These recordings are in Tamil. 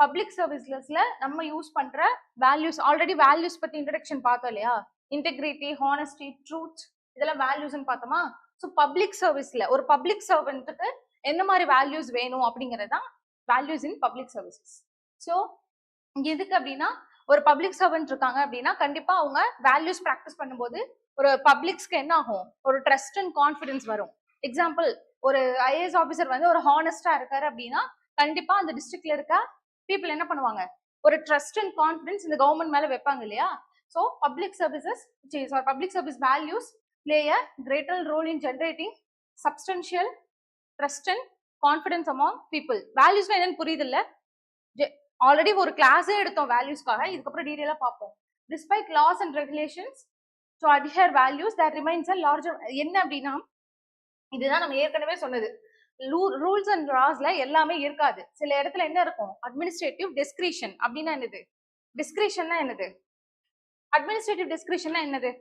பப்ளிக் சர்வீசஸ்ல நம்ம யூஸ் பண்ற வேல்யூஸ், ஆல்ரெடி வேல்யூஸ் பத்தி இன்ட்ரடக்ஷன் பார்த்தோம் இல்லையா? இன்டெகிரிட்டி, ஹானஸ்டி, ட்ரூத், இதெல்லாம் வேல்யூஸ்ன்னு பார்த்தோமா? ஸோ பப்ளிக் சர்வீஸ்ல ஒரு பப்ளிக் சர்வெண்ட்டுக்கு என்ன மாதிரி வேல்யூஸ் வேணும் அப்படிங்கிறது தான் values in public services. So எதுக்கு அப்படின்னா, ஒரு பப்ளிக் சர்வெண்ட் இருக்காங்க அப்படின்னா கண்டிப்பா அவங்க வேல்யூஸ் ப்ராக்டிஸ் பண்ணும்போது ஒரு பப்ளிக்ஸ்க்கு என்ன ஆகும்? ஒரு ட்ரஸ்ட் அண்ட் கான்ஃபிடன்ஸ் வரும். எக்ஸாம்பிள், ஒரு ஐஏஎஸ் ஆஃபீஸர் வந்து ஒரு ஹானஸ்டா இருக்காரு அப்படின்னா கண்டிப்பா அந்த டிஸ்ட்ரிக்ட்ல இருக்க பீப்புள் என்ன பண்ணுவாங்க? ஒரு ட்ரஸ்ட் அண்ட் கான்ஃபிடன்ஸ் இந்த கவர்மெண்ட் மேல வைப்பாங்க இல்லையா? So public services or public service values play a greater role in generating substantial trust and confidence among people. values என்னன்னு புரியுது இல்ல? ஆல்ரெடி ஒரு கிளாஸே எடுத்தோம் வேல்யூஸ்க்காக, இதுக்கப்புறம் டீடைலா பார்ப்போம். despite laws and regulations to adhere values that remains a larger, என்ன அப்படின்னா இதுதான் நம்ம ஏற்கனவே சொன்னது, ரூல்ஸ் அண்ட் லாஸ்ல எல்லாமே இருக்காது. சில இடத்துல என்ன இருக்கும்? அட்மினிஸ்ட்ரேட்டிவ் டிஸ்கிரிஷன் அப்படின்னா என்னது? டிஸ்கிரிஷன்னா என்னது? அட்மினிஸ்ட்ரேட்டிவ் டிஸ்கிரிஷன்னா என்னது?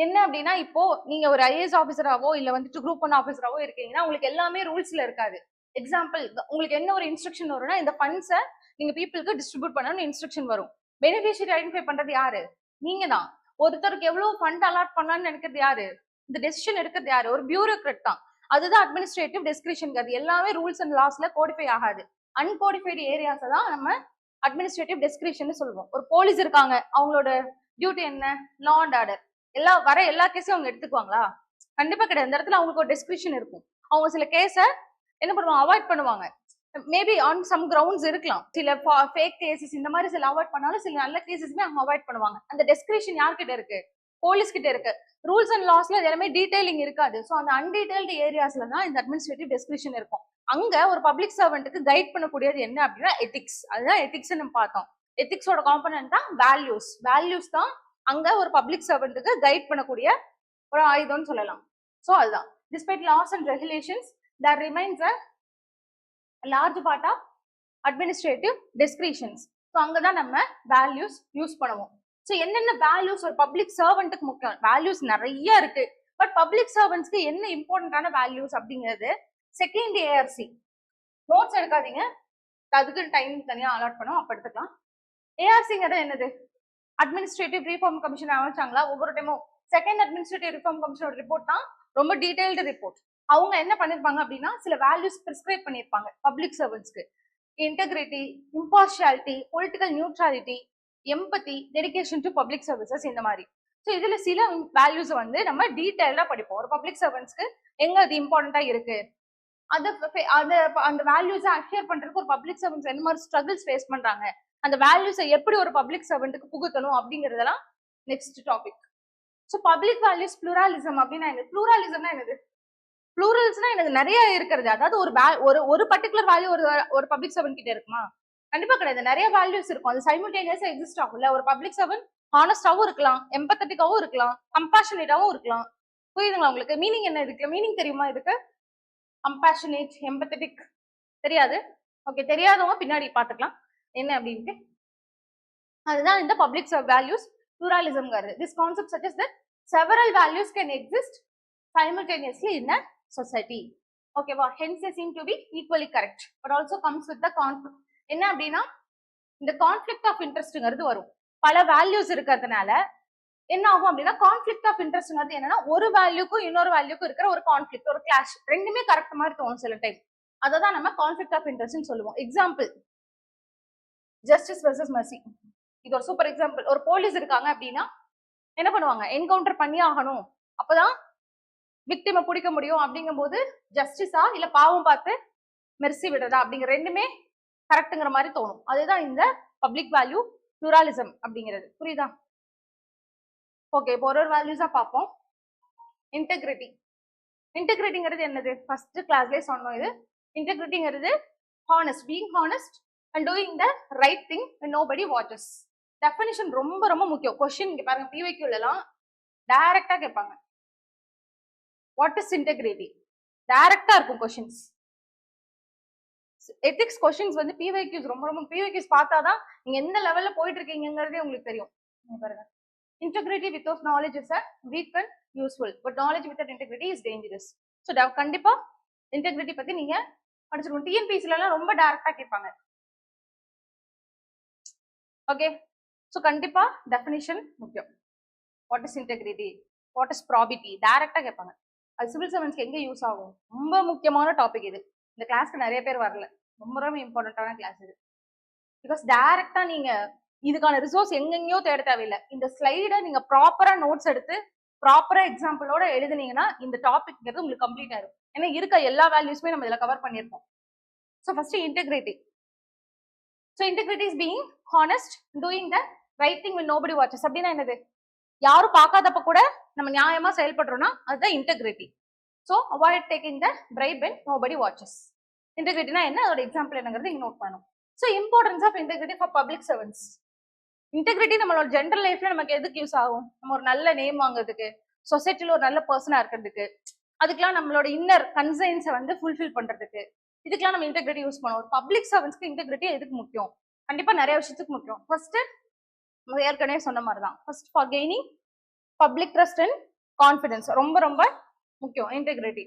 என்ன அப்படின்னா, இப்போ நீங்க ஒரு ஐஏஎஸ் ஆஃபீஸராவோ இல்ல வந்துட்டு குரூப் 1 ஆஃபீஸராவோ இருக்கீங்கன்னா உங்களுக்கு எல்லாமே ரூல்ஸ்ல இருக்காது. எக்ஸாம்பிள், உங்களுக்கு என்ன ஒரு இன்ஸ்ட்ரக்ஷன் வரும்னா, இந்த ஃபண்ட்ஸை நீங்க பீப்புளுக்கு டிஸ்ட்ரிபியூட் பண்ணணும்னு இன்ஸ்ட்ரக்ஷன் வரும். பெனிஃபிஷியரி ஐடென்டிஃபை பண்றது யாரு? நீங்க தான். ஒருத்தருக்கு எவ்வளவு ஃபண்ட் அலாட் பண்ணலாம்னு நினைக்கிறது யாரு? இந்த டெசிஷன் எடுக்கிறது யாரு? ஒரு பியூரோக்ராட் தான். அதுதான் அட்மினிஸ்ட்ரேட்டிவ் டிஸ்கிரிஷன். எல்லாமே ரூல்ஸ் அண்ட் லாஸ்ல கோடிஃபை ஆகாது. அன்கோடிஃபைடு ஏரியாஸை தான் நம்ம அட்மினிஸ்ட்ரேட்டிவ் டிஸ்கிரிஷன் சொல்லுவோம். ஒரு போலீஸ் இருக்காங்க, அவங்களோட டியூட்டி என்ன? Law and order. எல்லா கேஸையும் அவங்க எடுத்துக்குவாங்களா? கண்டிப்பா கிடையாது. அந்த இடத்துல அவங்களுக்கு ஒரு டிஸ்கிரிப்ஷன் இருக்கும். அவங்க சில கேஸை என்ன பண்ணுவாங்க? அவாய்ட் பண்ணுவாங்க. மேபி ஆன் சம் கிரவுண்ட்ஸ் இருக்கலாம். சில ஃபேக் கேசஸ் இந்த மாதிரி சில அவாய்ட் பண்ணாலும் சில நல்ல கேசஸ்மே அவங்க அவாய்ட் பண்ணுவாங்க. அந்த டிஸ்கிரிப்ஷன் யார்கிட்ட இருக்கு? போலீஸ் கிட்ட இருக்கு. ரூல்ஸ் அண்ட் லாஸ்ல எல்லாமே டீடைலிங் இருக்காது. ஸோ அந்த அன்டீடைல்டு ஏரியாஸ்ல தான் இந்த அட்மினிஸ்ட்ரேட்டிவ் டிஸ்கிரிப்ஷன் இருக்கும். அங்க ஒரு பப்ளிக் சர்வெண்ட்டுக்கு கைட் பண்ணக்கூடியது என்ன அப்படின்னா எத்திக்ஸ். அதுதான் எத்திக்ஸ் நம்ம பார்த்தோம். எத்திக்ஸோட காம்பனன்ட் தான் வேல்யூஸ். வேல்யூஸ் தான் அங்க ஒரு பப்ளிக் சர்வெண்ட்டுக்கு கைட் பண்ணக்கூடிய ஒரு ஆயுதம்னு சொல்லலாம். ஸோ அதுதான். Despite laws and regulations there remains a large part of administrative discretions. So அங்கதான் நம்ம வேல்யூஸ் யூஸ் பண்ணுவோம். ஸோ என்னென்ன வேல்யூஸ் ஒரு பப்ளிக் சர்வெண்ட்டுக்கு முக்கியம்? வேல்யூஸ் நிறைய இருக்கு. பட் பப்ளிக் சர்வெண்ட்ஸ்க்கு என்ன இம்பார்ட்டன்டான வேல்யூஸ் அப்படிங்கிறது செகண்ட் ஏஆர்சி. நோட்ஸ் எடுக்காதீங்க, அதுக்கு டைம் தனியா அலாட் பண்ணும், அப்ப எடுத்துக்கலாம். ஏஆர்சிங்கிறது என்னது? அட்மினிஸ்ட்ரேட்டிவ் ரிஃபார்ம் கமிஷன் அமைச்சாங்களா? ஒவ்வொரு டைமும் செகண்ட் அட்மினிஸ்ட்ரேட்டிவ் ரிஃபார்ம் கமிஷனோட ரிப்போர்ட் தான் ரொம்ப டீடைல்டு ரிப்போர்ட். அவங்க என்ன பண்ணிருப்பாங்க அப்படின்னா சில வேல்யூஸ் பிரிஸ்கிரைப் பண்ணிருப்பாங்க பப்ளிக் சர்வெண்ட்ஸ்க்கு. Integrity, impartiality, political neutrality, empathy, dedication to public services, இந்த மாதிரி. ஸோ இதுல சில வேல்யூஸ் வந்து நம்ம டீடைல்டா படிப்போம். ஒரு பப்ளிக் சர்வெண்ட்ஸ்க்கு எங்க அது இம்பார்ட்டண்டா இருக்கு, அந்த வேல்யூஸை அட்ஹியர் பண்றதுக்கு ஒரு பப்ளிக் சர்வெண்ட்ஸ் என்ன மாதிரி ஸ்ட்ரகிள்ஸ் ஃபேஸ் பண்றாங்க, அந்த வேல்யூஸை எப்படி ஒரு பப்ளிக் சர்வெண்ட்டுக்கு புகுத்தணும் அப்படிங்கிறதெல்லாம் next topic. So public values pluralism அப்படின்னா என்ன? ப்ளூராலிசம்னா என்னது? ப்ளூரல்ஸ்னா எனக்கு நிறைய இருக்கிறது. அதாவது ஒரு பர்டிகுலர் வேல்யூ ஒரு பப்ளிக் சர்வெண்ட் கிட்ட இருக்குமா? கண்டிப்பா கிடையாது. நிறைய வேல்யூஸ் இருக்கும். அது சைமல்டேனியஸா எக்ஸிஸ்ட் ஆகும்ல. ஒரு பப்ளிக் சர்வெண்ட் ஹானஸ்டாவும் இருக்கலாம், எம்பத்தட்டிக்காவும் இருக்கலாம், கம்பேஷனேட்டாவும் இருக்கலாம். புரியுதுங்களா உங்களுக்கு? மீனிங் என்ன இருக்கு? மீனிங் தெரியுமா இதுக்கு? கம்பேஷனேட், எம்பத்தட்டிக் தெரியாது? ஓகே, தெரியாதவங்க பின்னாடி பாத்துக்கலாம் என்ன அப்படின்ட்டு. அதுதான் இந்த பப்ளிக் வேல்யூஸ் pluralismங்கிறது. This concept suggests that several values can exist simultaneously in a society. Okay, well, hence they seem to be equally correct, but also comes with the conflict. என்ன அப்படின்னா இந்த கான்ஃபிளிக்ட் ஆஃப் இன்ட்ரெஸ்ட்ங்கிறது வரும். பல வேல்யூஸ் இருக்கிறதுனால என்ன ஆகும் அப்படின்னா கான்ஃபிளிக்ட் ஆஃப் இன்ட்ரெஸ்ட்ங்கிறது என்னன்னா ஒரு வேல்யூக்கும் இன்னொரு வேல்யூக்கும் இருக்கிற ஒரு கான்ஃபிளிக்ட், ஒரு கிளாஷ். ரெண்டுமே கரெக்ட் மாதிரி தோணும் சில டைம். அதை தான் நம்ம கான்ஃபிளிக்ட் ஆஃப் இன்ட்ரெஸ்ட்னு சொல்லுவோம். Example, justice versus Mercy. இது ஒரு சூப்பர் எக்ஸாம்பிள். ஒரு போலீஸ் இருக்காங்க அப்படின்னா என்ன பண்ணுவாங்க? என்கவுண்டர் பண்ணி ஆகணும், அப்பதான் விக்டிமை பிடிக்க முடியும். அப்படிங்கும் போது ஜஸ்டிஸா இல்ல பாவம் பார்த்து மெர்சி விடுறதா அப்படிங்கிற ரெண்டுமே கரெக்ட்ங்கிற மாதிரி தோணும். அதுதான் இந்த பப்ளிக் வேல்யூ ப்ளூராலிசம் அப்படிங்கிறது. புரியுதா? ஓகே, இப்போ ஒரு வேல்யூஸா பார்ப்போம். இன்டெகிரிட்டி. இன்டெகிரிட்டிங்கிறது என்னது? ஃபர்ஸ்ட் கிளாஸ்லயே சொன்னோம். இது இன்டெகிரிட்டிங்கிறது honest, being honest and doing the right thing when nobody watches. Definition ரொம்ப ரொம்ப முக்கியம். கொஸ்டின் இங்க பாருங்க, பிவைக்யூல எல்லாம் டைரக்டா கேட்பாங்க. What is integrity? டைரக்டா இருக்கும் கொஸ்டின்ஸ். எத்திக்ஸ் கொஸ்டின்ஸ் வந்து பிவைக்யூஸ் ரொம்ப ரொம்ப பிவைக்யூஸ் பார்த்தாதான் நீங்க எந்த லெவல்ல போயிட்டு இருக்கீங்கிறதே உங்களுக்கு தெரியும். பாருங்க, integrity without knowledge is a weak and useful, but knowledge without integrity is dangerous. So கண்டிப்பா இன்டெகிரிட்டி பத்தி நீங்க படிச்சிருக்கணும். டிஎன்பிசில எல்லாம் ரொம்ப டைரக்டா கேட்பாங்க. ஓகே. ஸோ கண்டிப்பா டெஃபினிஷன் முக்கியம். What is integrity, what is probity, டைரக்டா கேட்பாங்க. அது சிவில் சர்வன்ஸ்க்கு எங்க யூஸ் ஆகும்? ரொம்ப முக்கியமான டாபிக் இது. இந்த கிளாஸ்க்கு நிறைய பேர் வரல, ரொம்ப ரொம்ப இம்பார்ட்டன்டான கிளாஸ் இது. பிகாஸ் டைரக்டா நீங்க இதுக்கான ரிசோர்ஸ் எங்கெங்கயோ தேட தேவையில்லை. இந்த ஸ்லைடை நீங்க ப்ராப்பரா நோட்ஸ் எடுத்து ப்ராப்பரா எக்ஸாம்பிளோட எழுதுனீங்கன்னா இந்த டாபிக்ங்கிறது உங்களுக்கு கம்ப்ளீட் ஆயிரும். ஏன்னா இருக்க எல்லா வேல்யூஸுமே நம்ம இதுல கவர் பண்ணியிருப்போம். So first integrity. So integrity is being honest, doing the right thing when nobody watches. அப்படின்னா என்னது? யாரும் பார்க்காதப்ப கூட நம்ம நியாயமா செயல்படுறோம்னா அதுதான் integrity. So avoid taking the bribe when nobody watches. இன்டெகிரிட்டினா என்ன, அதோட எக்ஸாம்பிள் என்னங்கிறது இங்க நோட் பண்ணணும். So importance of integrity for public servants. Integrity நம்மளோட ஜென்ரல் லைஃப்ல நமக்கு எதுக்கு யூஸ் ஆகும்? நம்ம ஒரு நல்ல நேம் வாங்குறதுக்கு, சொசைட்டில ஒரு நல்ல பர்சனா இருக்கிறதுக்கு, அதுக்கெல்லாம் நம்மளோட இன்னர் கன்சைன்ஸை வந்து ஃபுல்ஃபில் பண்றதுக்கு, இதுக்கெல்லாம் நம்ம இன்டெகிரிட்டி யூஸ் பண்ணுவோம். பப்ளிக் சர்வன்ஸ்க்கு இன்டெகிரிட்டி எதுக்கு முக்கியம்? கண்டிப்பா நிறைய விஷயத்துக்கு முக்கியம். ஃபர்ஸ்ட் ஏற்கனவே சொன்ன மாதிரி தான், first for gaining public trust and confidence. ரொம்ப ரொம்ப முக்கியம் இன்டெகிரிட்டி.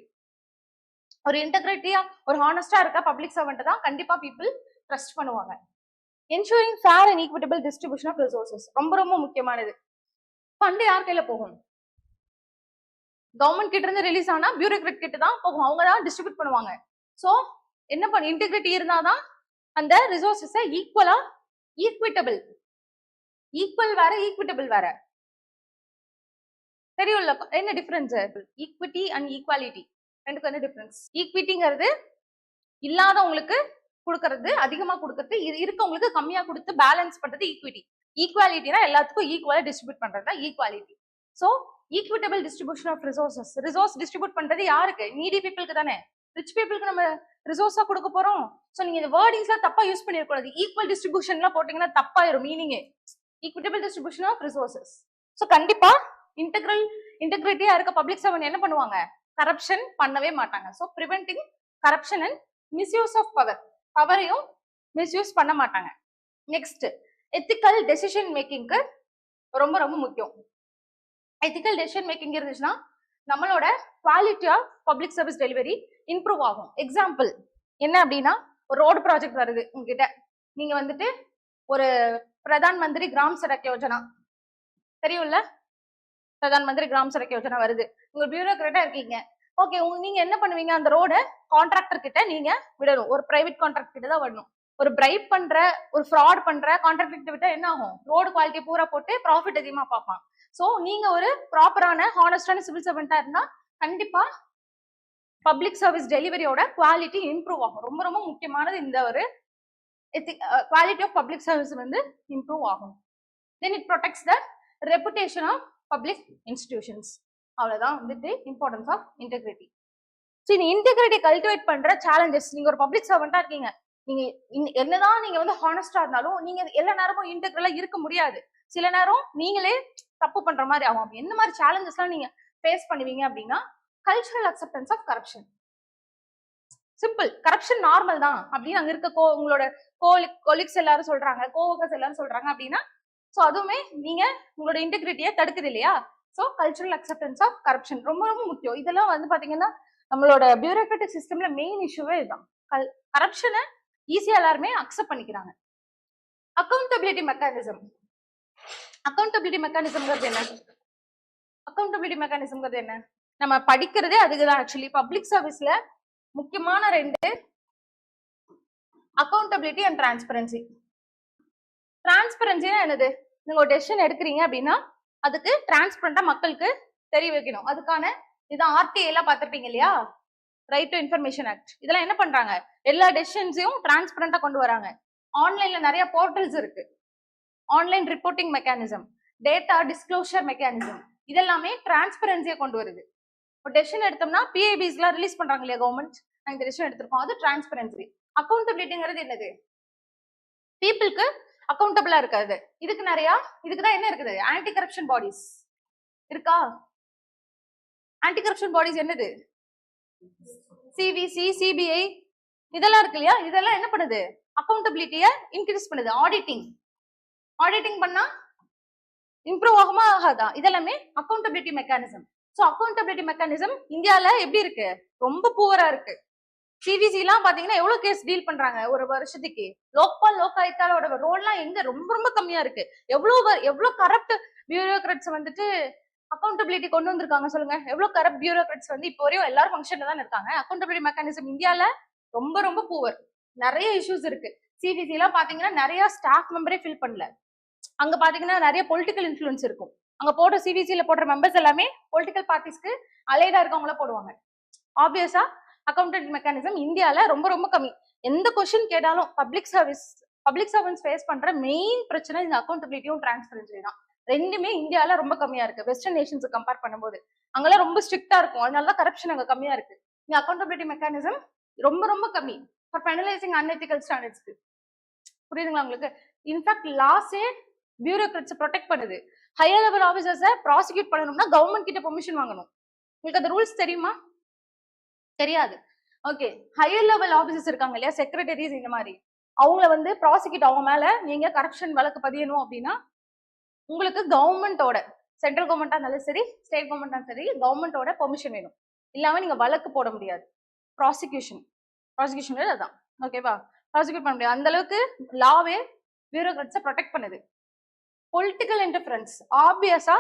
ஒரு இன்டெகிரிட்டியா ஒரு ஹானஸ்டா இருக்க பப்ளிக் சர்வெண்ட் தான் கண்டிப்பா பீப்புள் ட்ரஸ்ட் பண்ணுவாங்க. Ensuring fair and equitable distribution of resources ரொம்ப ரொம்ப முக்கியமானது. ஃபண்ட் யார் கையில போகும்? கவர்மெண்ட் கிட்ட இருந்து ரிலீஸ் ஆனா பியூரோக்ராட் கிட்ட தான் போகும், அவங்க தான் டிஸ்ட்ரிபியூட் பண்ணுவாங்க. ஸோ என்ன பண்ண, இன்டெகிரிட்டி இருந்தாதான் அந்த ரிசோர்சஸை ஈக்குவலா, ஈக்விட்டபிள், ஈக்குவல் வேற ஈக்விட்டபிள் வேற தெரியும்ல, என்ன டிஃபரன்ஸ்? ஈக்விட்டி அண்ட் ஈக்வாலிட்டி ரெண்டுக்கும் என்ன டிஃபரன்ஸ்? ஈக்விட்டிங்கிறது இல்லாதவங்களுக்கு கொடுக்கறது, அதிகமா கொடுக்கறது, இருக்கவங்களுக்கு கம்மியா கொடுத்து பேலன்ஸ் பண்றது ஈக்விட்டி. ஈக்வாலிட்டினா எல்லாத்துக்கும் ஈக்குவலா டிஸ்ட்ரிபியூட் பண்றது தான் equality. So equitable distribution of resources. Resource distribute பண்றது யாருக்கு? நீடி பீப்புளுக்கு தானே. ரிச் பீப்புளுக்கு நம்ம ரிசோர்ஸா கொடுக்க போறோம். ஸோ நீங்க இந்த வேர்டிங்ஸ்லாம் தப்பா யூஸ் பண்ணிருக்கூடாது. ஈக்குவல் டிஸ்ட்ரிபியூஷன்லாம் போட்டீங்கன்னா தப்பாயிரும் மீனிங்கே. Equitable distribution of resources. So கண்டிப்பா இன்டெகிரிட்டியா இருக்க பப்ளிக் சர்வன்ட் என்ன பண்ணுவாங்க? கரப்ஷன் பண்ணவே மாட்டாங்க. So preventing corruption and misuse of power, பவரையும் மிஸ்யூஸ் பண்ண மாட்டாங்க. நெக்ஸ்ட் எத்திக்கல் டெசிஷன் மேக்கிங்க்கு ரொம்ப ரொம்ப முக்கியம். எத்திக்கல் டெசிஷன் மேக்கிங் இருந்துச்சுன்னா நம்மளோட quality of public service delivery improve ஆகும். எக்ஸாம்பிள் என்ன அப்படின்னா, ஒரு ரோடு ப்ராஜெக்ட் வருது உங்ககிட்ட, நீங்க வந்துட்டு ஒரு பிரதான் மந்திரி கிராம் சடக் யோஜனா தெரியும்ல, பிரதான் மந்திரி கிராம் சடக் யோஜனா வருது, உங்க பியூரோக்ராட்டா இருக்கீங்க. ஓகே, நீங்க என்ன பண்ணுவீங்க? அந்த ரோட கான்ட்ராக்டர் கிட்ட நீங்க விடணும், ஒரு பிரைவேட் கான்ட்ராக்ட் கிட்ட தான் விடணும். ஒரு பிரைப் பண்ற, ஒரு ஃப்ராட் பண்ற கான்ட்ராக்டர் கிட்ட விட்டா என்ன ஆகும்? ரோடு குவாலிட்டி பூரா போட்டு ப்ராஃபிட் அதிகமா பார்ப்பான். சோ நீங்க ஒரு ப்ராப்பரான ஹானஸ்டான சிவில் சர்வெண்டா இருந்தா கண்டிப்பா பப்ளிக் சர்வீஸ் டெலிவரியோட குவாலிட்டி இம்ப்ரூவ் ஆகும். ரொம்ப ரொம்ப முக்கியமானது இந்த ஒரு குவாலிட்டி ஆஃப் பப்ளிக் சர்வீஸ் வந்து இம்ப்ரூவ் ஆகும். Then it protects the reputation of public institutions. அவ்வளவுதான் வந்துட்டு இம்பார்ட்டன்ஸ் ஆஃப் இன்டெகிரிட்டி. ஸோ இந்த இன்டெகிரிட்டி கல்டிவேட் பண்ற சேலஞ்சஸ், நீங்க ஒரு பப்ளிக் சர்வெண்டா இருக்கீங்க, நீங்க என்னதான் நீங்க வந்து ஹானஸ்டா இருந்தாலும் நீங்க எல்லா நேரமும் இன்டெகிரலா இருக்க முடியாது. சில நேரம் நீங்களே தப்பு பண்ற மாதிரி ஆகும். என்ன மாதிரி சேலஞ்சஸ் எல்லாம் நீங்க ஃபேஸ் பண்ணுவீங்க அப்படின்னா, cultural acceptance of corruption. Simple, corruption normal தான் அப்படின்னு அங்க இருக்க உங்களோட கொலிக்ஸ் எல்லாரும் சொல்றாங்க, கோவர்க்கர்ஸ் எல்லாரும் சொல்றாங்க அப்படின்னா, ஸோ அதுவுமே நீங்க உங்களோட இன்டெகிரிட்டியை தடுக்குது இல்லையா? So cultural acceptance of corruption ரொம்ப ரொம்ப முக்கியம். இதெல்லாம் வந்து பாத்தீங்கன்னா நம்மளோட பியூரோக்ராட்டிக் சிஸ்டம்ல மெயின் இஷ்யூவே இதுதான். கரப்ஷனை ஈஸியா எல்லாருமே அக்செப்ட் பண்ணிக்கிறாங்க. Accountability mechanism. அக்கௌண்டபிலிட்டி மெக்கானிசம்ங்கிறது என்ன? அக்கௌண்டபிலிட்டி மெக்கானிசம்ங்கிறது என்ன? நம்ம படிக்கிறதே அதுக்குதான். ஆக்சுவலி பப்ளிக் சர்வீஸ்ல முக்கியமான ரெண்டு, அக்கௌண்டபிலிட்டி அண்ட் டிரான்ஸ்பரன்சி. டிரான்ஸ்பரன்சினா என்னது? நீங்க ஒரு டெசிஷன் எடுக்கிறீங்க அப்படின்னா அதுக்கு டிரான்ஸ்பரண்டா மக்களுக்கு தெரிய வைக்கணும். அதுக்கான இதான் ஆர்டிஐ எல்லாம் பார்த்திருப்பீங்க இல்லையா, ரைட் டு இன்ஃபர்மேஷன் ஆக்ட். இதெல்லாம் என்ன பண்றாங்க? எல்லா டெசிஷன்ஸையும் டிரான்ஸ்பரண்டா கொண்டு வராங்க. ஆன்லைன்ல நிறைய போர்ட்டல்ஸ் இருக்கு, online reporting mechanism, data disclosure mechanism, இதெல்லாமே டிரான்ஸ்பரன்சியை கொண்டு வருது. இப்போ டெசிஷன் எடுத்தோம்னா பிஐபிஸ் எல்லாம் ரிலீஸ் பண்றாங்க இல்லையா கவர்மெண்ட், இந்த டெசிஷன் எடுத்திருக்கோம், அது டிரான்ஸ்பரன்சி. அக்கௌண்டபிலிட்டிங்கிறது என்னது? பீப்புளுக்கு அக்கௌண்டபிளா இருக்காது. இதுக்குதான் என்ன இருக்குது? ஆன்டி கரப்ஷன் பாடிஸ் இருக்கா? ஆன்டி கரப்ஷன் பாடிஸ் என்னது? சிவிசி, சிபிஐ இதெல்லாம் இருக்கு இல்லையா? இதெல்லாம் என்ன பண்ணுது? அக்கௌண்டபிலிட்டியை இன்க்ரீஸ் பண்ணுது. ஆடிட்டிங் பண்ணா இம்ப்ரூவ் ஆகுமா ஆகாதா? இதெல்லாமே accountability mechanism. So accountability mechanism இந்தியால எப்படி இருக்கு? ரொம்ப புவரா இருக்கு. சிவிசி எல்லாம் பாத்தீங்கன்னா எவ்வளவு கேஸ் டீல் பண்றாங்க ஒரு வருஷத்துக்கு. லோக்காயுக்தாவோட ரோல்லாம் எங்க ரொம்ப ரொம்ப கம்மியா இருக்கு. எவ்வளவு கரப்ட் பியூரோக்ராட்ஸ் வந்துட்டு அக்கௌண்டபிலிட்டி கொண்டு வந்திருக்காங்க சொல்லுங்க. எவ்வளவு கரப்ட் பியூரோக்ராட்ஸ் வந்து இப்போ வரையும் எல்லாரும் ஃபங்க்ஷன்ல தான் இருக்காங்க. அக்கௌண்டபிலிட்டி மெக்கானிசம் இந்தியால ரொம்ப ரொம்ப பூவர். நிறைய இஷ்யூஸ் இருக்கு. சிவிசி எல்லாம் பாத்தீங்கன்னா நிறைய ஸ்டாஃப் மெம்பரே ஃபில் பண்ணல. அங்க பாத்தீங்கன்னா நிறைய பொலிட்டிக்கல் இன்ஃபுளுன்ஸ் இருக்கும். அங்க போடுற சிவிசில போடுற மெம்பர்ஸ் எல்லாமே பொலிட்டிக்கல் பார்ட்டிஸ்க்கு அலைடா இருக்கவங்கள போடுவாங்க. ஆப்வியஸா அக்கௌண்டன்ட் மெக்கானிசம் இந்தியால ரொம்ப ரொம்ப கம்மி. எந்த கொஸ்டின் கேட்டாலும் பப்ளிக் சர்வன்ஸ் ஃபேஸ் பண்ற மெயின் பிரச்சனை இந்த அக்கௌண்டபிலிட்டியும் டிரான்ஸ்பரன்சி தான். ரெண்டுமே இந்தியால ரொம்ப கம்மியா இருக்கு. வெஸ்டர்ன் நேஷன்ஸ் கம்பேர் பண்ணும்போது அங்கெல்லாம் ரொம்ப ஸ்ட்ரிக்டா இருக்கும். அதனாலதான் கரப்ஷன் அங்க கம்மியா இருக்கு. இந்த அக்கௌண்டபிலிட்டி மெக்கானிசம் ரொம்ப ரொம்ப கம்மி ஃபார் பெனலைசிங் அன்எத்திக்கல் ஸ்டாண்டர்ட்ஸ்க்கு. புரியுதுங்களா உங்களுக்கு? இன்ஃபேக்ட் லாஸே பியூரோக்ராட்ஸ் ப்ரொடெக்ட் பண்ணுது. ஹையர் லெவல் ஆஃபீஸர்ஸை ப்ராசிக்யூட் பண்ணணும்னா கவர்மெண்ட் கிட்ட பெர்மிஷன் வாங்கணும். உங்களுக்கு அந்த ரூல்ஸ் தெரியுமா? தெரியாது. ஓகே, ஹையர் லெவல் ஆஃபீஸர்ஸ் இருக்காங்க இல்லையா, செக்ரட்டரிஸ் இந்த மாதிரி, அவங்கள வந்து ப்ராசிக்யூட் அவங்க மேல நீங்க கரப்ஷன் வழக்கு பதியணும் அப்படின்னா உங்களுக்கு கவர்மெண்டோட, சென்ட்ரல் கவர்மெண்டா இருந்தாலும் சரி ஸ்டேட் கவர்மெண்டா சரி, கவர்மெண்டோட பெர்மிஷன் வேணும். இல்லாம நீங்க வழக்கு போட முடியாது. ப்ராசிக்யூஷன் அதான். ஓகேவா? ப்ராசிக்யூட் பண்ண முடியாது. அந்த அளவுக்கு லாவே பியூரோக்ராட்ஸை ப்ரொடெக்ட் பண்ணுது. பொலிட்டிக்கல் இன்டர்ஃபரன்ஸ் ஆப்வியஸா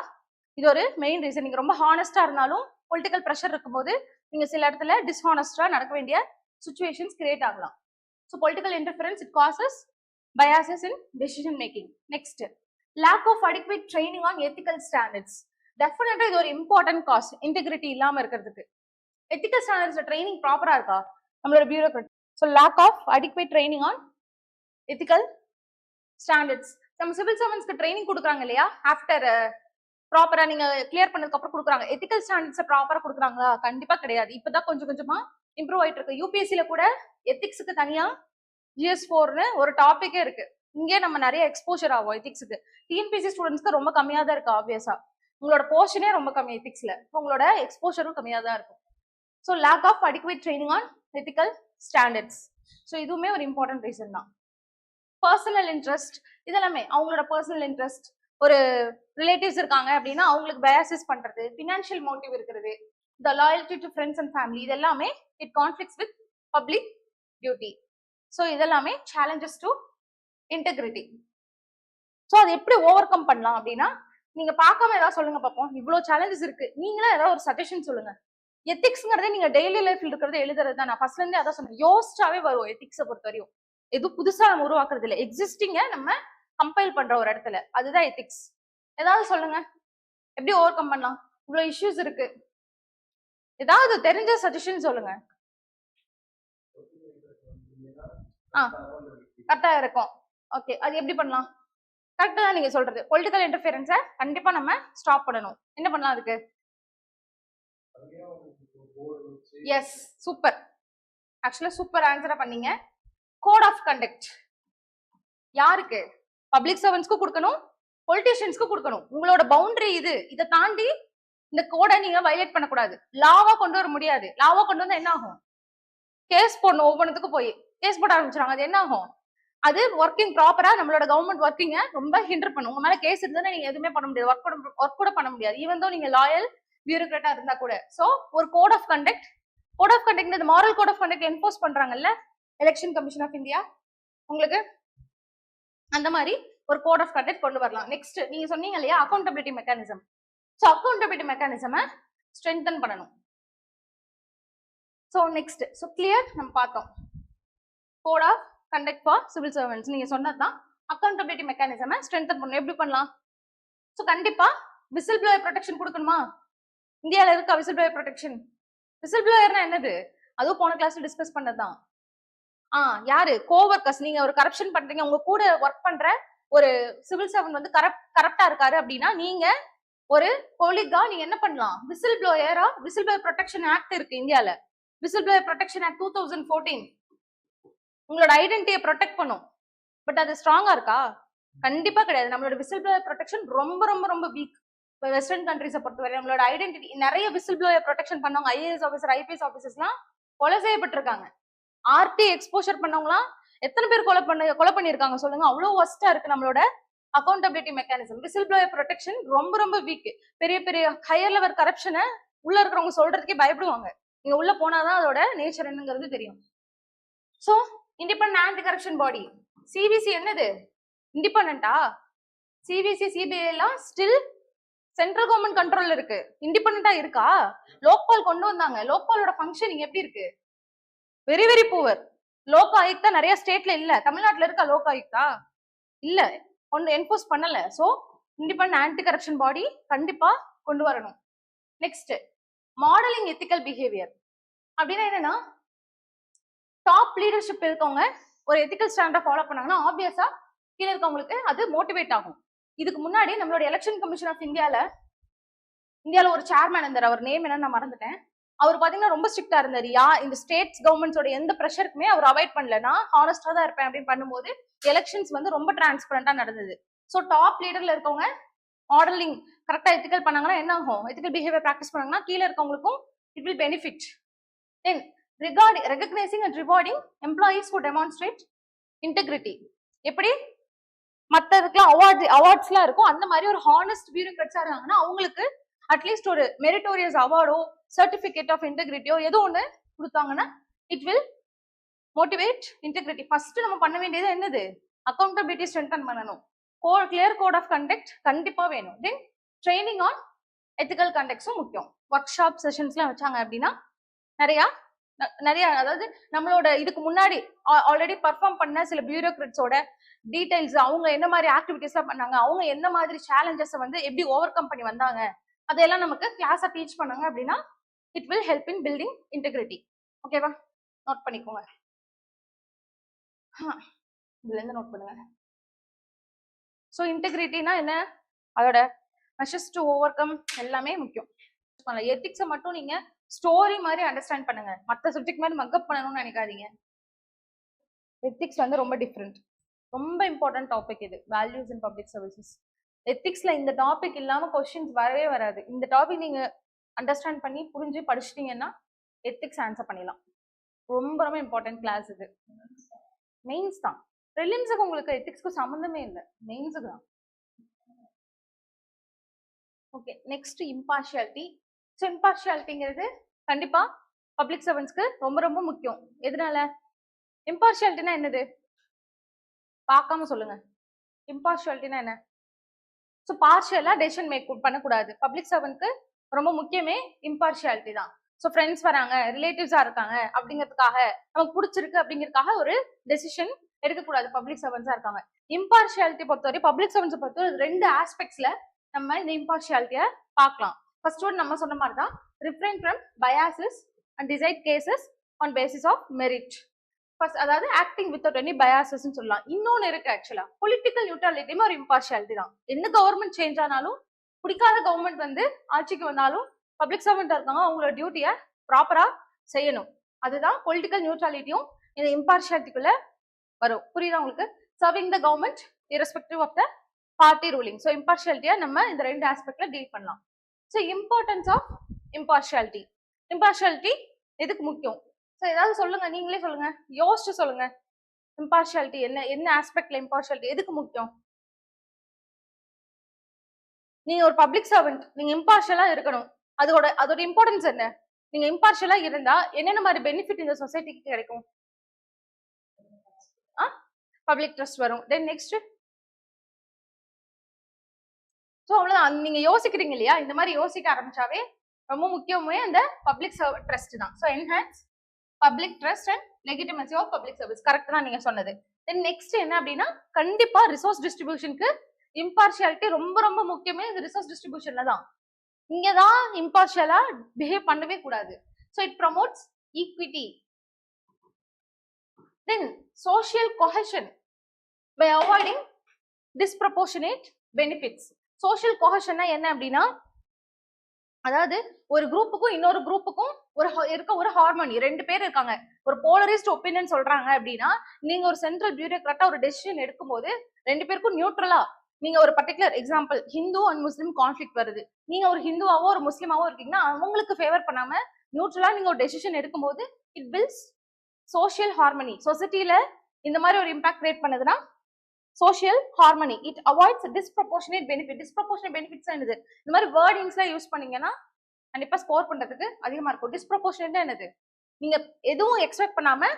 இது ஒரு மெயின் ரீசன். நீங்க ரொம்ப ஹானஸ்டா இருந்தாலும் பொலிட்டிக்கல் ப்ரெஷர் இருக்கும்போது நீங்க சில இடத்துல டிஸ்ஹானஸ்டா நடக்க வேண்டிய சுச்சுவேஷன்ஸ் கிரியேட் ஆகலாம். So political interference it causes biases in decision making. Next, lack of adequate training on ethical standards. Definitely இது ஒரு important cause. integrity இல்லாம இருக்கிறதுக்கு ethical standards training ப்ராப்பரா இருக்கா நம்மளோட bureaucrat? So lack of adequate training on ethical standards. நம்ம சிவில் சர்வன்ஸ்க்கு ட்ரைனிங் கொடுக்குறாங்க இல்லையா, ஆஃப்டர் ப்ராப்பரா நீங்க கிளியர் பண்ணதுக்கு அப்புறம் கொடுக்குறாங்க. எத்திக்கல் ஸ்டாண்டர்ட்ஸ் ப்ராப்பரா கொடுக்குறாங்களா? கண்டிப்பா கிடையாது. இப்பதான் கொஞ்சம் கொஞ்சமா இம்ப்ரூவ் ஆயிட்டு இருக்கு. யூபிஎஸ்சில கூட எத்திக்ஸுக்கு தனியா GS4னு ஒரு டாபிக்கே இருக்கு. இங்கே நம்ம நிறைய எக்ஸ்போஷர் ஆகும் எத்திக்ஸுக்கு. டிஎன்பிசி ஸ்டூடெண்ட்ஸ்க்கு ரொம்ப கம்மியா தான் இருக்கு. ஆப்வியஸா உங்களோட போர்ஷனே ரொம்ப கம்மி எத்திக்ஸ்ல, உங்களோட எக்ஸ்போஷரும் கம்மியா தான் இருக்கும். So lack of adequate training on ethical standards. So இதுவுமே ஒரு இம்பார்ட்டன்ட் ரீசன் தான். பர்சனல் இன்ட்ரெஸ்ட் இதெல்லாமே அவங்களோட பர்சனல் இன்ட்ரெஸ்ட், ஒரு ரிலேட்டிவ்ஸ் இருக்காங்க அப்படின்னா அவங்களுக்கு பயாசிஸ் பண்றது, ஃபினான்ஷியல் மோட்டிவ் இருக்கிறது, the loyalty to friends and family, இதெல்லாமே it conflicts with public duty. So இதெல்லாமே சேலஞ்சஸ் டு இன்டெகிரிட்டி. ஸோ அது எப்படி ஓவர் கம் பண்ணலாம் அப்படின்னா, நீங்க பார்க்காம ஏதாவது சொல்லுங்க பார்ப்போம். இவ்வளவு சேலஞ்சஸ் இருக்கு, நீங்களே ஏதாவது ஒரு சஜஷன் சொல்லுங்க. எத்திக்ஸ்ங்கிறதே நீங்க டெய்லி லைஃப்ல இருக்கிறது எழுதுறது தான். நான் ஃபர்ஸ்ட்ல இருந்தே அதான் சொன்னேன், யோசிச்சாவே வரும். எத்திக்ஸை பொறுத்த வரையும் எதுவும் புதுசா நம்ம உருவாக்குறது இல்லை, எக்ஸிஸ்டிங்க நம்ம கம்பைல் பண்ற ஒரு இடத்துல, அதுதான் எத்திக்ஸ். ஏதாவது சொல்லுங்க, எப்படி ஓவர் கம் பண்ணலாம்? இவ்வளவு இஷ்யூஸ் இருக்கு, ஏதாவது தெரிஞ்ச சஜஷன் சொல்லுங்க. கரெக்டா இருக்கும். ஓகே, அது எப்படி பண்ணலாம்? கரெக்டா தான் நீங்க சொல்றது. பொலிட்டிக்கல் இன்டர்ஃபியரன்ஸை கண்டிப்பா நம்ம ஸ்டாப் பண்ணணும். என்ன பண்ணலாம் அதுக்கு? Yes, super. ஆக்சுவலா சூப்பர் ஆன்சரா பண்ணீங்க. கோட் ஆஃப் கண்டக்ட் யாருக்கு? பப்ளிக் சர்வன்ஸ்க்கு கொடுக்கணும், பொலிட்டிஷியன்ஸ்க்கு கொடுக்கணும். உங்களோட பவுண்டரி இது, இதை தாண்டி இந்த கோடை நீங்க வயலேட் பண்ணக்கூடாது. லாவா கொண்டு வர முடியாது. லாவா கொண்டு வந்தா என்ன ஆகும்? கேஸ் போடணும். ஒவ்வொன்றுத்துக்கு போய் கேஸ் போட ஆரம்பிச்சிடாங்க. அது என்ன ஆகும்? அது ஒர்க்கிங் ப்ராப்பரா நம்மளோட கவர்மெண்ட் ஒர்க்கிங்க ரொம்ப ஹிண்டர் பண்ணும். உங்க மேல கேஸ் இருந்தா நீங்க எதுவுமே பண்ண முடியாது, ஒர்க் கூட பண்ண முடியாது, ஈவன் தோ நீங்க லாயல் பியூரோக்ராட்டா இருந்தா கூட. சோ ஒரு கோட் ஆஃப் கண்டக்ட், இந்த moral code of conduct enforce பண்றாங்கல்ல எலெக்ஷன் கமிஷன் ஆஃப் இந்தியா, உங்களுக்கு அந்த மாதிரி ஒரு கோட் ஆஃப் கண்டக்ட் கொண்டு வரலாம். நெக்ஸ்ட் நீங்க சொன்னீங்க இல்லையா அக்கௌண்டபிலிட்டி மெக்கானிசம். ஸோ அக்கௌண்டபிலிட்டி மெக்கானிசமை ஸ்ட்ரென்தன் பண்ணணும். ஸோ நெக்ஸ்ட், ஸோ கிளியர் நம்ம பார்த்தோம். Code of conduct for civil servants நீங்க சொன்னதுதான். அக்கௌண்டபிலிட்டி மெக்கானிசமை ஸ்ட்ரென்தன் பண்ணணும். எப்படி பண்ணலாம்? ஸோ கண்டிப்பா விசில் ப்ளோயர் ப்ரொடெக்ஷன் கொடுக்கணுமா? இந்தியாவில் இருக்கா விசில் ப்ளோயர் ப்ரொடெக்ஷன்? விசில் ப்ளோயர்னா என்னது? அதுவும் போன கிளாஸ்ல டிஸ்கஸ் பண்ணதுதான். யாரு? கோவர்க்கர்ஸ். நீங்க ஒரு கரப்ஷன் பண்றீங்க, உங்க கூட ஒர்க் பண்ற ஒரு சிவில் சர்வன்ட் வந்து கரப்டா இருக்காரு அப்படின்னா நீங்க ஒரு கொலிகா நீங்க என்ன பண்ணலாம்? விசில் ப்ளோயரா, விசில் ப்ளோயர் ப்ரொடெக்ஷன் ஆக்ட் இருக்கு இந்தியால. விசில் ப்ளோயர் ப்ரொடெக்ஷன் ஆக்ட் 2014 உங்களோட ஐடென்டிட்டியை ப்ரொடெக்ட் பண்ணும். பட் அது ஸ்ட்ராங்கா இருக்கா? கண்டிப்பா கிடையாது. நம்மளோட விசில் ப்ளோயர் ப்ரொடெக்ஷன் ரொம்ப ரொம்ப ரொம்ப வீக். வெஸ்டர்ன் கண்ட்ரிஸை பொறுத்தவரை நம்மளோட ஐடென்டிட்டி, நிறைய விசில் ப்ளோயர் ப்ரொடெக்ஷன் பண்ணவங்க ஐஏஎஸ் ஆஃபீஸர், ஐபிஎஸ் ஆஃபீஸர்ஸ்லாம் கொலை செய்யப்பட்டிருக்காங்க. ஆர்டி எக்ஸ்போஷர் பண்ணவங்களாம் எத்தனை பேர் கொலை பண்ணிருக்காங்க சொல்லுங்க. அவ்வளவு ஒஸ்டா இருக்கு நம்மளோட accountability mechanism. Whistle blower protection ரொம்ப ரொம்ப வீக். பெரிய பெரிய ஹையர் லெவல் கரப்ஷனை உள்ள இருக்கிறவங்க சொல்றதுக்கே பயப்படுவாங்க. நீங்க உள்ள போனாதான் அதோட நேச்சர் என்னங்கிறது தெரியும். So independent anti corruption body CBC என்னது இண்டிபெண்டா? சிபிசி சிபிஐ எல்லாம் ஸ்டில் சென்ட்ரல் கவர்மெண்ட் கண்ட்ரோல்ல இருக்கு. இண்டிபெண்டா இருக்கா? லோக்பால் கொண்டு வந்தாங்க. லோக்பாலோட ஃபங்க்ஷனிங் எப்படி இருக்கு? Very very poor. Lok Ayukta நிறைய ஸ்டேட்ல இல்ல. தமிழ்நாட்டுல இருக்கா லோக் ஆயுக்தா? இல்ல, ஒன்னு என்போர்ஸ் பண்ணல. So independent anti corruption body கண்டிப்பா கொண்டு வரணும். நெக்ஸ்ட் மாடலிங் எத்திக்கல் பிஹேவியர் அப்படின்னா என்னன்னா, டாப் லீடர்ஷிப் இருக்கவங்க ஒரு எத்திக்கல் ஸ்டாண்டர்ட் ஃபாலோ பண்ணாங்கன்னா ஆப்வியஸா கீழே இருக்கவங்களுக்கு அது மோட்டிவேட் ஆகும். இதுக்கு முன்னாடி நம்மளோட எலெக்ஷன் கமிஷன் ஆஃப் இந்தியால ஒரு சேர்மேன் இருந்தார். அவர் நேம் என்னன்னு நான் மறந்துட்டேன். அவர் பாத்தீங்கன்னா ரொம்ப ஸ்ட்ரிக்டா இருந்தாரு. இந்த ஸ்டேட்ஸ் கவர்மெண்ட்ஸோட எந்த ப்ரெஷருக்குமே அவர் அவாய்ட் பண்ணல. நான் ஹானஸ்டா தான் இருப்பேன் அப்படின்னு பண்ணும்போது எலெக்ஷன்ஸ் வந்து ரொம்ப டிரான்ஸ்பரண்டா நடந்தது. ஸோ டாப் லீடர்ல இருக்கவங்க மாடலிங் கரெக்டா எத்திக்கல் பண்ணாங்கன்னா என்ன ஆகும்? எத்திக்கல் பிஹேவியர் ப்ராக்டிஸ் பண்ணாங்கன்னா கீழே இருக்கவங்களுக்கும் it will benefit. Then recognising and rewarding employees who demonstrate integrity. எப்படி மற்றதுக்குலாம் அவார்ட்ஸ்லாம் இருக்கும், அந்த மாதிரி ஒரு ஹானஸ்ட் பியூரோக்ராட்ஸா இருக்காங்கன்னா அவங்களுக்கு அட்லீஸ்ட் ஒரு மெரிட்டோரியஸ் அவார்டோ சர்டிபிகேட் ஆஃப் இன்டெகிரிட்டியோ ஏதோ ஒன்று கொடுத்தாங்கன்னா it will motivate integrity. First நம்ம பண்ண வேண்டியது என்னது? அக்கௌண்டபிலிட்டி ஸ்ட்ரென்தன் பண்ணணும். கிளியர் கோட் ஆஃப் கண்டக்ட் கண்டிப்பா வேணும். தென் ட்ரைனிங் ஆன் எத்திக்கல் கண்டக்ட்ஸும் முக்கியம். ஒர்க் ஷாப் செஷன்ஸ்லாம் வச்சாங்க அப்படின்னா நிறைய அதாவது நம்மளோட இதுக்கு முன்னாடி ஆல்ரெடி பர்ஃபார்ம் பண்ண சில பியூரோக்ராட்ஸோட டீடைல்ஸ், அவங்க என்ன மாதிரி ஆக்டிவிட்டிஸ்லாம் பண்ணாங்க, அவங்க என்ன மாதிரி சேலஞ்சஸ் வந்து எப்படி ஓவர் கம் பண்ணி வந்தாங்க, அதெல்லாம் நமக்கு கிளாஸா டீச் பண்ணாங்க அப்படின்னா it will help in building integrity. ஓகேவா? நோட் பண்ணிக்கோங்க. இதுல இருந்து நோட் பண்ணுங்க. ஸோ இன்டெகிரிட்டினா என்ன, அதோட மெஷர்ஸ் டு ஓவர் கம் எல்லாமே முக்கியம். எத்திக்ஸை மட்டும் நீங்க ஸ்டோரி மாதிரி அண்டர்ஸ்டாண்ட் பண்ணுங்க. மற்ற சப்ஜெக்ட் மாதிரி மக்கப் பண்ணணும்னு நினைக்காதீங்க. எத்திக்ஸ் வந்து ரொம்ப டிஃப்ரெண்ட், ரொம்ப இம்பார்ட்டன்ட் டாபிக் இது. Values in public services. எத்திக்ஸ்ல இந்த டாபிக் இல்லாம கொஸ்டின்ஸ் வரவே வராது. இந்த டாபிக் நீங்க அண்டர்ஸ்டாண்ட் பண்ணி புரிஞ்சு படிச்சிட்டீங்கன்னா எத்திக்ஸ் ஆன்சர் பண்ணிடலாம். ரொம்ப ரொம்ப இம்பார்ட்டன்ட் கிளாஸ் இது. மெயின்ஸ் தான். ப்ரிலிம்ஸுக்கு உங்களுக்கு எத்திக்ஸ்க்கு சம்மந்தமே இல்லை, மெயின்ஸுக்கு தான். Okay, next impartiality. ஸோ இம்பார்ஷியாலிட்டிங்கிறது கண்டிப்பா பப்ளிக் சர்வன்ஸ்க்கு ரொம்ப ரொம்ப முக்கியம். எதனால? இம்பார்ஷியாலிட்டினா என்னது? பார்க்காம சொல்லுங்க. இம்பார்ஷியாலிட்டினா என்ன? ஸோ பார்ஷியலா டெசிஷன் மேக் பண்ணக்கூடாது. பப்ளிக் சர்வன்ட்க்கு ரொம்ப முக்கியமே இம்பார்ஷியாலிட்டி தான். ஸோ ஃப்ரெண்ட்ஸ் வராங்க, ரிலேட்டிவ்ஸா இருக்காங்க அப்படிங்கிறதுக்காக, நமக்கு பிடிச்சிருக்கு அப்படிங்கிறதுக்காக ஒரு டெசிஷன் எடுக்கக்கூடாது. பப்ளிக் சர்வன்ஸா இருக்காங்க. இம்பார்ஷியாலிட்டி பொறுத்தவரை பப்ளிக் சர்வன்ஸை பொறுத்தவரை ரெண்டு ஆஸ்பெக்ட்ஸ்ல நம்ம இந்த இம்பார்ஷியாலிட்டியை பார்க்கலாம். ஃபர்ஸ்ட் ஒன் நம்ம சொன்ன மாதிரி தான், refrain from biases and decide cases on basis of merit. First அதாவது ஆக்டிங் வித்வுட் எனி பயாசஸ் சொல்லலாம். இன்னொன்னு இருக்கு ஆக்சுவலா, பொலிட்டிக்கல் நியூட்ரலிட்டியும் ஒரு இம்பார்ஷியாலிட்டி தான். என்ன கவர்மெண்ட் சேஞ்ச் ஆனாலும், பிடிக்காத கவர்மெண்ட் வந்து ஆட்சிக்கு வந்தாலும் பப்ளிக் சர்வெண்ட் இருக்காங்க, அவங்களோட டியூட்டியை ப்ராப்பரா செய்யணும். அதுதான் பொலிட்டிக்கல் நியூட்ரலிட்டியும் இந்த இம்பார்ஷியாலிட்டிக்குள்ள வரும். புரியுதா உங்களுக்கு? Serving the government irrespective of the party ruling. So இம்பார்ஷியாலிட்டியா நம்ம இந்த ரெண்டு ஆஸ்பெக்ட்ல டீல் பண்ணலாம். So importance of impartiality. Impartiality எதுக்கு முக்கியம்? ஸோ ஏதாவது சொல்லுங்க, நீங்களே சொல்லுங்க, யோசிச்சு சொல்லுங்க. இம்பார்ஷியாலிட்டி என்ன, என்ன ஆஸ்பெக்ட்ல இம்பார்ஷியாலிட்டி எதுக்கு முக்கியம்? நீங்க ஒரு பப்ளிக் சர்வெண்ட், நீங்க இம்பார்ஷியலா இருக்கணும். அதோட இம்பார்ட்டன்ஸ் என்ன? நீங்க இம்பார்ஷியலா இருந்தா என்னென்ன மாதிரி பெனிஃபிட் இந்த சொசைட்டிக்கு கிடைக்கும்? பப்ளிக் ட்ரஸ்ட் வரும். தென் நெக்ஸ்ட், ஸோ அவ்வளவுதான். நீங்க யோசிக்கிறீங்க இல்லையா, இந்த மாதிரி யோசிக்க ஆரம்பிச்சாவே ரொம்ப முக்கியமே அந்த பப்ளிக் ட்ரஸ்ட் தான். So enhance public trust and legitimacy of public service. Correct தான் நீங்க சொன்னது. தென் நெக்ஸ்ட் என்ன அப்படின்னா, கண்டிப்பா ரிசோர்ஸ் டிஸ்ட்ரிபியூஷனுக்கு இம்பார்ஷியாலிட்டி ரொம்ப ரொம்ப முக்கியமே இந்த ரிசோர்ஸ் டிஸ்ட்ரிபியூஷன்ல தான். இங்கதான் இம்பார்ஷியலா பிஹேவ் பண்ணவே கூடாது. So it promotes equity. Then social cohesion by avoiding disproportionate benefits. Social கொஹெஷன்னா என்ன அப்படின்னா, அதாவது ஒரு குரூப்புக்கும் இன்னொரு குரூப்புக்கும் ஒரு ஹார்மோனி. ரெண்டு பேர் இருக்காங்க, ஒரு போலரைஸ்ட் ஒப்பீனியன் சொல்றாங்க அப்படின்னா, நீங்க ஒரு சென்ட்ரல் பியூரோக்ராட்டா ஒரு டெசிஷன் எடுக்கும்போது ரெண்டு பேருக்கும் நியூட்ரலா, நீங்க ஒரு particular example Hindu and Muslim conflict வருது, நீங்க ஒரு ஹிந்துவாவோ ஒரு முஸ்லிமாவோ இருக்கீங்கன்னா அவங்களுக்கு ஃபேவர் பண்ணாம நியூட்ரலா நீங்க ஒரு டெசிஷன் எடுக்கும்போது இட் பில்ட்ஸ் சோஷியல் ஹார்மனி. சொசைட்டில இந்த மாதிரி ஒரு இம்பாக்ட் கிரியேட் பண்ணுதுன்னா social harmony. It avoids disproportionate benefit. Disproportionate benefits என்னது? இந்த மாதிரி வேர்டிங்ஸ்லாம் யூஸ் பண்ணீங்கன்னா கண்டிப்பா ஸ்கோர் பண்றதுக்கு அதிகமா இருக்கும். டிஸ்ப்ரொபோர்ஷனேட் என்னது, நீங்க எதுவும் எக்ஸ்பெக்ட் பண்ணாம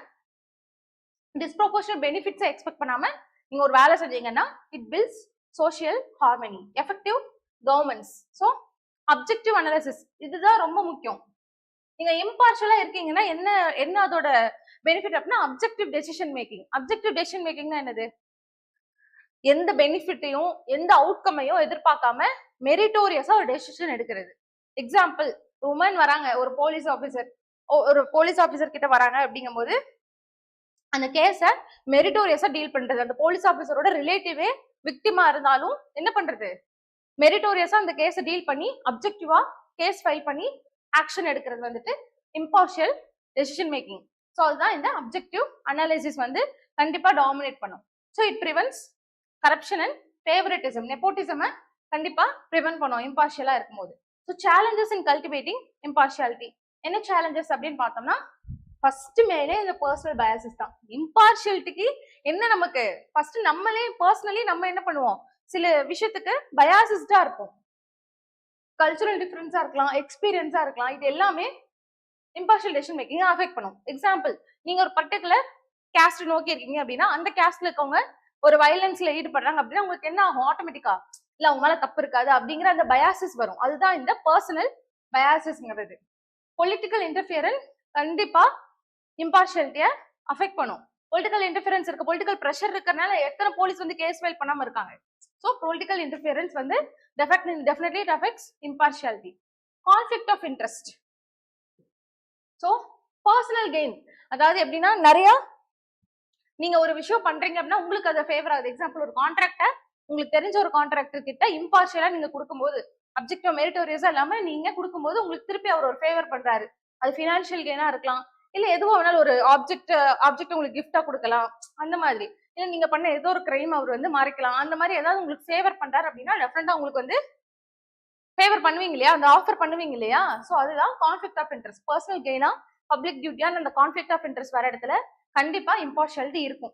டிஸ்ப்ரொபோர்ஷனல் பெனிஃபிட்ஸை எக்ஸ்பெக்ட் பண்ணாம நீங்க ஒரு வேலை செஞ்சீங்கன்னா it builds social harmony, effective governments. So objective analysis இதுதான் ரொம்ப முக்கியம். நீங்க இம்பார்ஷியலா இருக்கீங்கன்னா என்ன என்ன அதோட பெனிஃபிட் அப்படின்னா objective decision making. Objective decision மேக்கிங்னா என்னது, எந்த பெனிஃபிட்டையும் எந்த அவுட்கமையும் எதிர்பார்க்காம மெரிட்டோரியஸா ஒரு டெசிஷன் எடுக்கிறது. எக்ஸாம்பிள், உமன் வராங்க, ஒரு போலீஸ் ஆஃபீஸர் கிட்ட வராங்க அப்படிங்கும் போது அந்த கேஸை மெரிட்டோரியஸா டீல் பண்றது. அந்த போலீஸ் ஆஃபீஸரோட ரிலேட்டிவே விக்டிமா இருந்தாலும் என்ன பண்றது, மெரிட்டோரியஸா அந்த கேஸை டீல் பண்ணி அப்ஜெக்டிவா கேஸ் ஃபைல் பண்ணி ஆக்ஷன் எடுக்கிறது வந்துட்டு இம்பார்ஷியல் டெசிஷன் மேக்கிங். ஸோ அதுதான் இந்த அப்ஜெக்டிவ் அனாலிசிஸ் வந்து கண்டிப்பா டாமினேட் பண்ணும். So it prevents corruption and favouritism, நெப்போட்டிசமை கண்டிப்பா ப்ரிவென்ட் பண்ணும் இம்பார்ஷியலா இருக்கும்போது. So challenges in cultivating impartiality, என்ன சேலஞ்சஸ் அப்படின்னு பார்த்தோம்னா ஃபர்ஸ்ட் மேலே இந்த பர்சனல் பயாசஸ் தான். இம்பார்ஷியாலிட்டிக்கு என்ன, நமக்கு ஃபர்ஸ்ட் நம்மளே பர்சனலி நம்ம என்ன பண்ணுவோம், சில விஷயத்துக்கு பயாசிஸ்டா இருப்போம். கல்ச்சுரல் டிஃபரன்ஸா இருக்கலாம், எக்ஸ்பீரியன்ஸா இருக்கலாம், இது எல்லாமே இம்பார்ஷியல் டெசிஷன் மேக்கிங் அஃபெக்ட் பண்ணும். எக்ஸாம்பிள், நீங்க ஒரு பர்டிகுலர் கேஸ்ட் நோக்கி இருக்கீங்க அப்படின்னா அந்த கேஸ்ட்ல இருக்கவங்க ஒரு வயலன்ஸ்ல ஈடுபடுறாங்க அப்படின்னா உங்களுக்கு என்ன ஆகும், ஆட்டோமேட்டிக்கா இல்ல அவங்க மேல தப்பு இருக்காது அப்படிங்கிற அந்த பயாசிஸ் வரும். அதுதான் இந்த பர்சனல் பயாசிஸ்ங்கிறது. பொலிட்டிக்கல் இன்டர்ஃபியரன்ஸ் கண்டிப்பா இம்பார்ஷியாலிட்டியை அஃபெக்ட் பண்ணும். பொலிட்டிக்கல் இன்டர்ஃபியரன்ஸ் இருக்கு, பொலிட்டிக்கல் ப்ரெஷர் இருக்கிறனால எத்தனை போலீஸ் வந்து கேஸ் ஃபைல் பண்ணாம இருக்காங்க. ஸோ பொலிட்டிக்கல் இன்டர்ஃபியரன்ஸ் வந்து definitely it affects impartiality. Conflict of interest. So personal gain, அதாவது எப்படின்னா நிறைய நீங்க ஒரு விஷயம் பண்றீங்க அப்படின்னா உங்களுக்கு அது ஃபேவர் ஆகுது. எக்ஸாம்பிள், ஒரு கான்ட்ராக்டை உங்களுக்கு தெரிஞ்ச ஒரு கான்ட்ராக்டர் கிட்ட இம்பார்ஷியலா நீங்க கொடுக்கும்போது அப்ஜெக்டிவ் மெரிட்டோரியஸா இல்லாம நீங்க கொடுக்கும்போது உங்களுக்கு திருப்பி அவர் ஒரு ஃபேவர் பண்றாரு. அது ஃபினான்ஷியல் கெயினா இருக்கலாம், இல்ல எதுவும் வேணாலும் ஒரு ஆப்ஜெக்ட் உங்களுக்கு கிஃப்டா கொடுக்கலாம், அந்த மாதிரி. இல்ல நீங்க பண்ண ஏதோ ஒரு கிரைம் அவர் வந்து மறைக்கலாம், அந்த மாதிரி ஏதாவது உங்களுக்கு ஃபேவர் பண்றாரு அப்படின்னா டெஃபினட்டா உங்களுக்கு வந்து ஃபேவர் பண்ணுவீங்க இல்லையா, அந்த ஆஃபர் பண்ணுவீங்க இல்லையா. ஸோ அதுதான் கான்ஃபிளிக்ட் ஆஃப் இன்ட்ரெஸ்ட். பர்சனல் கெயினா பப்ளிக் டியூட்டியா அந்த கான்ஃபிளிக்ட் ஆஃப் இன்ட்ரெஸ்ட் வர இடத்துல கண்டிப்பா இம்பார்ஷியாலிட்டி இருக்கும்.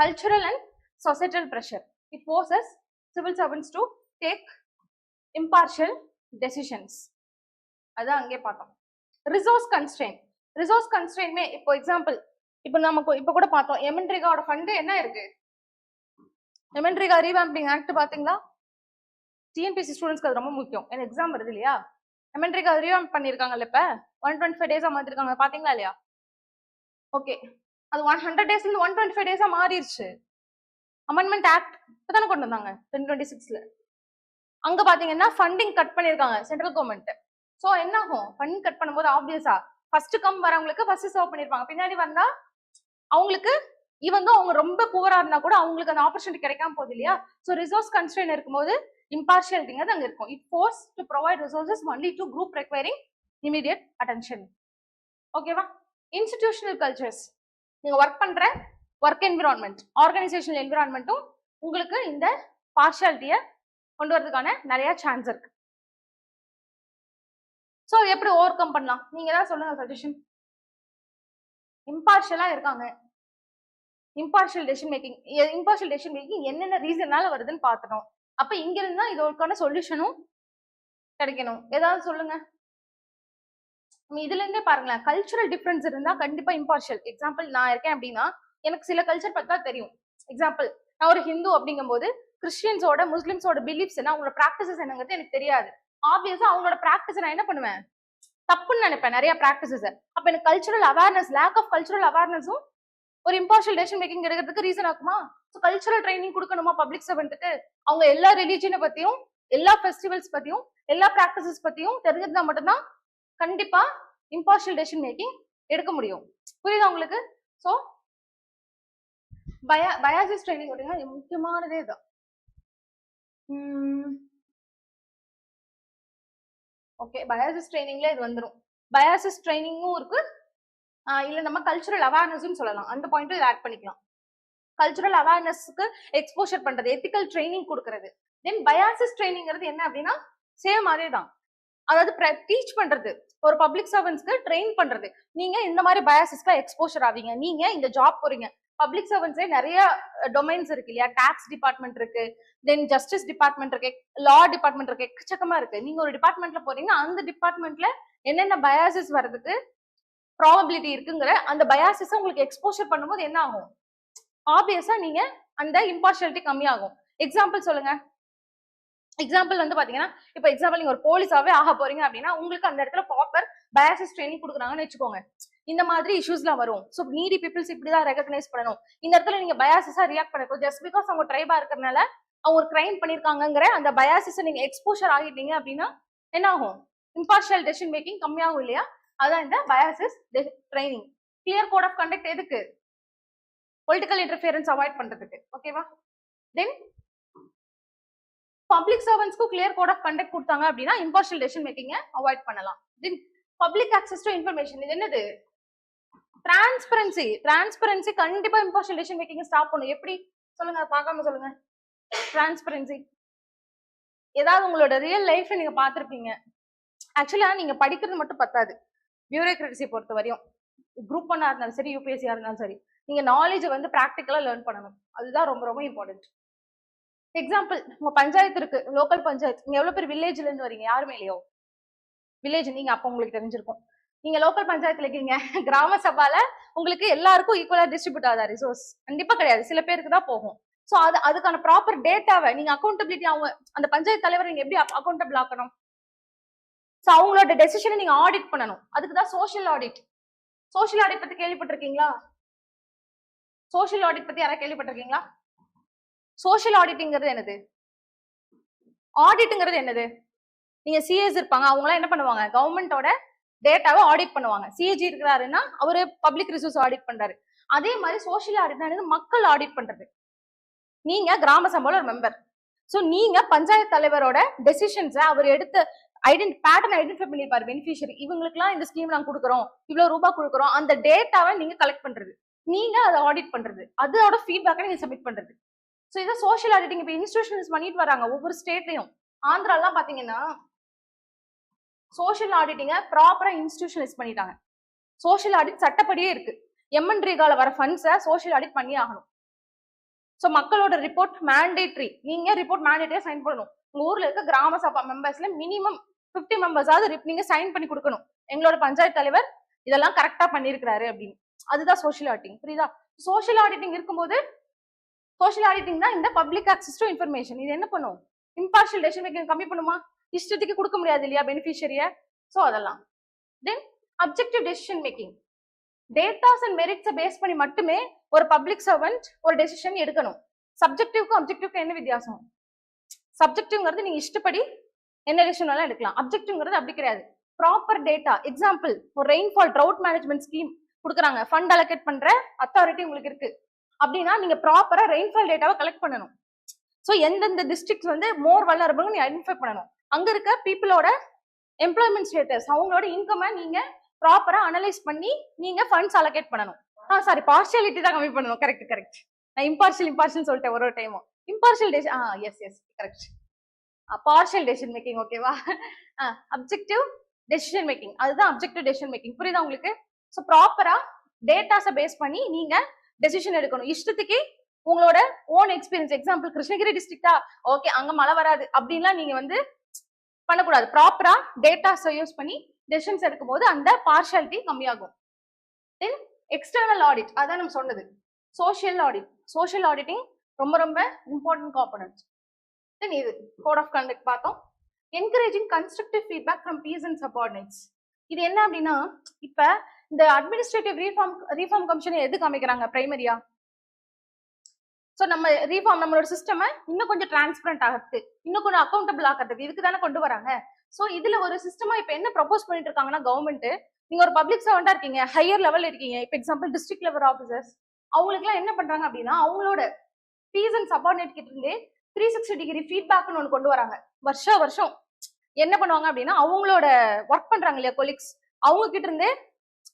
Cultural and societal pressure, it forces civil servants to take impartial decisions. அதான் அங்கே பார்த்தோம். ரிசோர்ஸ் கன்ஸ்ட்ரெயின், ரிசோர்ஸ் கன்ஸ்ட்ரெயின்மே இப்போ எக்ஸாம்பிள், இப்போ நமக்கு இப்போ கூட பார்த்தோம் எமன்ட்ரிகாவோட ஃபண்டு என்ன இருக்கு, எமன்ட்ரிகா ரீவாம்பிங் ஆக்ட் பாத்தீங்களா, டிஎன்பிசி ஸ்டூடெண்ட்ஸ்க்கு அது ரொம்ப முக்கியம். எனக்கு எக்ஸாம் வருது இல்லையா, எமன்ட்ரிகா ரீவாம்ப் பண்ணிருக்காங்கல்ல, இப்ப 125 டேஸா மாத்திருக்காங்க, பாத்தீங்களா இல்லையா? ஓகே, அது 100 டேஸ்ல இருந்து 125 டேஸா மாறிடுச்சு. அமெண்ட்மெண்ட் ஆக்ட் இப்பதானே கொண்டு வந்தாங்க 2026ல. அங்க பாத்தீங்கன்னா ஃபண்டிங் கட் பண்ணிருக்காங்க சென்ட்ரல் கவர்மெண்ட். சோ என்ன ஆகும், ஃபண்ட் கட் பண்ணும்போது ஆப்வியஸா ஃபர்ஸ்ட் கம் வரவங்களுக்கு ஃபர்ஸ்ட் சர்வ் பண்ணிருப்பாங்க, பின்னாடி வந்தா அவங்களுக்கு இவங்க அவங்க ரொம்ப புவரா இருந்தா கூட அவங்களுக்கு அந்த ஆப்பர்ச்சுனிட்டி கிடைக்காம போகுது இல்லையா. சோ ரிசோர்ஸ் கன்ஸ்ட்ரெயின் இருக்கும்போது இம்பார்ஷியாலிட்டிங்கிறது அங்க இருக்கும். It force to provide resources only to group requiring immediate attention. ஓகேவா? இன்ஸ்டிடியூஷனல் கல்ச்சர்ஸ், நீங்க ஒர்க் பண்ற ஒர்க் என்விரான்மெண்ட், ஆர்கனைசேஷனல் என்விரான்மெண்ட்டும் உங்களுக்கு இந்த பார்ஷியாலிட்டியை கொண்டு வரதுக்கான நிறைய சான்ஸ் இருக்கு. சோ எப்படி ஓவர் கம் பண்ணலாம், நீங்க ஏதாவது சொல்லுங்க சஜஷன். இம்பார்ஷியலா இருக்காங்க, இம்பார்ஷியல் டெசிஷன் மேக்கிங் என்னென்ன ரீசன்னால வருதுன்னு பார்த்துட்டோம். அப்ப இங்க இருந்தா இதற்கான சொல்யூஷனும் கிடைக்கணும். ஏதாவது சொல்லுங்க. இதுல இருந்தே பாருங்களேன், கல்ச்சுரல் டிஃபரன்ஸ் இருந்தா கண்டிப்பா இம்பார்ஷியல். எக்ஸாம்பிள், நான் இருக்கேன் அப்படின்னா எனக்கு சில கல்ச்சர் பார்த்தா தெரியும். எக்ஸாம்பிள், நான் ஒரு ஹிந்து அப்படிங்கும் போது கிறிஸ்டியன்ஸோட முஸ்லிம்ஸோட பிலீஃப்ஸ் என்ன, அவங்களோட ப்ராக்டிசஸ் என்னங்கிறது எனக்கு தெரியாது. ஆப்வியஸா அவங்களோட ப்ராக்டிஸ் நான் என்ன பண்ணுவேன், தப்புன்னு நினைப்பேன் நிறைய ப்ராக்டிசஸ். அப்ப எனக்கு cultural awareness, lack of cultural அவேர்னஸும் ஒரு இம்பார்ஷியல் டெசிஷன் மேக்கிங் எடுக்கிறதுக்கு ரீசன் ஆகுமா? ஸோ கல்ச்சுரல் ட்ரைனிங் கொடுக்கணுமா பப்ளிக் சர்வெண்ட்டுக்கு? அவங்க எல்லா ரிலீஜியனை பத்தியும், எல்லா ஃபெஸ்டிவல்ஸ் பத்தியும், எல்லா ப்ராக்டிசஸ் பத்தியும் தெரிஞ்சிருந்தா மட்டும்தான் கண்டிப்பா இம்பார்ஷியல் டெசிஷன் மேக்கிங் எடுக்க முடியும். புரியுதா உங்களுக்கு? ஸோ பயாசிஸ் ட்ரைனிங் அப்படின்னா முக்கியமானதே தான். ஓகே, பயாசிஸ் ட்ரைனிங்ல இது வந்துடும். பயாசிஸ் ட்ரைனிங்கும் இருக்கு, இல்ல நம்ம கல்ச்சுரல் அவேர்னஸ் சொல்லலாம். அந்த பாயிண்ட்டும் இதை ஆட் பண்ணிக்கலாம். கல்ச்சுரல் அவேர்னஸ்க்கு எக்ஸ்போஷர் பண்றது, எத்திக்கல் ட்ரைனிங் கொடுக்கறது. தென் பயாசிஸ் ட்ரைனிங்கிறது என்ன அப்படின்னா சேம் அதே தான். அதாவது டீச் பண்றது, ஒரு பப்ளிக் சர்வன்ஸ்க்கு ட்ரெயின் பண்றது. நீங்க இந்த மாதிரி பயாசிஸ்க்கு எக்ஸ்போஷர் ஆவீங்க, நீங்க இந்த ஜாப் போறீங்க, பப்ளிக் சர்வன்ட்ஸ்ல நிறைய டொமைன்ஸ் இருக்கு இல்லையா, டாக்ஸ் டிபார்ட்மெண்ட் இருக்கு, தென் ஜஸ்டிஸ் டிபார்ட்மெண்ட் இருக்கு, லா டிபார்ட்மெண்ட் இருக்கு, எக்கச்சக்கமா இருக்கு. நீங்க ஒரு டிபார்ட்மெண்ட்ல போறீங்கன்னா அந்த டிபார்ட்மெண்ட்ல என்னென்ன பயாசஸ் வர்றதுக்கு ப்ராபபிலிட்டி இருக்குங்கிற அந்த பயாசஸ் உங்களுக்கு எக்ஸ்போஷர் பண்ணும்போது என்ன ஆகும், ஆப்வியஸா நீங்க அந்த இம்பார்ஷியாலிட்டி கம்மியாகும். எக்ஸாம்பிள் சொல்லுங்க. எக்ஸாம்பிள் வந்து பாத்தீங்கன்னா, இப்ப எக்ஸாம்பிள் நீங்க ஒரு போலீஸாவே ஆக போறீங்க அப்படின்னா உங்களுக்கு அந்த இடத்துல ப்ராப்பர் பயாசஸ் ட்ரைனிங் கொடுக்குறாங்கன்னு வச்சுக்கோங்க. இந்த மாதிரி இஷ்யூஸ்லாம் வரும். ஸோ நீடி பீப்புள்ஸ் இப்படிதான் ரெகக்னைஸ் பண்ணணும். இந்த இடத்துல நீங்க பயாசஸா ரியாக்ட் பண்ணணும். ஜஸ்ட் பிகாஸ் அவங்க ட்ரைபா இருக்கிறதுனால அவங்க ஒரு கிரைம் பண்ணிருக்காங்கிற அந்த பயாசஸை நீங்க எக்ஸ்போஷர் ஆகிட்டீங்க அப்படின்னா என்ன ஆகும், இம்பார்ஷியல் டெசிஷன் மேக்கிங் கம்மியாகும் இல்லையா. அதான் இந்த biases training. Clear code of conduct எதுக்கு, பொலிட்டிக்கல் இன்டர்ஃபியரன்ஸ் அவாய்ட் பண்றதுக்கு. ஓகேவா. தென் பப்ளிக் சர்வன்ஸ்க்கு கிளியர் கோட் ஆஃப் கண்டக்ட் கொடுத்தாங்க அப்படின்னா இம்பார்ஷியல் டெசிஷன் மேக்கிங்க அவாய்ட் பண்ணலாம். Then public access to information, இது என்னது, டிரான்ஸ்பரன்சி. டிரான்ஸ்பரன்சி கண்டிப்பா இம்பார்ஷியல் டெசிஷன் மேக்கிங் ஸ்டாப் பண்ணும். எப்படி சொல்லுங்க, பார்க்காம சொல்லுங்க. டிரான்ஸ்பரன்சி ஏதாவது உங்களோட ரியல் லைஃப்ல நீங்க பார்த்திருப்பீங்க. ஆக்சுவலா நீங்க படிக்கிறது மட்டும் பத்தாது. பியூரோக்ரசி பொறுத்த வரையும் குரூப் 1 இருந்தாலும் சரி, யூபிஎஸ்சியா இருந்தாலும் சரி, நீங்க நாலேஜ் வந்து பிராக்டிக்கலா லேர்ன் பண்ணணும். அதுதான் ரொம்ப ரொம்ப இம்பார்ட்டன்ட். எக்ஸாம்பிள், உங்க பஞ்சாயத்து இருக்கு, லோக்கல் பஞ்சாயத்து. நீங்க எவ்வளவு பேர் வில்லேஜ்ல இருந்து வரீங்க, யாருமே இல்லையோ வில்லேஜ், நீங்க அப்ப உங்களுக்கு தெரிஞ்சிருக்கும். நீங்க லோக்கல் பஞ்சாயத்துல இருக்கீங்க, கிராம சபால உங்களுக்கு எல்லாருக்கும் ஈக்குவலா டிஸ்ட்ரிபியூட் ஆகுதா ரிசோர்ஸ்? கண்டிப்பா கிடையாது, சில பேருக்கு தான் போகும். சோ அதுக்கான ப்ராப்பர் டேட்டாவை நீங்க அக்கௌண்டபிலிட்டி, அவங்க அந்த பஞ்சாயத்து தலைவர் நீங்க எப்படி அக்கௌண்டபிள் ஆக்கணும், சோ அவங்களோட டெசிஷனை நீங்க ஆடிட் பண்ணணும். அதுக்குதான் சோஷியல் ஆடிட். சோஷியல் ஆடிட் பத்தி கேள்விப்பட்டிருக்கீங்களா? சோஷியல் ஆடிட் பத்தி யாராவது கேள்விப்பட்டிருக்கீங்களா? சோஷியல் ஆடிட்டிங்கிறது என்னது, ஆடிட்ங்கிறது என்னது, நீங்க சிஏஸ் இருப்பாங்க, அவங்க எல்லாம் என்ன பண்ணுவாங்க, கவர்மெண்டோட டேட்டாவை ஆடிட் பண்ணுவாங்க. சிஏஜி இருக்கிறாருன்னா அவரு பப்ளிக் ரிசோர்ஸ் ஆடிட் பண்றாரு. அதே மாதிரி சோஷியல் ஆடிட் மக்கள் ஆடிட் பண்றது. நீங்க கிராம சபால ஒரு மெம்பர், சோ நீங்க பஞ்சாயத்து தலைவரோட டெசிஷன்ஸை அவர் எடுத்து பேட்டர்ன் ஐடென்டிஃபை பண்ணிருப்பாரு. பெனிஃபிஷியரி இவங்களுக்கு எல்லாம் இந்த ஸ்கீம் நாங்க கொடுக்குறோம், இவ்வளவு ரூபாய் கொடுக்குறோம், அந்த டேட்டாவை நீங்க கலெக்ட் பண்றது, நீங்க அதை ஆடிட் பண்றது, அதோட ஃபீட்பேக்கை நீங்க சப்மிட் பண்றது. சோ இதை சோஷியல் ஆடிட்டிங் இப்ப இன்ஸ்டிடியூஷன்ஸ் பண்ணிட்டு வராங்க ஒவ்வொரு ஸ்டேட்லயும். ஆந்திராலாம் பாத்தீங்கன்னா சோஷியல் ஆடிட்டிங்க ப்ராப்பரா இன்ஸ்டிடியூஷனலைஸ் பண்ணிட்டாங்க. சோஷியல் ஆடிட் சட்டப்படியே இருக்கு. எம்என்ரேகால வர ஃபண்ட்ஸை சோஷியல் ஆடிட் பண்ணி ஆகணும். சோ மக்களோட ரிப்போர்ட் மேண்டேட்ரி, நீங்க ரிப்போர்ட் மேண்டேட்டரியா சைன் பண்ணணும். உங்க ஊர்ல இருக்க கிராம சபா மெம்பர்ஸ்ல மினிமம் 50 மெம்பர்ஸாவது நீங்க சைன் பண்ணி கொடுக்கணும், எங்களோட பஞ்சாயத்து தலைவர் இதெல்லாம் கரெக்டா பண்ணிருக்கிறாரு அப்படின்னு. அதுதான் சோஷியல் ஆடிட்டிங். புரியுதா? சோஷியல் ஆடிட்டிங் இருக்கும்போது சோஷியல் ஆடிட்டிங் தான் இந்த பப்ளிக் ஆக்சஸ் டு இன்ஃபர்மேஷன். இது என்ன பண்ணும், இம்பார்ஷியல் டெசிஷன் மேக்கிங் கம்மி பண்ணுமா, இஷ்டத்துக்கு கொடுக்க முடியாது இல்லையா பெனிஃபிஷியரிய. சோ அதெல்லாம். Then objective decision making, datas and மெரிட்ஸை பேஸ் பண்ணி மட்டுமே ஒரு பப்ளிக் சர்வெண்ட் ஒரு டெசிஷன் எடுக்கணும். சப்ஜெக்டிவ்க்கும் அப்ஜெக்டிவ்க்கும் என்ன வித்தியாசம்? சப்ஜெக்டிவ்ங்கிறது நீங்க இஷ்டப்படி என்ன டெசிஷன் வேணாலும் எடுக்கலாம். அப்ஜெக்டிவ்ங்கிறது அப்படி கிடையாது, ப்ராப்பர் டேட்டா. எக்ஸாம்பிள், ஒரு ரெயின்ஃபால் ட்ரவுட் மேனேஜ்மெண்ட் ஸ்கீம் கொடுக்குறாங்க, ஃபண்ட் அலோகேட் பண்ற அத்தாரிட்டி உங்களுக்கு இருக்கு அப்படின்னா நீங்க ப்ராப்பரா ரெயின்ஃபால் டேட்டாவை கலெக்ட் பண்ணணும். சோ எந்தெந்த டிஸ்ட்ரிக்ட்ஸ் வந்து மோர் வல்னரபிள் நீ ஐடென்டிஃபை பண்ணணும். அங்க இருக்க பீப்புளோட எம்ப்ளாய்மெண்ட் ஸ்டேட்டஸ், அவங்களோட இன்கமை நீங்க ப்ராப்பரா அனலைஸ் பண்ணி நீங்க ஃபண்ட்ஸ் அலோகேட் பண்ணணும். சாரி, பார்ஷியாலிட்டி தான் கம்மி பண்ணணும். கரெக்ட். நான் இம்பார்ஷியல் சொல்லிட்டேன் ஒரு டைமும். Impartial decision, yes correct. Partial decision making. ஓகேவா? அப்ஜெக்டிவ் டெசிஷன் மேக்கிங், அதுதான் அப்ஜெக்டிவ் டெசிஷன் மேக்கிங். புரியுதா உங்களுக்கு? சோ ப்ராப்பரா டேட்டாஸை பேஸ் பண்ணி நீங்க டெசிஷன் எடுக்கணும். இஷ்டத்துக்கு உங்களோட ஓன் எக்ஸ்பீரியன்ஸ், எக்ஸாம்பிள் கிருஷ்ணகிரி டிஸ்ட்ரிக்டா, ஓகே அங்க மழை வராது அப்படின்லாம் நீங்க வந்து பண்ணக்கூடாது. ப்ராப்பரா டேட்டாஸை யூஸ் பண்ணி டெசிஷன்ஸ் எடுக்கும் போது அந்த பார்ஷியாலிட்டி கம்மியாகும். தென் எக்ஸ்டர்னல் ஆடிட், அதான் நம்ம சொன்னது சோஷியல் ஆடிட். சோஷியல் ஆடிட்டிங் ரொம்ப ரொம்ப இம்பார்ட்டன்ட் காம்பனன்ட். தென் இது கோட் ஆஃப் கண்டக்ட் பார்த்தோம். Encouraging constructive feedback from peers and subordinates. இது என்ன அப்படின்னா, இப்ப இந்த அட்மினிஸ்ட்ரேட்டிவ் ரீஃபார்ம் கமிஷன் எதுக்கு அமைக்கிறாங்க பிரைமரியா? சோ நம்ம ரீஃபார்ம் நம்மளோட சிஸ்டம் இன்னும் கொஞ்சம் டிரான்ஸ்பரண்ட் ஆகிறது, இன்னும் கொஞ்சம் அக்கௌண்டபிள் ஆகிறதுக்கு இதுக்கு தானே கொண்டு வராங்க. சோ இதுல ஒரு சிஸ்டமா இப்ப என்ன ப்ரொபோஸ் பண்ணிட்டு இருக்காங்கன்னா கவர்மெண்ட், நீங்க ஒரு பப்ளிக் சர்வெண்டா இருக்கீங்க, ஹையர் லெவல் இருக்கீங்க, இப்ப எக்ஸாம்பிள் டிஸ்ட்ரிக்ட் லெவல் ஆஃபீஸர்ஸ், அவங்களுக்கு எல்லாம் என்ன பண்றாங்க அப்படின்னா அவங்களோட பீஸ் அண்ட் சபார்டினேட் கிட்ட இருந்தே 360 டிகிரி ஃபீட்பேக்னு ஒன்று கொண்டு வராங்க. வருஷம் என்ன பண்ணுவாங்க அப்படின்னா அவங்களோட ஒர்க் பண்றாங்க இல்லையா கொலீக்ஸ், அவங்க கிட்ட இருந்தே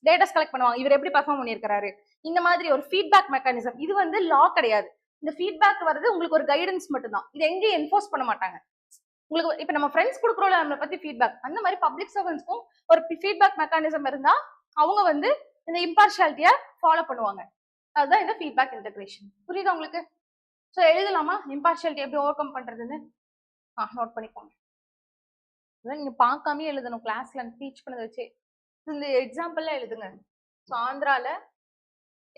டேட்டாஸ் கலெக்ட் பண்ணுவாங்க. இவர் எப்படி பர்ஃபார்ம் பண்ணியிருக்காரு, இந்த மாதிரி ஒரு ஃபீட்பேக் மெக்கானிசம். இது வந்து லா கிடையாது. இந்த ஃபீட்பேக் வருது உங்களுக்கு ஒரு கைடன்ஸ் மட்டும் தான். இது எங்கேயும் என்ஃபோர்ஸ் பண்ண மாட்டாங்க. உங்களுக்கு இப்ப நம்ம ஃப்ரெண்ட்ஸ் கொடுக்குறோம்ல நம்மளை பத்தி ஃபீட்பேக், அந்த மாதிரி பப்ளிக் சர்வன்ஸ்க்கும் ஒரு ஃபீட்பேக் மெக்கானிசம் இருந்தா அவங்க வந்து இந்த இம்பார்ஷியாலிட்டியை ஃபாலோ பண்ணுவாங்க. அதுதான் இந்த ஃபீட்பேக் இன்டகிரேஷன். புரியுதா உங்களுக்கு? ஸோ எழுதலாமா இம்பார்ஷியாலிட்டி எப்படி ஓவர் கம் பண்றதுன்னு? நோட் பண்ணிக்கோங்க. அதான் நீங்க பார்க்காமயே எழுதணும், கிளாஸ்ல டீச் பண்ணதை வச்சு. இந்த எக்ஸாம்பிள்ல எழுதுங்க. ஸோ ஆந்திரால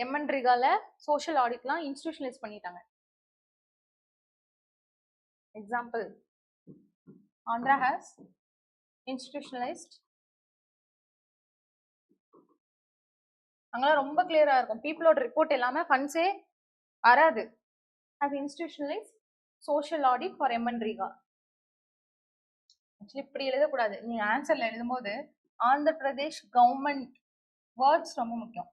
எம்என் ரிகால சோஷியல் ஆடிட்லாம் இன்ஸ்டிடியூஷனலைஸ் பண்ணிட்டாங்க. Example, Andhra has institutionalised. அங்கெல்லாம் ரொம்ப கிளியரா இருக்கும், பீப்புளோட ரிப்போர்ட் எல்லாமே ஃபண்ட்ஸே வராது. Has institutionalised social audit for MNREGA. Actually இப்படி எழுதக்கூடாது, நீங்க ஆன்சர்ல எழுதும்போது ஆந்திர பிரதேஷ் கவர்மெண்ட் வேர்ட்ஸ் ரொம்ப முக்கியம்.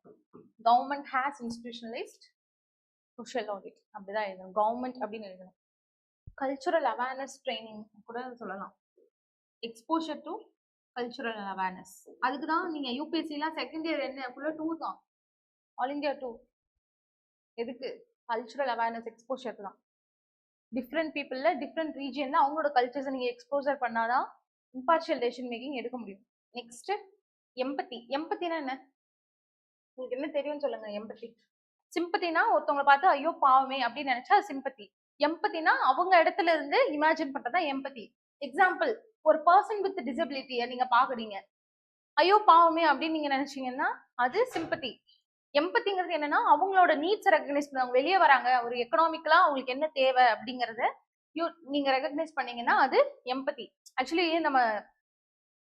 Government has institutionalised social audit அப்படிதான் எழுதணும், கவர்மெண்ட் அப்படின்னு எழுதணும். கல்ச்சுரல் அவேர்னஸ் ட்ரைனிங் கூட சொல்லலாம், எக்ஸ்போஷர் டு கல்ச்சுரல் அவேர்னஸ். அதுக்கு தான் நீங்க யூபிஎஸ்சிலாம் செகண்ட் இயர் என்ன ஃபுல்லாக 2 தான், ஆல் இந்தியா 2. எதுக்கு? கல்ச்சுரல் அவேர்னஸ் எக்ஸ்போஷர் தான். டிஃப்ரெண்ட் பீப்புள்ல டிஃப்ரெண்ட் ரீஜியன்ல அவங்களோட கல்ச்சர்ஸை நீங்க எக்ஸ்போசர் பண்ணாதான் இம்பார்ஷியல் டெசிஷன் மேக்கிங் எடுக்க முடியும். நெக்ஸ்ட் எம்பத்தி. எம்பத்தினா என்ன? உங்களுக்கு என்ன தெரியும்னு சொல்லுங்க. எம்பத்தி, சிம்பத்தினா ஒருத்தவங்களை பார்த்து ஐயோ பாவமே அப்படின்னு நினைச்சா சிம்பத்தி. எம்பத்தினா அவங்க இடத்துல இருந்து இமேஜின் பண்றதா எம்பத்தி. எக்ஸாம்பிள், ஒரு பர்சன் வித் டிசபிலிட்டியை நீங்க பாக்குறீங்க, ஐயோ பாவமே அப்படின்னு நீங்க நினைச்சீங்கன்னா அது சிம்பத்தி. எம்பத்திங்கிறது என்னன்னா அவங்களோட நீட்ஸ் ரெகக்னைஸ் பண்ணுவாங்க, வெளியே வராங்க, ஒரு எக்கனாமிக்கலா அவங்களுக்கு என்ன தேவை அப்படிங்கறத நீங்க ரெகக்னைஸ் பண்ணீங்கன்னா அது எம்பத்தி. ஆக்சுவலி நம்ம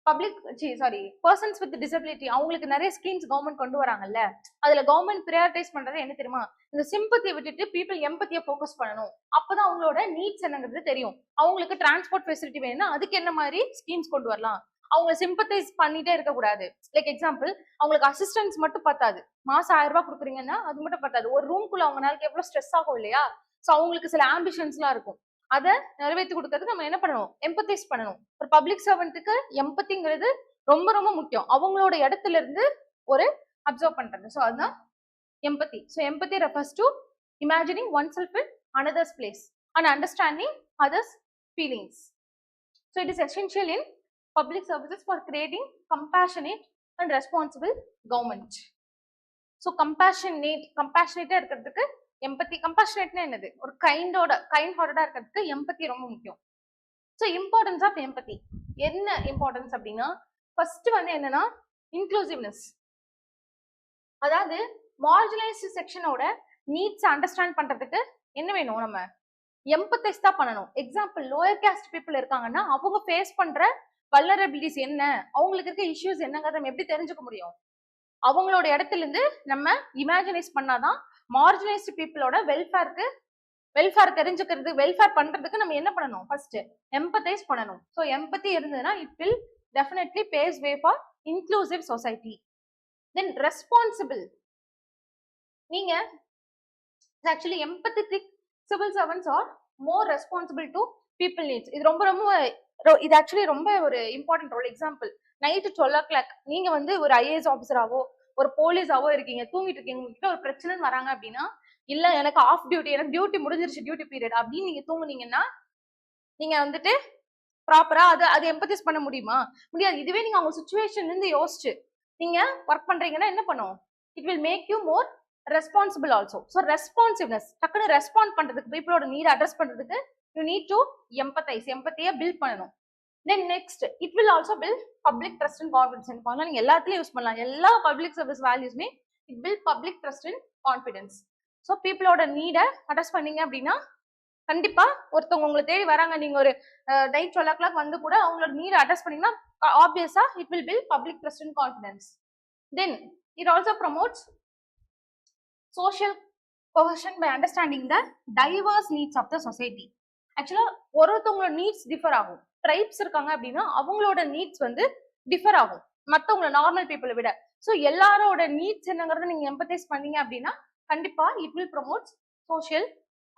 பப்ளிக் பர்சன்ஸ் வித் டிசபிலிட்டி அவங்களுக்கு நிறைய ஸ்கீம்ஸ் கவர்மெண்ட் கொண்டு வராங்கல்ல, அதுல கவர்மெண்ட் ப்ரையாரிட்டைஸ் பண்றது என்ன தெரியுமா? இந்த சிம்பத்தியை விட்டுட்டு பீப்புள் எம்பத்தியை ஃபோக்கஸ் பண்ணணும். அப்பதான் அவங்களோட நீட்ஸ் என்னங்கிறது தெரியும். அவங்களுக்கு டிரான்ஸ்போர்ட் ஃபெசிலிட்டி வேணும்னா அதுக்கு என்ன மாதிரி ஸ்கீம்ஸ் கொண்டு வரலாம், அவங்க சிம்பத்தைஸ் பண்ணிட்டே இருக்கக்கூடாது. லைக் எக்ஸாம்பிள், அவங்களுக்கு அசிஸ்டன்ஸ் மட்டும் பத்தாது, மாசம் 1000 ரூபாய் கொடுக்குறீங்கன்னா அது மட்டும் பத்தாது, ஒரு ரூம்குள்ள அவங்க நாளைக்கு எவ்வளவு ஸ்ட்ரெஸ் ஆகும் இல்லையா? ஸோ அவங்களுக்கு சில ஆம்பிஷன்ஸ்லாம் இருக்கும், அதை நிறைவேற்றி கொடுக்கறதுக்கு நம்ம என்ன பண்ணணும்? எம்பத்தைஸ் பண்ணணும். ஒரு பப்ளிக் சர்வெண்ட்டுக்கு எம்பத்திங்கிறது ரொம்ப ரொம்ப முக்கியம், அவங்களோட இடத்துல இருந்து ஒரு அப்சர்வ் பண்றது. ஸோ அதுதான் empathy. So empathy refers to imagining oneself in another's place and understanding others feelings. So it is essential in public services for creating compassionate and responsible government. So compassionate இருக்கிறதுக்கு empathy. compassionate என்னது? ஒரு கைண்ட் ஹார்ட்டடா இருக்கிறதுக்கு empathy ரொம்ப முக்கியம். So importance of empathy என்ன importance அப்படின்னா, ஃபர்ஸ்ட் வந்து என்னன்னா inclusiveness. அதாவது marginalized செக்ஷனோட நீட்ஸ் அண்டர்ஸ்டாண்ட் பண்றதுக்கு என்ன வேணும்? நம்ம எம்பத்தைஸ் தான் பண்ணணும். எக்ஸாம்பிள், லோயர் காஸ்ட் பீப்புள் இருக்காங்கன்னா அவங்க ஃபேஸ் பண்ற வல்னரபிலிட்டிஸ் என்ன, அவங்களுக்கு இருக்க இஷ்யூஸ் என்னங்கிறத நம்ம எப்படி தெரிஞ்சுக்க முடியும்? அவங்களோட இடத்துல இருந்து நம்ம இமேஜினைஸ் பண்ணாதான் மார்ஜினைஸ்ட் பீப்புளோட வெல்ஃபேர் தெரிஞ்சுக்கிறது, வெல்ஃபேர் பண்றதுக்கு நம்ம என்ன பண்ணணும்? ஃபர்ஸ்ட் எம்பத்தைஸ் பண்ணணும். ஸோ எம்பத்தி இருந்ததுன்னா it will definitely pave way for inclusive society. Then responsible. நீங்க actually empathetic civil servants are more responsible to people needs. இது இது ஆக்சுவலி ரொம்ப ஒரு important role. Example, night 12 o'clock நீங்க வந்து ஒரு ஐஏஎஸ் ஆஃபீஸராவோ ஒரு போலீஸாவோ இருக்கீங்க, தூங்கிட்டு இருக்கீங்க, உங்ககிட்ட ஒரு பிரச்சனைன்னு வராங்க அப்படின்னா, இல்ல எனக்கு ஆஃப் டியூட்டி, எனக்கு டியூட்டி முடிஞ்சிருச்சு, டியூட்டி பீரியட் அப்படின்னு நீங்க தூங்குனீங்கன்னா நீங்க வந்துட்டு ப்ராப்பரா அது எம்பத்தைஸ் பண்ண முடியுமா? முடியாது. இதுவே நீங்க அவங்க சுச்சுவேஷன்ல இருந்து யோசிச்சு நீங்க ஒர்க் பண்றீங்கன்னா என்ன பண்ணும்? It will make you more responsible also. So responsiveness, டக்குனு ரெஸ்பாண்ட் பண்றதுக்கு, பீப்புளோட நீட் அட்ரஸ் பண்றதுக்கு you need to empathize. empathy build பண்ணனும். then next it will also build public trust and confidence. நீங்க எல்லாத்துலயும் யூஸ் பண்ணலாம், எல்லா பப்ளிக் சர்வீஸ் வேல்யூஸ்மே it build public trust and confidence. so பீப்புளோட நீட அட்ரஸ் பண்ணீங்க அப்படின்னா கண்டிப்பா ஒருத்தவங்க உங்களை தேடி வராங்க, நீங்க ஒரு நைட் 12 o'clock வந்து கூட அவங்களோட நீட அட்ரஸ் பண்ணீங்கன்னா ஆப்வியஸா it will build public trust and confidence. then it also promotes social cohesion by understanding the diverse needs of the society. ஆக்சுவலா ஒருத்தவங்களோட நீட்ஸ் டிஃபர் ஆகும். ட்ரைப்ஸ் இருக்காங்க அப்படின்னா அவங்களோட நீட்ஸ் வந்து டிஃபர் ஆகும் மற்றவங்கள நார்மல் பீப்புளை விட. ஸோ எல்லாரோட நீட்ஸ் என்னங்கிறத நீங்க எம்பத்தைஸ் பண்ணீங்க அப்படின்னா கண்டிப்பா இட் வில் ப்ரொமோட் சோஷியல்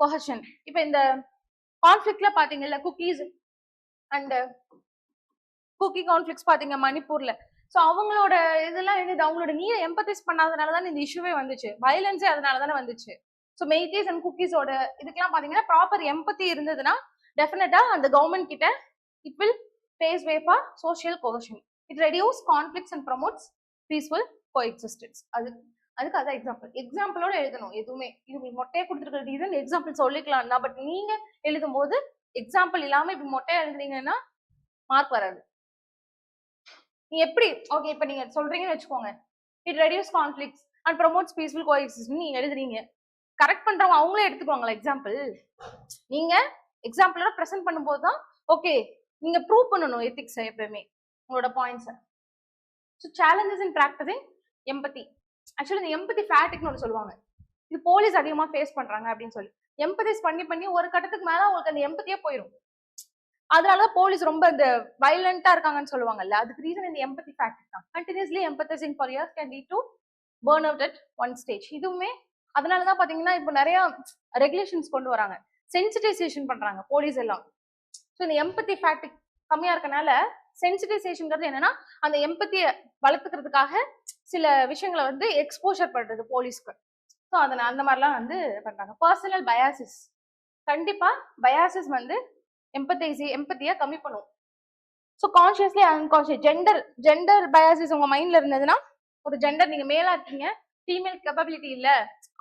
கொஹஷன். இப்போ இந்த கான்ஃபிளிக்ட்ல பாத்தீங்கல்ல, குக்கீஸ் அண்ட் குக்கி கான்ஃபிளிக்ஸ் பாத்தீங்க மணிப்பூர்ல. ஸோ அவங்களோட இதெல்லாம் என்னது, அவங்களோட நீரை எம்பத்தைஸ் பண்ணாதனாலதான் இந்த இஷ்யூவே வந்துச்சு, வயலன்ஸே அதனால தானே வந்துச்சு. ஸோ மெய்டீஸ் அண்ட் குக்கீஸோட இதுக்கெல்லாம் பாத்தீங்கன்னா ப்ராப்பர் எம்பத்தி இருந்ததுன்னா டெஃபினட்டா அந்த கவர்மெண்ட் கிட்ட it will pave way for social cohesion. It reduce conflicts and promotes peaceful coexistence. அது அதுக்கு அதான் எக்ஸாம்பிளோட எழுதணும். எதுவுமே இது மொட்டையை கொடுத்துருக்கிற ரீசன் எக்ஸாம்பிள் சொல்லிக்கலாம் தான். பட் நீங்க எழுதும் போது எக்ஸாம்பிள் இல்லாம இப்படி மொட்டையா எழுதுனீங்கன்னா மார்க் வராது. நீ எப்படி ஓகே இப்ப நீங்க சொல்றீங்கன்னு வச்சுக்கோங்க, it reduce conflicts and promotes peaceful coexistence நீங்க எழுதுறீங்க. கரெக்ட் பண்றவங்க அவங்களே எடுத்துக்குவாங்களா எக்ஸாம்பிள்? நீங்க எக்ஸாம்பிளோட ப்ரெசென்ட் பண்ணும்போது தான் ஓகே நீங்க ப்ரூவ் பண்ணணும் எத்திக்ஸ் எப்பவுமே உங்களோட பாயிண்ட்ஸ். ஸோ சேலஞ்சஸ் இன் ப்ராக்டிசிங் எம்பத்தி. ஆக்சுவலி இந்த எம்பத்தி ஃபேட்டிக்னு ஒன்று சொல்லுவாங்க. இது போலீஸ் அதிகமாக ஃபேஸ் பண்றாங்க அப்படின்னு சொல்லி எம்பத்தைஸ் பண்ணி ஒரு கட்டத்துக்கு மேல அவங்களுக்கு அந்த எம்பத்தியே போயிடும். அதனாலதான் போலீஸ் ரொம்ப இந்த வயலண்டா இருக்காங்கன்னு சொல்லுவாங்கல்ல, அதுக்கு ரீசன் இந்த எம்பத்தி ஃபேக்டர் தான். Continuously empathising for years can lead to burn out at one stage. இதுவுமே அதனாலதான் பாத்தீங்கன்னா இப்போ நிறைய ரெகுலேஷன்ஸ் கொண்டு வராங்க, சென்சிட்டைசேஷன் பண்றாங்க போலீஸ் எல்லாம். ஸோ இந்த எம்பத்தி ஃபேக்டர் கம்மியா இருக்கனால சென்சிட்டைசேஷன்ங்கிறது என்னன்னா அந்த எம்பத்தியை வளர்த்துக்கிறதுக்காக சில விஷயங்களை வந்து எக்ஸ்போஷர் பண்றது போலீஸ்க்கு. ஸோ அதனால அந்த மாதிரிலாம் வந்து பண்றாங்க. பர்சனல் பயாசிஸ், கண்டிப்பா பயாசிஸ் வந்து எம்பத்தியை கம்மி பண்ணும். ஸோ கான்சியஸ்லி அன்கான்சியஸ் ஜெண்டர் பயாசிஸ் உங்க மைண்ட்ல இருந்ததுன்னா, ஒரு ஜெண்டர் நீங்க மேலா இருக்கீங்க, ஃபீமேல் கேப்பபிலிட்டி இல்ல,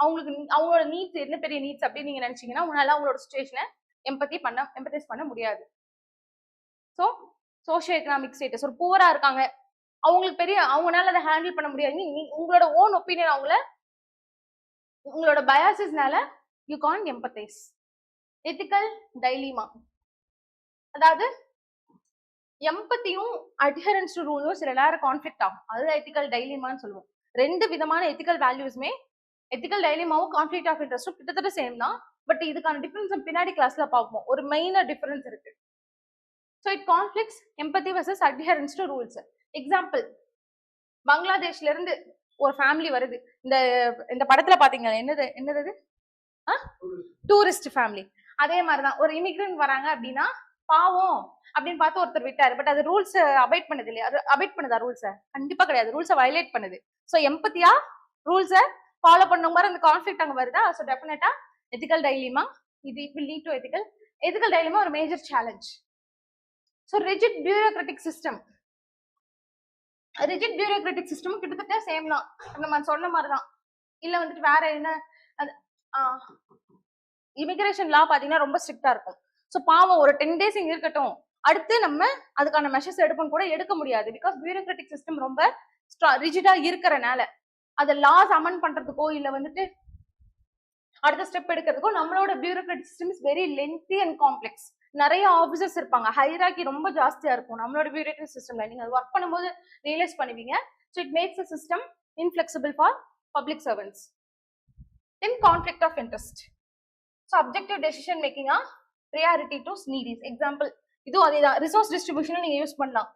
அவங்களுக்கு அவங்களோட நீட்ஸ் என்ன பெரிய நீட்ஸ் அப்படின்னு நீங்க நினைச்சீங்கன்னா உங்களால அவங்களோட சுச்சுவேஷனை எம்பத்தைஸ் பண்ண முடியாது. ஸோ சோஷியோ எக்கனாமிக் ஸ்டேட்டஸ், ஒரு புவரா இருக்காங்க, அவங்களுக்கு பெரிய அவங்களால அதை ஹேண்டில் பண்ண முடியாது. உங்களோட ஓன் ஒப்பீனியன் உங்களோட பயாசிஸ்னால யூ கான்ட் எம்பத்தைஸ். எத்திக்கல் டைலிமா, அதாவது எம்பத்தியும் அட்ஹரன்ஸ் டு ரூலும் சில நேரம் கான்ஃபிளிக்ட் ஆகும். அதுதான் எத்திக்கல் டைலிமான்னு சொல்லுவோம். ரெண்டு விதமான எத்திக்கல் வேல்யூஸ்மே எத்திக்கல் டைலிமாவும் கான்ஃபிளிக்ட் ஆஃப் இன்ட்ரெஸ்டும் கிட்டத்தட்ட சேம் தான். பட் இதுக்கான டிஃபரன்ஸ் பின்னாடி கிளாஸ்ல பார்ப்போம். ஒரு மெயினாக டிஃபரன்ஸ் இருக்கு. So it conflicts empathy versus adherence to rules. Example, பங்களாதேஷ்ல இருந்து ஒரு ஃபேமிலி வருது. இந்த படத்துல பாத்தீங்கன்னா என்னது டூரிஸ்ட் ஃபேமிலி. அதே மாதிரிதான் ஒரு இமிகிரண்ட் வராங்க அப்படின்னா பாவம் அப்படின்னு பார்த்து ஒருத்தர் விட்டாரு. பட் அது ரூல்ஸ் அபைட் பண்ணது இல்லையா? அபைட் பண்ணுதா ரூல்ஸை? கண்டிப்பா கிடையாது. ரூல்ஸை வயலேட் பண்ணுது. ஸோ எம்பத்தியா ரூல்ஸை ஃபாலோ பண்ண மாதிரி அந்த கான்ஃபிளிக்ட் அங்க வருதா? ஸோ டெஃபினட்டா எத்திக்கல் டைலிமா. இது it will lead to ethical dilemma ஒரு major challenge. So rigid bureaucratic system கிட்டத்தட்ட சேம் தான், நம்ம சொன்ன மாதிரிதான். இல்ல வந்துட்டு வேற என்ன, இமிகிரேஷன் லா பாத்தீங்கன்னா ரொம்ப ஸ்ட்ரிக்டா இருக்கும். ஸோ பாவம் ஒரு 10 days இங்க இருக்கட்டும், அடுத்து நம்ம அதுக்கான மெஷர்ஸ் எடுப்போம் கூட எடுக்க முடியாது. பிகாஸ் பியூரோக்ராட்டிக் சிஸ்டம் ரொம்ப ரிஜிடா இருக்கிறனால அதை லாஸ் அமெண்ட் பண்றதுக்கோ இல்ல வந்துட்டு அடுத்த ஸ்டெப் எடுக்கிறதுக்கோ நம்மளோட bureaucratic system is very lengthy and complex. நிறைய ஆஃபீஸர்ஸ் இருப்பாங்க, ஹைராக்கி ரொம்ப ஜாஸ்தியா இருக்கும் நம்மளோட பியூரோக்ராட்டிக் சிஸ்டம்ல. நீங்க ஒர்க் பண்ணும்போது ரியலைஸ் பண்ணுவீங்க. So it makes a system inflexible for public servants. Then conflict of interest. So objective decision மேக்கிங்கா ப்ரியாரிட்டி டு நீடிஸ். எக்ஸாம்பிள் இதுவும் அதேதான், ரிசோர்ஸ் டிஸ்ட்ரிபியூஷன் நீங்க யூஸ் பண்ணலாம்.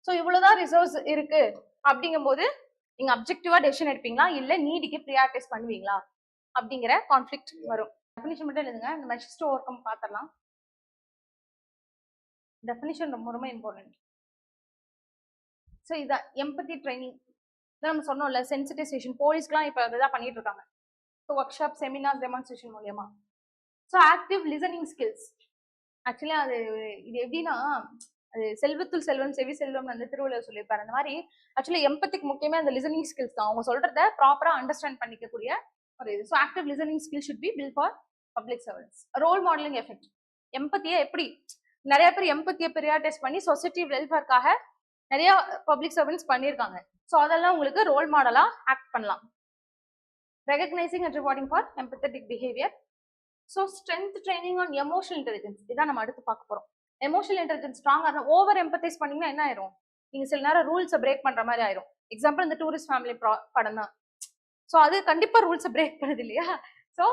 ஸோ இவ்வளவுதான் ரிசோர்ஸ் இருக்கு அப்படிங்கும் போது நீங்க அப்ஜெக்டிவா டெசிஷன் எடுப்பீங்களா இல்ல நீடிக்கு ப்ரியாரிட்டைஸ் பண்ணுவீங்களா அப்படிங்கிற கான்ஃபிளிக்ட் வரும். டெஃபினிஷன் மட்டும் எழுதுங்க, இந்த மெஷர்ஸ் டு ஓவர்கம் பார்த்துடலாம். டெஃபினிஷன் ரொம்ப ரொம்ப இம்பார்ட்டன்ட். ஸோ இதான் எம்பத்தி ட்ரைனிங். இதான் நம்ம சொன்னோம்ல, சென்சிட்டைசேஷன் போலீஸ்க்குலாம் இப்போ அதுதான் பண்ணிட்டு இருக்காங்க. So workshop, seminar, demonstration மூலியமா. So active listening skills. Actually இது எப்படின்னா, அது செல்வத்துள் செல்வம் செவி செல்வம் அந்த திருவள்ளுவர் சொல்லியிருப்பாரு. அந்த மாதிரி ஆக்சுவலி எம்பத்திக்கு முக்கியமே அந்த லிசனிங் ஸ்கில்ஸ் தான். அவங்க சொல்றத ப்ராப்பரா அண்டர்ஸ்டாண்ட் பண்ணிக்கக்கூடிய ஒரு இது. So active listening skill should be built for public servants. Role modelling effect. எம்பத்தியை எப்படி நிறைய பேர் எம்பத்தியை ப்ரியாரிட்டைஸ் பண்ணி சொசைட்டி வெல்ஃபேர்க்காக நிறைய பப்ளிக் சர்வன்ட்ஸ் பண்ணியிருக்காங்க. ஸோ அதெல்லாம் உங்களுக்கு ரோல் மாடலா ஆக்ட் பண்ணலாம். Recognising and rewarding for empathetic behaviour. So strength training on emotional intelligence, இதான் நம்ம அடுத்து பார்க்க போறோம். எமோஷனல் இன்டெலிஜென்ஸ் ஸ்ட்ராங்கா இருந்தால் ஓவர் எம்பத்தைஸ் பண்ணீங்கன்னா என்ன ஆயிரும், நீங்க சில நேரம் ரூல்ஸை பிரேக் பண்ற மாதிரி ஆயிரும். எக்ஸாம்பிள் இந்த டூரிஸ்ட் ஃபேமிலி படம் தான். ஸோ அது கண்டிப்பா ரூல்ஸை பிரேக் பண்ணுது இல்லையா? ஸோ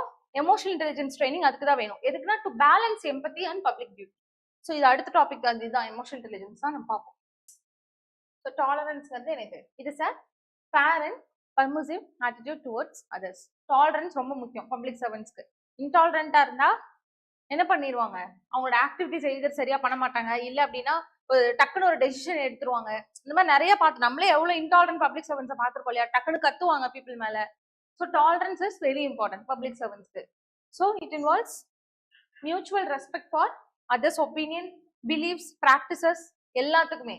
எமோஷனல் இன்டெலிஜென்ஸ் ட்ரைனிங் அதுக்கு தான் வேணும். எதுக்குன்னா to balance empathy and public duty. So இது அடுத்த டாபிக் தான், இதுதான் எமோஷனல் இன்டெலிஜென்ஸ் தான் நம்ம பார்ப்போம். ஸோ டாலரன்ஸ் வந்து எனக்கு இது sir fair and permissive attitude towards others. Tolerance ரொம்ப முக்கியம் பப்ளிக் சர்வன்ட்ஸ்க்கு. இன்டாலரண்டா இருந்தா என்ன பண்ணிடுவாங்க, அவங்களோட ஆக்டிவிட்டிஸ் எய்தர் சரியா பண்ண மாட்டாங்க, இல்ல அப்படின்னா டக்குன்னு ஒரு டெசிஷன் எடுத்துருவாங்க. இந்த மாதிரி நிறைய பார்த்து நம்மளே எவ்வளவு இன்டாலரண்ட் பப்ளிக் சர்வன்ட்ஸை பார்த்துருக்கோம் இல்லையா, டக்குன்னு கத்துவாங்க பீப்புள் மேல. So tolerance is very important public சர்வன்ட்ஸ்க்கு. So it involves mutual respect for others opinion, beliefs, practices எல்லாத்துக்குமே.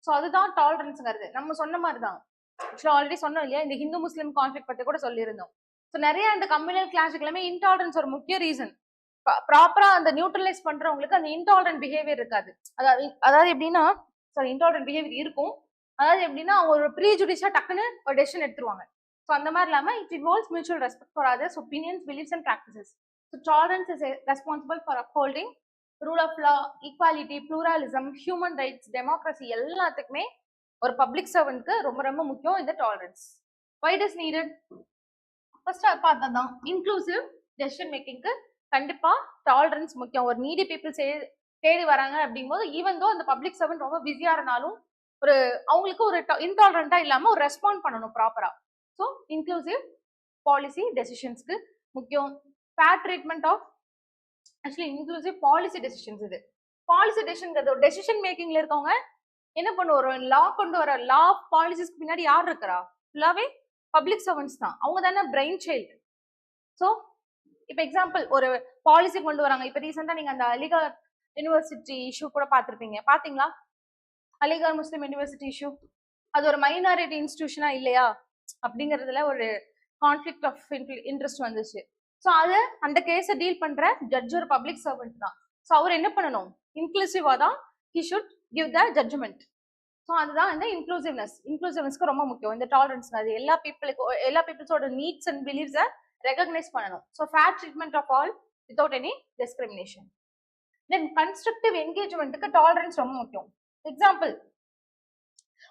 ஸோ அதுதான் டாலரன்ஸ்ங்கிறது. நம்ம சொன்ன மாதிரி தான் ஆக்சுவலா ஆல்ரெடி சொன்னோம் இல்லையா, இந்த ஹிந்து முஸ்லிம் கான்ஃபிளிக் பத்தி கூட சொல்லியிருந்தோம். ஸோ நிறைய இந்த கம்யூனல் கிளாஷுக்கு எல்லாமே இன்டாலரன்ஸ் ஒரு முக்கிய ரீசன். ப்ராப்பரா அந்த நியூட்ரலைஸ் பண்றவங்களுக்கு அந்த இன்டாலரன்ட் பிஹேவியர் இருக்காது. அதாவது எப்படின்னா, சாரி, இன்டாலரன்ட் பிஹேவியர் இருக்கும். அதாவது எப்படின்னா, அவங்க ஒரு ப்ரீஜுடிஷா டக்குன்னு ஒரு டெசிஷன் எடுத்துருவாங்க. ஸோ அந்த மாதிரி இல்லாம it involves mutual respect for others opinions, beliefs and practices. So tolerance is responsible for upholding rule of law, equality, pluralism, human rights, democracy எல்லாத்துக்குமே ஒரு பப்ளிக் சர்வெண்ட்க்கு ரொம்ப ரொம்ப முக்கியம் இந்த tolerance. Why it is needed? First பார்த்ததான் இன்க்ளூசிவ் டெசிஷன் மேக்கிங்க்கு கண்டிப்பா டாலரன்ஸ் முக்கியம். ஒரு நீடி பீப்புள்ஸ் தேடி வராங்க அப்படிங்கும்போது ஈவன் தோ அந்த பப்ளிக் சர்வெண்ட் ரொம்ப பிஸியா இருந்தாலும் ஒரு அவங்களுக்கு ஒரு இன்டாலரண்டா இல்லாம ஒரு ரெஸ்பாண்ட் பண்ணணும் ப்ராப்பரா. ஸோ இன்க்ளூசிவ் பாலிசி டெசிஷன்ஸ்க்கு முக்கியம். Fair treatment of actually inclusive policy decisions. இது பாலிசி டெசிஷன்ங்கிறது ஒரு டெசிஷன் மேக்கிங்ல இருக்கவங்க என்ன பண்ணுவோம், ஒரு லா கொண்டு வர லா பாலிசிஸ்க்கு பின்னாடி யார் இருக்கிறா? ஃபுல்லாவே பப்ளிக் சர்வன்ட்ஸ் தான். அவங்க தானே பிரெயின் சைல்டு. ஸோ இப்போ எக்ஸாம்பிள் ஒரு பாலிசி கொண்டு வராங்க. இப்போ ரீசெண்டா நீங்க அந்த அலிகார் யூனிவர்சிட்டி இஷ்யூ கூட பார்த்துருப்பீங்க. பாத்தீங்களா? அலிகார் முஸ்லிம் யூனிவர்சிட்டி இஷ்யூ அது ஒரு மைனாரிட்டி இன்ஸ்டிடியூஷனா இல்லையா அப்படிங்கிறதுல ஒரு கான்ஃபிளிக்ட் ஆஃப் இன்ட்ரெஸ்ட் வந்துச்சு. ஸோ அது அந்த கேஸை டீல் பண்ற ஜட்ஜ் ஒரு பப்ளிக் சர்வெண்ட் தான். ஸோ அவர் என்ன பண்ணணும்? இன்க்ளூசிவா தான் he should give the judgment. So அதுதான் இந்த இன்க்ளூசிவ்னஸ்க்கு ரொம்ப முக்கியம். இந்த டாலரன்ஸ் அது எல்லா பீப்புள்ஸோட நீட்ஸ் அண்ட் பிலீவ்ஸை ரெகக்னைஸ் பண்ணணும். So fair treatment of all without any discrimination. Then constructive என்கேஜ்மெண்ட்டுக்கு டாலரன்ஸ் ரொம்ப முக்கியம். எக்ஸாம்பிள்,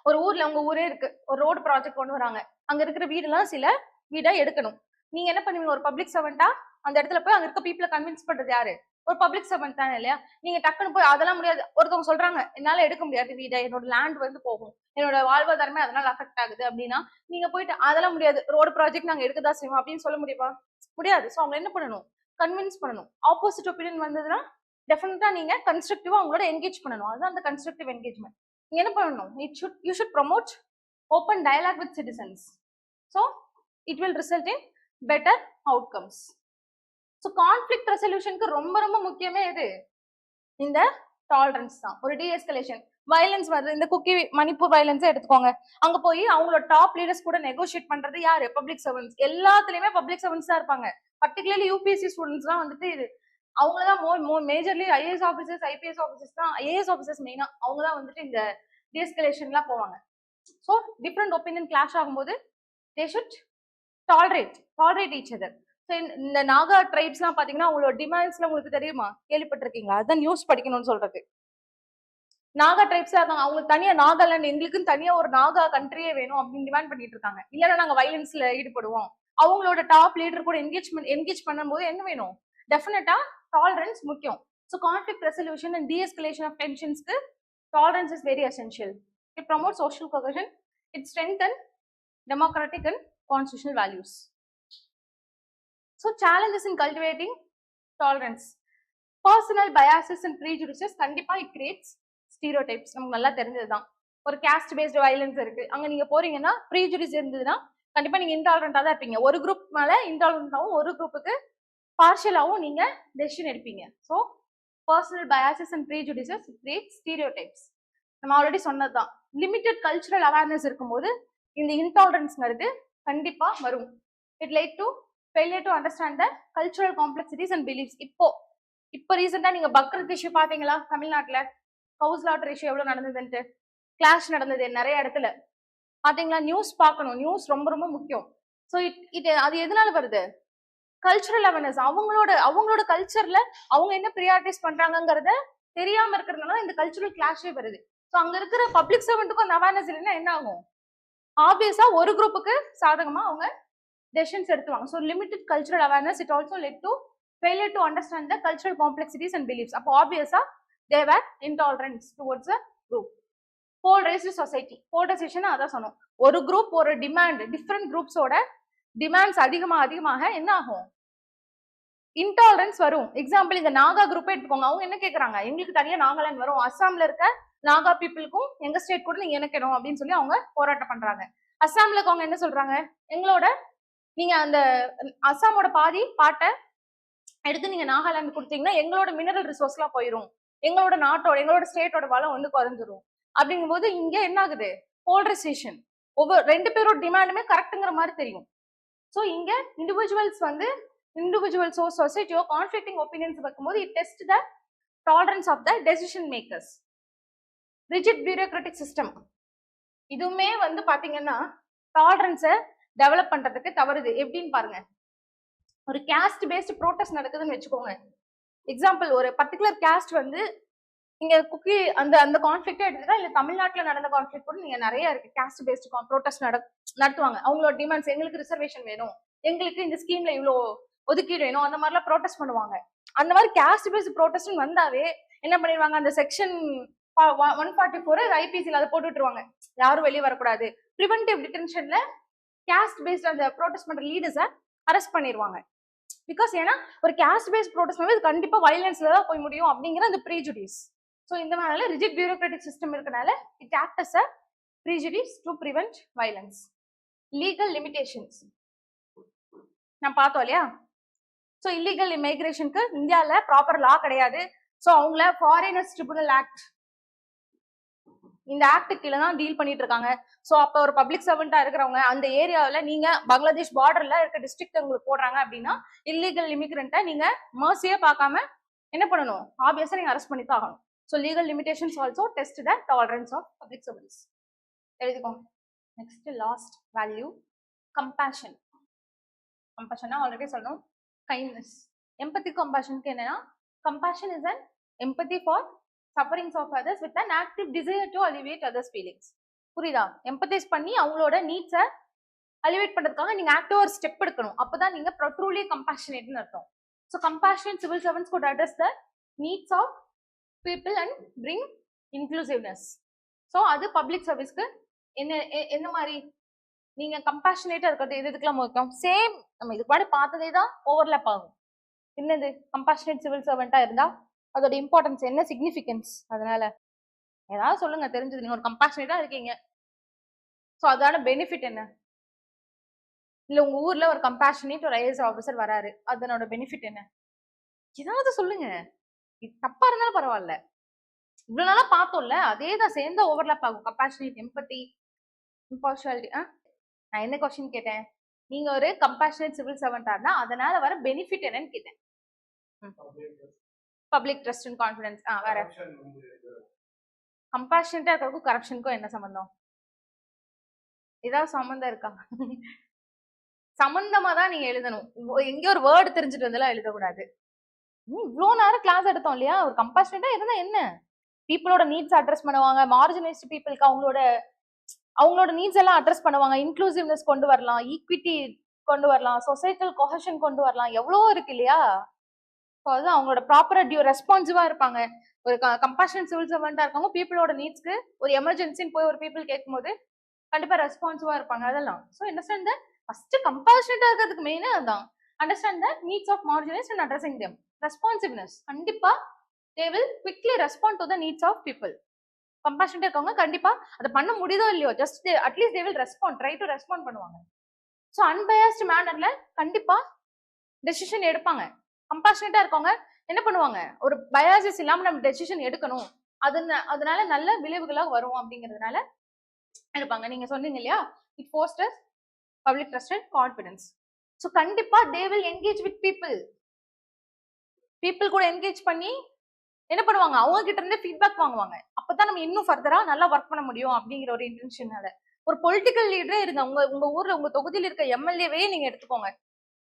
ஒரு ஊர்ல உங்க ஊரே இருக்கு, ஒரு ரோடு ப்ராஜெக்ட் கொண்டு வராங்க. அங்க இருக்கிற வீடெல்லாம் சில வீடா எடுக்கணும். நீங்க என்ன பண்ணுவீங்க? ஒரு பப்ளிக் சர்வெண்டா அந்த இடத்துல போய் அங்க இருக்க பீப்புளை கன்வின்ஸ் பண்றது யாரு? ஒரு பப்ளிக் சர்வெண்ட் தானே இல்லையா? நீங்க டக்குன்னு போய் அதெல்லாம் முடியாது. ஒருத்தவங்க சொல்றாங்க என்னால எடுக்க முடியாது வீடை, என்னோட லேண்ட் வந்து போகும், என்னோட வாழ்வாதாரமே அதனால அஃபெக்ட் ஆகுது அப்படின்னா நீங்க போயிட்டு அதெல்லாம் முடியாது, ரோடு ப்ராஜெக்ட் நாங்க எடுக்கதா செய்வோம் அப்படின்னு சொல்ல முடியுமா? முடியாது. ஸோ அவங்க என்ன பண்ணணும்? கன்வின்ஸ் பண்ணணும். ஆப்போசிட் ஒப்பீனியன் வந்ததுன்னா டெஃபினட்டா நீங்க கன்ஸ்ட்ரக்டிவா அவங்களோட என்கேஜ் பண்ணணும். அதுதான் அந்த கன்ஸ்ட்ரக்டிவ் என்கேஜ்மெண்ட். நீங்க என்ன பண்ணணும்? You should promote open dialogue with citizens. So it will result in better outcomes. So conflict ரெசல்யூஷனுக்கு ரொம்ப ரொம்ப முக்கியமே இது இந்த டாலரன்ஸ் தான். ஒரு டீஎஸ்கலேஷன் வயலன்ஸ் வருது, இந்த குக்கி மணிப்பூர் வயலன்ஸை எடுத்துக்கோங்க. அங்க போய் அவங்களோட டாப் லீடர்ஸ் கூட நெகோஷியேட் பண்றது யாரு? பப்ளிக் சர்வன்ஸ். எல்லாத்துலயுமே பப்ளிக் சர்வன்ஸ் தான் இருப்பாங்க. பர்டிகுலர்லி யூபிஎஸ்சி ஸ்டூடெண்ட்ஸ் தான் வந்துட்டு இது அவங்கதான் majorly IAS officers, IPS officers தான். ஐஏஎஸ் ஆஃபீஸர்ஸ் மெயினா அவங்க தான் வந்துட்டு இந்த டீஎஸ்கலேஷன்லாம் போவாங்க. ஸோ டிஃப்ரெண்ட் ஒப்பீனியன் கிளாஷ் ஆகும்போது they should tolerate each other. So இந்த நாகா ட்ரைப்ஸ்லாம் பாத்தீங்கன்னா அவங்களோட டிமாண்ட்ஸ்ல உங்களுக்கு தெரியுமா? கேள்விப்பட்டிருக்கீங்களா? அதுதான் நியூஸ் படிக்கணும்னு சொல்றது. நாகா ட்ரைப்ஸ் இருக்காங்க, அவங்களுக்கு தனியா நாகாலாந்து, எங்களுக்குன்னு தனியா ஒரு நாகா கண்ட்ரியே வேணும் அப்படின்னு டிமாண்ட் பண்ணிட்டு இருக்காங்க. இல்லைன்னா நாங்க வயலன்ஸ்ல ஈடுபடுவோம். அவங்களோட டாப் லீடர் கூட என்கேஜ் பண்ணும்போது என்ன வேணும்? டெஃபினட்டா டாலரன்ஸ் முக்கியம். So conflict resolution and deescalation of டென்ஷன்ஸ்க்கு tolerance is very essential. It promote social cohesion, it strengthen democratic and constitutional values. So challenges in cultivating tolerance. Personal biases and prejudices கண்டிப்பா it creates stereotypes. நமக்கு நல்லா தெரிஞ்சதுதான். ஒரு caste based violence இருக்கு, அங்க நீங்க போறீங்கன்னா prejudice இருந்ததுன்னா கண்டிப்பா நீங்க இன்டாலரண்டா தான் இருப்பீங்க. ஒரு குரூப் மேல இன்டாலரண்டாவும் ஒரு குரூப்புக்கு பார்ஷியலாவும் நீங்க டெசிஷன் எடுப்பீங்க. So personal biases and prejudices create stereotypes. நம்ம ஆல்ரெடி சொன்னதுதான். லிமிட்டட் கல்ச்சுரல் அவேர்னஸ் இருக்கும்போது இந்த இன்டாலரன்ஸ்ங்கிறது கண்டிப்பா வரும். It light to failure to understand the cultural complexities and beliefs. இப்போ ரீசெண்டா நீங்க பக்ரீத் இஷ்யூ பாத்தீங்களா? தமிழ்நாட்டுல ஹவுஸ் லாட்டர் இஷ்யூ எவ்வளவு நடந்ததுன்ட்டு கிளாஷ் நடந்தது நிறைய இடத்துல பாத்தீங்களா? நியூஸ் பார்க்கணும். நியூஸ் ரொம்ப ரொம்ப முக்கியம். ஸோ அது எதனால வருது? Cultural awareness. அவங்களோட கல்ச்சர்ல அவங்க என்ன ப்ரியாரிட்டிஸ் பண்றாங்கிறத தெரியாம இருக்கிறதுனால இந்த கல்ச்சுரல் கிளாஷே வருது. ஸோ அங்க இருக்கிற பப்ளிக் சர்வெண்ட்டுக்கும் அந்த அவேர்னஸ் இல்லைன்னா என்ன ஆகும்? ஆப்வியஸா ஒரு குரூப்புக்கு சாதகமா அவங்க டெசிஷன்ஸ் எடுத்துவாங்க. So limited cultural awareness it also led to failure to understand the cultural complexities and beliefs. அப்போ ஆப்வியஸா they were intolerance towards a group. Polarised society. Polarisation அதான் சொன்னோம். ஒரு குரூப் ஒரு டிமாண்ட், டிஃப்ரெண்ட் குரூப்ஸோட டிமாண்ட்ஸ் அதிகமாக என்ன ஆகும்? இன்டாலரன்ஸ் வரும். எக்ஸாம்பிள் இந்த நாகா குரூப்பே எடுத்துக்கோங்க. அவங்க என்ன கேட்கறாங்க? எங்களுக்கு தனியா நாகாலாந்து வரும், அஸ்ஸாம்ல இருக்க நாகா பீப்புளுக்கும் எங்க ஸ்டேட் கூட நீங்க இணைக்கணும் அப்படின்னு சொல்லி அவங்க போராட்டம் பண்றாங்க. அஸ்ஸாம்ல இருக்கவங்க என்ன சொல்றாங்க? நீங்க அந்த அஸ்ஸாமோட பாதி பாட்டை எடுத்து நீங்க நாகாலாந்து கொடுத்தீங்கன்னா எங்களோட மினரல் ரிசோர்ஸ் எல்லாம் போயிடும், எங்களோட ஸ்டேட்டோட வளம் வந்து குறைஞ்சிரும். அப்படிங்கும் போது இங்க என்ன ஆகுது? போலரைசேஷன். ஒவ்வொரு 2 பேரோட டிமாண்டுமே கரெக்ட்ங்கிற மாதிரி தெரியும். ஸோ இங்க இண்டிவிஜுவல்ஸோ சொசைட்டியோ கான்ஃபிளிக்டிங் ஒப்பீனியன்ஸ் வைக்கும்போது it test the tolerance of the decision makers. Rigid bureaucratic system இதுவுமே பாத்தீங்கன்னா டாலரன்ஸை டெவலப் பண்றதுக்கு தவறுது. எப்படின்னு பாருங்க, ஒரு கேஸ்ட் பேஸ்ட் ப்ரோட்டஸ்ட் நடக்குதுன்னு வச்சுக்கோங்க. எக்ஸாம்பிள், ஒரு பர்டிகுலர் கேஸ்ட் இங்க குக்கி அந்த கான்ஃபிளிக்டே எடுத்துட்டா, இல்ல தமிழ்நாட்டுல நடந்த கான்ஃபிளிக்ட் கூட நீங்க நிறைய இருக்கு. கேஸ்ட் பேஸ்ட் ப்ரோட்டஸ்ட் நடத்துவாங்க. அவங்களோட டிமாண்ட்ஸ், எங்களுக்கு ரிசர்வேஷன் வேணும், எங்களுக்கு இந்த ஸ்கீம்ல இவ்வளோ ஒதுக்கீடு வேணும், அந்த மாதிரிலாம் ப்ரோட்டஸ்ட் பண்ணுவாங்க. அந்த மாதிரி கேஸ்ட் பேஸ்ட் ப்ரோட்டஸ்ட் வந்தாவே என்ன பண்ணிடுவாங்க, அந்த செக்ஷன் 144 ஐபிசியில் அதை போட்டு விட்டுருவாங்க, யாரும் வெளியே வரக்கூடாது. ப்ரிவென்டிவ் டிடென்ஷன்ல கேஸ்ட் பேஸ்ட் அந்த ப்ரோட்டஸ்ட் பண்ற லீடர்ஸை அரெஸ்ட் பண்ணிடுவாங்க. பிகாஸ் ஏன்னா ஒரு கேஸ்ட் பேஸ்ட் ப்ரோட்டஸ்ட் இது கண்டிப்பா வயலன்ஸ்ல தான் போய் முடியும் அப்படிங்கிற அந்த ப்ரீஜுடிஸ். ஸோ இந்த மாதிரி ரிஜிட் பியூரோக்ராட்டிக் சிஸ்டம் இருக்கனால it act as a prejudice to prevent violence. Legal limitations நான் பார்த்தோம் இல்லையா. ஸோ இல்லீகல் இமிகிரேஷனுக்கு இந்தியாவில் ப்ராப்பர் லா கிடையாது. ஸோ அவங்கள ஃபாரினர்ஸ் ட்ரிபியூனல் ஆக்ட், இந்த ஆக்ட் கீழே தான் டீல் பண்ணிட்டு இருக்காங்க. ஸோ அப்போ ஒரு பப்ளிக் சர்வெண்டா இருக்கிறவங்க அந்த ஏரியாவில் நீங்க பங்களாதேஷ் பார்டர்ல இருக்க டிஸ்ட்ரிக்ட் உங்களுக்கு போடுறாங்க அப்படின்னா இல்லீகல் இமிகிரண்ட்டை நீங்க மர்சியே பார்க்காம என்ன பண்ணணும், ஆப்வியஸா நீங்க அரெஸ்ட் பண்ணி தான் ஆகணும். So legal limitations also test the tolerance of public service. எழுதிக்கோங்க. Next last value compassion. கம்பேஷனா ஆல்ரெடி சொல்லணும், கைண்ட்னஸ். எம்பத்தி கம்பேஷனுக்கு என்னன்னா, compassion is an empathy for sufferings of others with an active desire to alleviate others feelings. புரியுதா? எம்பத்தைஸ் பண்ணி அவங்களோட நீட்ஸை அலிவேட் பண்றதுக்காக நீங்க ஆக்டிவா ஒரு ஸ்டெப் எடுக்கணும். அப்பதான் நீங்க ட்ரூலி கம்பேஷனேட்னு அர்த்தம். So compassionate civil servants could address the needs of people and bring inclusiveness. So அது பப்ளிக் சர்வீஸ்க்கு என்ன மாதிரி நீங்க கம்பேஷனேட்டா இருக்கிறது எதுக்கெல்லாம் முக்கியம்? சேம் நம்ம இதுக்கு முன்னாடி பார்த்ததே தான் ஓவர்லாப் ஆகும். என்னது கம்பேஷனேட் சிவில் சர்வெண்டா இருந்தா அதோட இம்பார்ட்டன்ஸ் என்ன, சிக்னிஃபிகன்ஸ், அதனால ஏதாவது சொல்லுங்க தெரிஞ்சது. நீங்க ஒரு கம்பேஷனேட்டா இருக்கீங்க, ஸோ அதோட பெனிஃபிட் என்ன? இல்ல உங்க ஊர்ல ஒரு கம்பேஷனேட் ஒரு ஐஏஎஸ் ஆஃபீஸர் வராரு, அதனோட பெனிஃபிட் என்ன? ஏதாவது சொல்லுங்க. இது தப்பா இருந்தாலும் பரவாயில்ல. இவ்வளவு நாளா பார்த்தோம்ல, அதே தான் சேர்ந்த ஓவர்லாப் ஆகும். கம்பேஷனேட், எம்பத்தி, இம்பார்ஷியாலிட்டி. நான் என்ன கொஸ்டின் கேட்டேன்? நீங்க ஒரு கம்பேஷனேட் சிவில் சர்வெண்டா இருந்தா அதனால வர பெனிஃபிட் என்னன்னு கேட்டேன். Public trust and confidence. வேற கம்பேஷனேட்டா இருக்கிறதுக்கும் கரப்ஷனுக்கும் என்ன சம்பந்தம்? ஏதாவது சம்பந்தம் இருக்கா? சம்பந்தமா தான் நீங்க எழுதணும். எங்க ஒரு வேர்டு தெரிஞ்சுட்டு வந்தெல்லாம் எழுதக்கூடாது. இவ்வளோ நேரம் கிளாஸ் எடுத்தோம் இல்லையா, ஒரு கம்பேஷனேட்டா இருந்தா என்ன, பீப்புளோட நீட்ஸ் அட்ரஸ் பண்ணுவாங்க, மார்ஜினைஸ்ட் பீப்புளுக்கு அவங்களோட நீட்ஸ் எல்லாம் அட்ரஸ் பண்ணுவாங்க, இன்க்ளூசிவ்னஸ் கொண்டு வரலாம், ஈக்விட்டி கொண்டு வரலாம், சொசைட்டல் கொஹஷன் கொண்டு வரலாம், எவ்வளவோ இருக்கு இல்லையா. அது அவங்களோட ப்ராப்பரா ரெஸ்பான்சிவா இருப்பாங்க. ஒரு கம்பேஷன் சிவில் சர்வெண்டா இருக்காங்க, பீப்புளோட நீட்ஸ்க்கு ஒரு எமர்ஜென்சின்னு போய் ஒரு பீப்புள் கேட்கும்போது கண்டிப்பா ரெஸ்பான்சிவா இருப்பாங்க. அதெல்லாம் ஸோ அண்டர்ஸ்டாண்ட் த ஃபர்ஸ்ட் கம்பேஷனேட்டா இருக்கிறதுக்கு மெயினா அதான், understand the needs of marginalised and addressing them. Responsiveness, கண்டிப்பா they will quickly respond to the needs of people. கம்பேஷனேட்டா இருக்கவங்க கண்டிப்பா அதை பண்ண முடியுதோ இல்லையோ, just at least they will respond, try to respond பண்ணுவாங்க. ஸோ அன்பயாஸ்ட் மேனர்ல கண்டிப்பா டெசிஷன் எடுப்பாங்க. கம்பேஷனேட்டா இருக்கவங்க என்ன பண்ணுவாங்க, ஒரு பயாசஸ் இல்லாம நம்ம டெசிஷன் எடுக்கணும், அதனால நல்ல விளைவுகளாக வரும் அப்படிங்கிறதுனால எடுப்பாங்க. நீங்க சொன்னீங்க இல்லையா, it fosters public trust and confidence. So கண்டிப்பா they will engage with people கூட என்கேஜ் பண்ணி என்ன பண்ணுவாங்க, அவங்க கிட்ட இருந்து ஃபீட்பேக் வாங்குவாங்க. அப்பதான் நம்ம இன்னும் ஃபர்தரா நல்லா ஒர்க் பண்ண முடியும் அப்படிங்கிற ஒரு இன்டென்ஷனால. ஒரு பொலிட்டிக்கல் லீடரே இருங்க, உங்க ஊர்ல உங்க தொகுதியில் இருக்க எம்எல்ஏவே நீங்க எடுத்துக்கோங்க,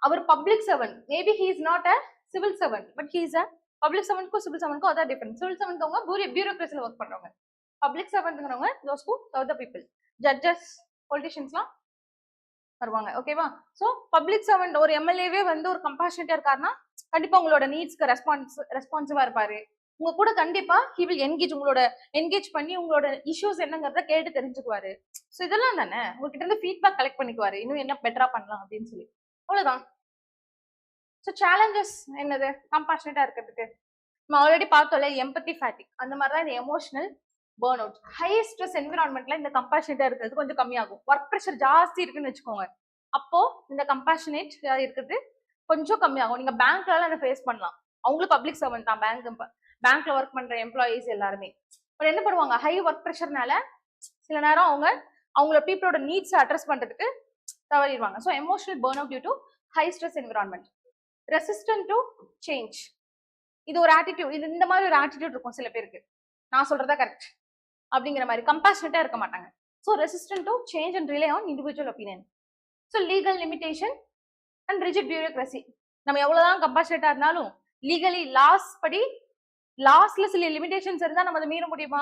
அவர் public servant, maybe he is not a civil servant, but he is a public சர்வெண்ட்க்கும் சிவில் சர்வெண்ட்க்கும் அதான் டிஃபரன்ஸ். சிவில் சர்வெண்ட் அவங்க பியூரோக்ரஸில ஒர்க் பண்றவங்க, பப்ளிக் சர்வெண்ட்ங்கிறவங்க those who serve the people. Judges, பொலிட்டிஷியன்ஸ்லாம் வருவாங்க. ஓகேவா? ஸோ பப்ளிக் சர்வெண்ட் ஒரு எம்எல்ஏவே ஒரு கம்பேஷனேட்டா இருக்காருன்னா கண்டிப்பா உங்களோட நீட்ஸ்க்கு ரெஸ்பான்சிவா இருப்பாரு. உங்க கூட கண்டிப்பா ஹி வில் என்கேஜ் பண்ணி உங்களோட இஷ்யூஸ் என்னங்கிறத கேட்டு தெரிஞ்சுக்குவாரு. ஸோ இதெல்லாம் தானே உங்ககிட்ட இருந்து ஃபீட்பேக் கலெக்ட் பண்ணிக்குவாரு, இன்னும் என்ன பெட்டரா பண்ணலாம் அப்படின்னு சொல்லி. அவ்வளவுதான். ஸோ சேலஞ்சஸ் என்னது கம்பேஷனேட்டா இருக்கிறதுக்கு? நம்ம ஆல்ரெடி பார்த்தோம்ல, எம்பத்தி ஃபேட்டிக், அந்த மாதிரி தான் இந்த emotional burn out. High stress என்விரான்மெண்ட்ல இந்த கம்பேஷனேட்டா இருக்கிறது கொஞ்சம் கம்மியாகும். ஒர்க் ப்ரெஷர் ஜாஸ்தி இருக்குன்னு வச்சுக்கோங்க, அப்போ இந்த கம்பேஷனேட் இருக்கிறது கொஞ்சம் கம்மியாகும். நீங்க பேங்க்ல அதை ஃபேஸ் பண்ணலாம். அவங்களும் பப்ளிக் சர்வெண்ட் தான், பேங்க்ல ஒர்க் பண்ற எம்ப்ளாயிஸ் எல்லாருமே. பட் என்ன பண்ணுவாங்க, ஹை ஒர்க் ப்ரெஷர்னால சில நேரம் அவங்க அவங்களோட பீப்புளோட நீட்ஸ் அட்ரஸ் பண்றதுக்கு தவறிடுவாங்க. So emotional burn out due to high stress environment. Resistant to change, இது ஒரு ஆட்டிடியூட், இது இந்த மாதிரி ஒரு ஆட்டிடியூட் இருக்கும் சில பேருக்கு, நான் சொல்றதா கரெக்ட் அப்படிங்கிற மாதிரி கம்பேஷனேட்டா இருக்க மாட்டாங்க. So resistant to change and relay on individual opinion. So legal limitation and rigid bureaucracy. நம்ம எவ்வளவுதான் கம்பேஷனேட்டா இருந்தாலும் லீகலி லாஸ் படி லாஸ்ட்ல சில லிமிடேஷன்ஸ் இருந்தா நம்ம அதை மீற முடியுமா?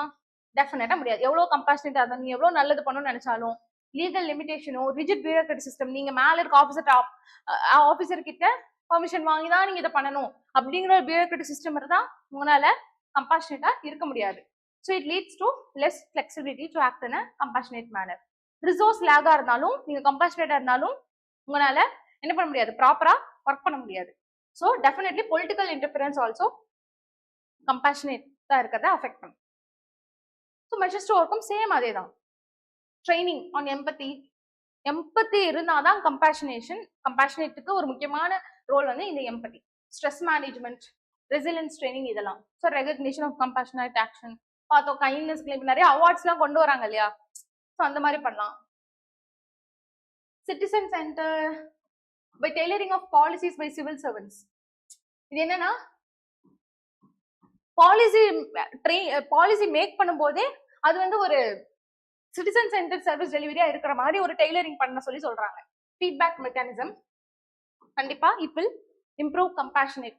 டெஃபினட்டா முடியாது. எவ்வளவு கம்பேஷனேட்டா இருந்தாலும் நீங்க எவ்வளவு நல்லது பண்ணணும்னு நினைச்சாலும் லீகல் லிமிடேஷனோ ரிஜிட் பியூரோக்ரசி சிஸ்டம், நீங்க மேல இருக்க ஆபீசர் கிட்ட பெர்மிஷன் வாங்கி தான் நீங்க இதை பண்ணணும் அப்படிங்கிற ஒரு பியூரோக்ராட்டிக் சிஸ்டம் இருந்தா உங்களால கம்பேஷனேட்டா இருக்க முடியாது. So it leads to less flexibility to act in a compassionate manner. Resource லேகா இருந்தாலும் நீங்க கம்பேஷனேட்டா இருந்தாலும் உங்களால என்ன பண்ண முடியாது, ப்ராப்பரா ஒர்க் பண்ண முடியாது. So definitely political interference also கம்பேஷனேட்டா இருக்கிறத அஃபெக்ட் பண்ணும். So measures to overcome same அதே தான். ட்ரைனிங் ஆன் எம்பத்தி, எம்பத்தி இருந்தாதான் கம்பேஷனேட்டுக்கு ஒரு முக்கியமான ரோல் வந்து இந்த empathy. Stress management, resilience training, இதெல்லாம். So recognition of compassionate action பார்த்தோம். கைண்ட்னஸ்க்கு நிறைய அவார்ட்ஸ் எல்லாம் கொண்டு வராங்க இல்லையா, ஸோ அந்த மாதிரி பண்ணலாம். Citizen centre by tailoring of policies by civil servants. இது என்னன்னா பாலிசி மேக் பண்ணும்போதே அது வந்து ஒரு சிட்டிசன் சென்டர் சர்வீஸ் டெலிவரியா இருக்கிற மாதிரி ஒரு டெய்லரிங் பண்ண சொல்லி சொல்றாங்க. ஃபீட்பேக் மெக்கானிசம் கண்டிப்பா இட் வில் இம்ப்ரூவ் கம்பேஷனேட்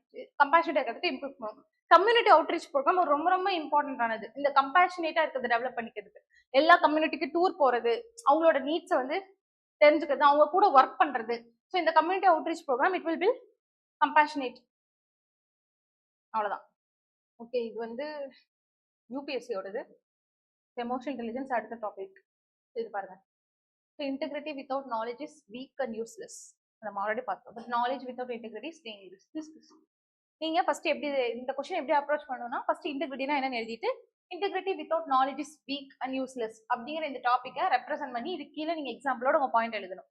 இருக்கிறதுக்கு இம்ப்ரூவ் பண்ணும். கம்யூனிட்டி அவுட்ரீச் ப்ரோக்ராம் ஒரு ரொம்ப ரொம்ப இம்பார்ட்டன்டானது. இந்த கம்பேஷனேட்டா இருக்கிறது டெவலப் பண்ணிக்கிறதுக்கு எல்லா கம்யூனிட்டிக்கு டூர் போறது, அவங்களோட நீட்ஸை வந்து தெரிஞ்சுக்கிறது, அவங்க கூட ஒர்க் பண்றது. ஸோ இந்த community outreach programme it will build compassionate. அவ்வளவுதான். ஓகே, இது வந்து யூபிஎஸ்சியோடது. எமோஷனல் இன்டெலிஜென்ஸ் அடுத்த டாபிக். இது பாருங்க. So integrity without knowledge is weak and useless. நம்ம ஆல்ரெடி பார்த்தோம். But knowledge without integrity is dangerous. நீங்க ஃபர்ஸ்ட் எப்படி இந்த கொஸ்டின் எப்படி அப்ரோச் பண்ணணும்னா, ஃபர்ஸ்ட் இன்டெகிரிட்டினா என்னன்னு எழுதிட்டு integrity without knowledge is weak and useless அப்படிங்கிற இந்த டாபிக்கை ரெப்ரசென்ட் பண்ணி இது கீழே நீங்க எக்ஸாம்பிளோட உங்க பாயிண்ட் எழுதணும்.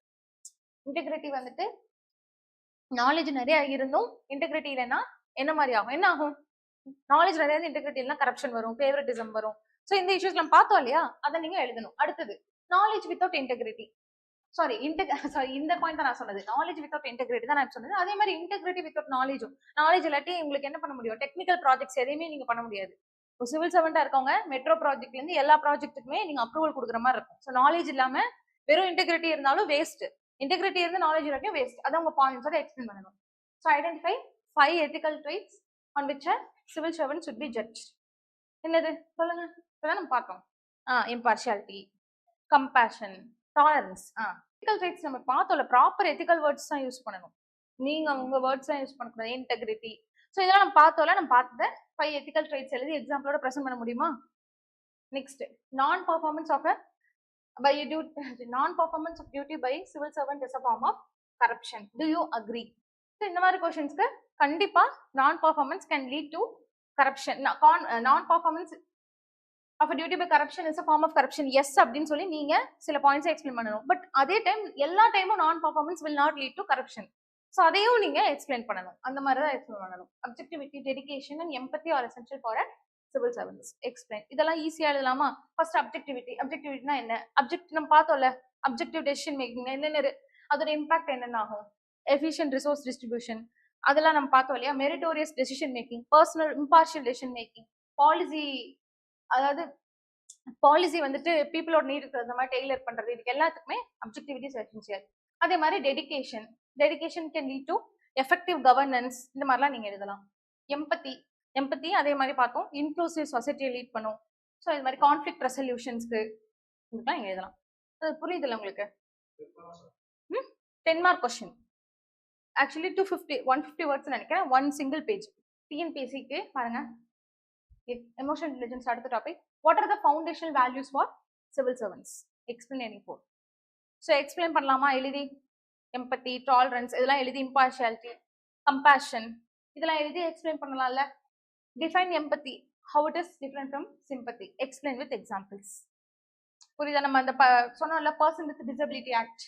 இன்டெகிரிட்டி வந்துட்டு நாலேஜ் நிறைய இருந்தும் இன்டெகிரிட்டி இல்லைன்னா என்ன மாதிரி ஆகும், என்ன ஆகும்? நாலேஜ் நிறைய இன்டெகிரிட்டி இல்லைன்னா கரப்ஷன் வரும், ஃபேவரட்டிசம் வரும். ஸோ இந்த இஷ்யூஸ் நம்ம பார்த்தோம் இல்லையா, அதை நீங்க எழுதணும். அடுத்தது நாலேஜ் வித்வுட் இன்டெகிரிட்டி, இந்த பாயிண்ட் தான் நான் சொன்னது. நாலேஜ் வித்வுட் இன்டெகிரிட்டி தான் நான் சொன்னது. அதே மாதிரி இன்டெகிரிட்டி வித்வுட் நாலேஜும், நாலேஜ் இல்லாட்டி உங்களுக்கு என்ன பண்ண முடியும்? டெக்னிக்கல் ப்ராஜெக்ட்ஸ் எதையுமே நீங்க பண்ண முடியாது. இப்போ சிவில் சர்வெண்டா இருக்கவங்க மெட்ரோ ப்ராஜெக்ட்ல இருந்து எல்லா ப்ராஜெக்ட்டுக்குமே நீங்க அப்ரூவல் கொடுக்குற மாதிரி இருக்கும். ஸோ நாலேஜ் இல்லாம வெறும் இன்டெகிரிட்டி இருந்தாலும் வேஸ்ட், இன்டெகிரிட்டி இருந்து நாலேஜ் இல்லாட்டியும் வேஸ்ட். அதை உங்க பாயிண்ட்ஸோட எக்ஸ்பிளைன் பண்ணணும். So identify 5 ethical traits on which a civil servant should be judged. என்னது சொல்லுங்க, இப்பதான் நம்ம பார்த்தோம். Impartiality, compassion, tolerance. Ethical rights நம்ம பார்த்தோம்ல, ப்ராப்பர் எத்திக்கல் வேர்ட்ஸ் தான் யூஸ் பண்ணணும். நீங்க உங்க வேர்ட்ஸ் தான் யூஸ் பண்ணக்கூடாது. இன்டெகிரிட்டி. ஸோ இதெல்லாம் நம்ம பார்த்தோம்ல, நம்ம பார்த்தத 5 எத்திக்கல் ரைட்ஸ் எழுதி எக்ஸாம்பிளோட ப்ரெசென்ட் பண்ண முடியுமா? Next, non performance of duty by civil servant is a form of corruption. Do you agree? So இந்த மாதிரி கொஸ்டின்ஸ்க்கு கண்டிப்பா non performance can lead to corruption. Non performance of duty by corruption is a form of corruption, yes அப்படின்னு சொல்லி நீங்க சில பாயிண்ட்ஸ் எக்ஸ்பிளைன் பண்ணணும். பட் அதே டைம் எல்லா டைமும் non performance will not lead to corruption. So அதையும் நீங்க எக்ஸ்பிளைன் பண்ணணும். அந்த மாதிரி தான் எக்ஸ்பிளைன் பண்ணணும். Objectivity, dedication and empathy R essential for a civil சர்வன்ஸ். Explain. இதெல்லாம் ஈஸியா எழுதலாமா? ஃபர்ஸ்ட் அப்ஜெக்டிவிட்டினா என்ன? நம்ம பார்த்தோம்ல, அப்ஜெக்டிவ் டெசிஷன் மேக்கிங் என்னென்ன, அதோட இம்பாக்ட் என்னென்ன ஆகும்? எஃபிஷியன்ட் ரிசோர்ஸ் டிஸ்ட்ரிபியூஷன், அதெல்லாம் நம்ம பார்த்தோம் இல்லையா? Meritorious decision making, personal impartial decision making, policy, அதாவது பாலிசி வந்துட்டு பீப்புளோட நீடுக்கு அந்த மாதிரி டெய்லர் பண்றது, இதுக்கு எல்லாத்துக்குமே அப்ஜெக்டிவிட்டி எசென்ஷியல். அதே மாதிரி dedication can lead to effective governance. இந்த மாதிரிலாம் நீங்க எழுதலாம். எம்பத்தி அதே மாதிரி பார்த்தோம், இன்க்ளூசிவ் சொசைட்டியை லீட் பண்ணும். ஸோ இது மாதிரி கான்ஃபிளிக்ட் ரெசல்யூஷன்ஸ்க்கு இதுக்கெல்லாம் நீங்க எழுதலாம். அது புரியுதுல்ல உங்களுக்கு? 10 மார்க் கொஸ்டின். ஆக்சுவலி 150 வேர்ட்ஸ் நினைக்கிறேன், 1 single பேஜ். டிஎன்பிஎஸ்சிக்கு பாருங்க. எமோஷனல் இன்டெலிஜென்ஸ் அடுத்த topic. What are the foundational values for civil servants? Explaining four. So explain பண்ணலாமா? எழுதி எம்பத்தி, டாலரன்ஸ் இதெல்லாம் எழுதி, இம்பார்ஷியாலிட்டி, கம்பேஷன் இதெல்லாம் எழுதி எக்ஸ்பிளைன் பண்ணலாம்ல. Define empathy, how it is different from sympathy, explain with examples. புரியுதா? நம்ம அந்த சொன்னோம்ல, person with disability act,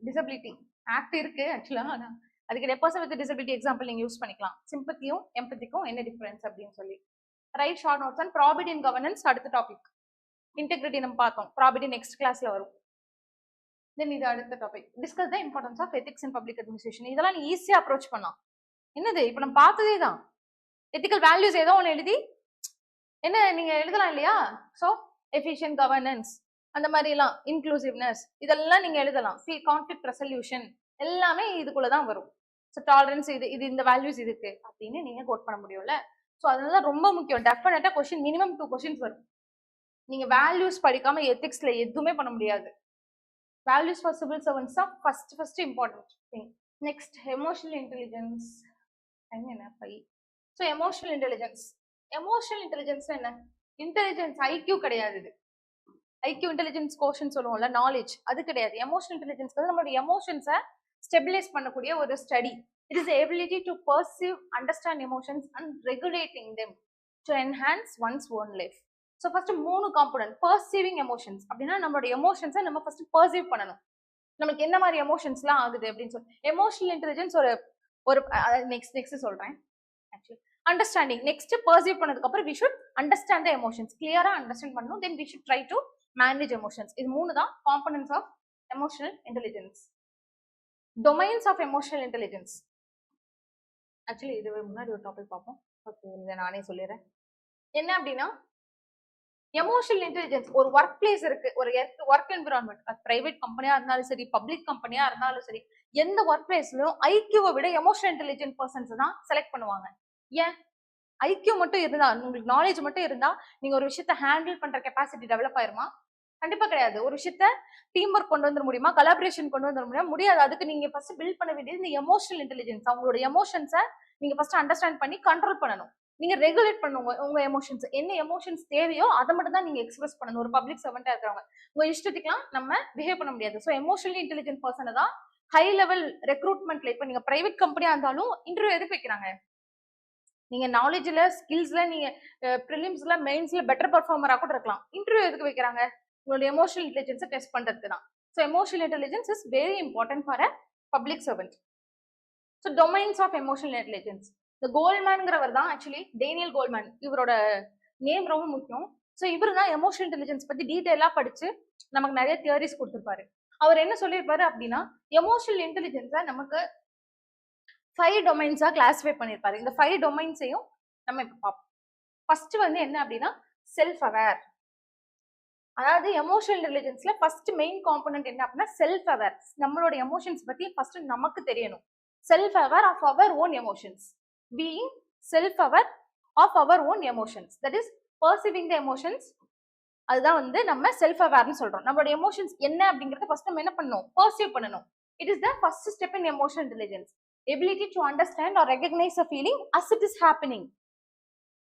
disability act இருக்கு ஆக்சுவலா, ஆனா அதுக்கு பர்சன் வித் டிசபிலிட்டி எக்ஸாம்பிள் நீங்க யூஸ் பண்ணிக்கலாம். சிம்பத்தியும் எம்பத்திக்கும் என்ன டிஃபரன்ஸ் அப்படின்னு சொல்லி. Right short notes and probity in governance அடுத்த டாபிக். இன்டெகிரிட்டி நம்ம பார்த்தோம், ப்ராபபிலிட்டி நெக்ஸ்ட் கிளாஸ்ல வரும். தென் இது அடுத்த topic, discuss the importance of ethics in public administration. இதெல்லாம் நீ ஈஸியா அப்ரோச் பண்ணலாம். என்னது இப்ப நம்ம பார்த்ததே தான், எத்திக்கல் வேல்யூஸ் ஏதோ ஒன்று எழுதி என்ன நீங்க எழுதலாம் இல்லையா? ஸோ எஃபிஷியன்ட் கவர்னன்ஸ், அந்த மாதிரி எல்லாம் இன்க்ளூசிவ்னஸ், இதெல்லாம் நீங்க எழுதலாம். கான்ஃபிளிக்ட் ரெசல்யூஷன் எல்லாமே இதுக்குள்ளதான் வரும். ஸோ டாலரன்ஸ் இது இந்த வேல்யூஸ் இதுக்கு அப்படின்னு நீங்க கோட் பண்ண முடியும்ல. ஸோ அதனால ரொம்ப முக்கியம். டெஃபினட்டா கொஸ்டின் மினிமம் 2 கொஸ்டின்ஸ் வரும். நீங்க வேல்யூஸ் படிக்காம எத்திக்ஸ்ல எதுவுமே பண்ண முடியாது. வேல்யூஸ் ஃபார் சிவில் சர்வன்ட்ஸ் தான் first important thing. Next emotional intelligence. என்ன 5. ஸோ எமோஷனல் இன்டெலிஜென்ஸ் என்ன? இன்டெலிஜென்ஸ் ஐக்யூ கிடையாது. இது ஐக்யூ இன்டெலிஜென்ஸ் கோஷன் சொல்லுவோம்ல, நாலேஜ், அது கிடையாது. எமோஷனல் இன்டெலிஜென்ஸ் வந்து நம்மளோட எமோஷன்ஸை ஸ்டெபிலைஸ் பண்ணக்கூடிய ஒரு study. It is ability to perceive, understand emotions and regulating them to enhance once own life. So first 3 component. Perceiving emotions அப்படின்னா நம்மளோட எமோஷன்ஸை நம்ம ஃபர்ஸ்ட் பர்சீவ் பண்ணணும். நமக்கு என்ன மாதிரி எமோஷன்ஸ்லாம் ஆகுது அப்படின்னு சொல்லி. எமோஷனல் இன்டெலிஜென்ஸ் ஒரு நெக்ஸ்ட் சொல்றேன். ஆக்சுவலி அண்டர்ஸ்டாண்டிங் நெக்ஸ்ட் பர்சீவ் பண்ணதுக்கு அப்புறம் we should understand the emotions, கிளியரா அண்டர்ஸ்டாண்ட் பண்ணணும். then we should try to manage emotions. இது 3 தான் components of emotional intelligence. domains of emotional intelligence. Actually இது முன்னாடி ஒரு டாபிக் பார்ப்போம். ஓகே, இதை நானே சொல்லிடுறேன். என்ன அப்படின்னா எமோஷனல் இன்டெலிஜென்ஸ் ஒரு ஒர்க் பிளேஸ் இருக்கு, ஒரு ஒர்க் என்விரான்மெண்ட், அது பிரைவேட் கம்பெனியா இருந்தாலும் சரி, பப்ளிக் கம்பெனியா இருந்தாலும் சரி, எந்த ஒர்க் பிளேஸ்லயும் ஐக்யூவை விட எமோஷனல் இன்டெலிஜென்ட் பர்சன்ஸ் தான் செலக்ட் பண்ணுவாங்க. ஏன்? ஐக்யூ மட்டும் இருந்தா, உங்களுக்கு நாலேஜ் மட்டும் இருந்தா நீங்க ஒரு விஷயத்த ஹேண்டில் பண்ற கெப்பாசிட்டி டெவலப் ஆயிருமா? கண்டிப்பா கிடையாது. ஒரு விஷயத்த டீம் ஒர்க் கொண்டு வந்துட முடியுமா? கொலாபரேஷன் கொண்டு வந்துட முடியாது. அதுக்கு நீங்க ஃபர்ஸ்ட் பில்ட் பண்ண வேண்டியது இந்த எமோஷனல் இன்டெலிஜென்ஸ். அவங்களோட எமோஷன்ஸை நீங்க ஃபர்ஸ்ட் அண்டர்ஸ்டாண்ட் பண்ணி கண்ட்ரோல் பண்ணணும். நீங்க ரெகுலேட் பண்ணுங்க உங்க எமோஷன்ஸ். என்ன எமோஷன்ஸ் தேவையோ அதை மட்டும் தான் நீங்க எக்ஸ்பிரஸ் பண்ணணும். ஒரு பப்ளிக் சர்வெண்டா இருக்கிறவங்க உங்க இஷ்டத்துக்குலாம் நம்ம பிஹேவ் பண்ண முடியாது. ஸோ எமோஷனலி இன்டெலிஜென்ட் பர்சனை தான் ஹை லெவல் ரெக்ரூட்மெண்ட்ல, இப்ப நீங்க பிரைவேட் கம்பெனியா இருந்தாலும் இன்டர்வியூ எதுக்கு வைக்கிறாங்க? நீங்க நாலேஜ்ல, ஸ்கில்ஸ்ல, நீங்க ப்ரிலிம்ஸ்ல, மெயின்ஸ்ல பெட்டர் பர்ஃபார்மரா கூட இருக்கலாம். இன்டர்வியூ எதுக்கு வைக்கிறாங்க? உங்களோட எமோஷனல் இன்டெலிஜென்ஸை டெஸ்ட் பண்றதுக்கு தான். So emotional intelligence is very important for a public servant. So domains of emotional intelligence. இந்த கோல்மேன்ங்கிறவர் தான் ஆக்சுவலி டேனியல் கோல்மேன். இவரோட நேம் ரொம்ப முக்கியம். ஸோ இவர் தான் எமோஷனல் இன்டெலிஜென்ஸ் பத்தி டீட்டெயிலா படிச்சு நமக்கு நிறைய தியரிஸ் கொடுத்துருப்பாரு. அவர் என்ன சொல்லியிருப்பாரு அப்படின்னா, எமோஷனல் இன்டெலிஜென்ஸை நமக்கு 5 டொமைன்ஸா கிளாஸிஃபை பண்ணியிருப்பாரு. இந்த 5 டொமைன்ஸையும் நம்ம இப்ப பார்ப்போம். ஃபர்ஸ்ட் வந்து என்ன அப்படின்னா செல்ஃப் அவேர். அதாவது எமோஷனல் இன்டெலிஜென்ஸ்ல ஃபர்ஸ்ட் மெயின் காம்பனன்ட் என்ன அப்படின்னா செல்ஃப் அவேர். நம்மளோட எமோஷன்ஸ் பத்தி ஃபர்ஸ்ட் நமக்கு தெரியணும். Self aware of our own emotions. Being self aware of our own emotions, that is perceiving the emotions. அதுதான் வந்து நம்ம செல்ஃப் அவேர்னு சொல்றோம். நம்மளோட எமோஷன்ஸ் என்ன அப்படிங்கறத ஃபர்ஸ்ட் நம்ம என்ன பண்ணணும்? பர்சீவ் பண்ணணும். It is the first step in emotional intelligence. ability to understand or recognize a feeling as it is happening.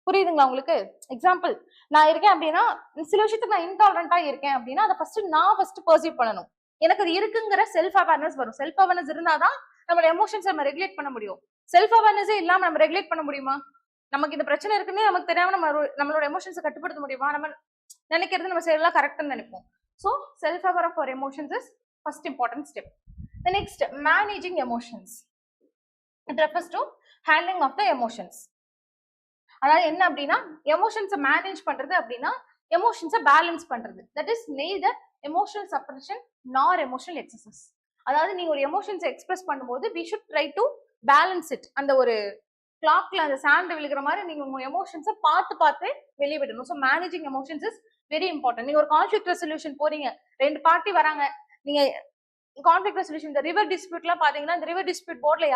புரியுதுங்களா உங்களுக்கு? எக்ஸாம்பிள், நான் இருக்கேன் அப்படின்னா சில விஷயத்துக்கு நான் இன்டாலரண்டா இருக்கேன் அப்படின்னா அதை ஃபர்ஸ்ட் பர்சீவ் பண்ணணும். எனக்கு அது இருக்குங்கிற செல்ஃப் அவேர்னஸ் வரும். செல்ஃப் அவேர்னஸ் இருந்தாதான் நம்மளோட எமோஷன்ஸ் நம்ம ரெகுலேட் பண்ண முடியும். செல்ஃப் அவேர்னஸே இல்லாம நம்ம ரெகுலேட் பண்ண முடியுமா? நமக்கு இந்த பிரச்சனை இருக்குன்னு நமக்கு தெரியாம நம்மளோட எமோஷன்ஸை கட்டுப்படுத்த முடியுமா? நம்ம நினைக்கிறது நம்ம செய்யலாம் கரெக்ட்னு நினைப்போம். So self aware of our emotions is first important step. The next, managing emotions. It refers to handling of the emotions. அதாவது என்ன அப்படின்னா எமோஷன்ஸை மேனேஜ் பண்றது அப்படின்னா எமோஷன்ஸை பேலன்ஸ் பண்றது. That is neither emotional suppression நார் எமோஷனல் எக்ஸசஸ். அதாவது நீங்க ஒரு எமோஷன்ஸை எக்ஸ்பிரஸ் பண்ணும்போது we should try to balance it. அந்த ஒரு கிளாக்ல அந்த சாண்ட் விழுகிற மாதிரி நீங்க உங்க எமோஷன்ஸை பார்த்து வெளியே விடணும். So managing emotions is very important. நீங்க ஒரு கான்ஃபிளிக்ட் ரெசல்யூஷன் போறீங்க, 2 பார்ட்டி வராங்க, நீங்க கான்ஃபிளிக்ட் ரெசல்யூஷன், இந்த ரிவர் டிஸ்பியூட்லாம் பாத்தீங்கன்னா இந்த ரிவர் டிஸ்பியூட் போர்ட்ல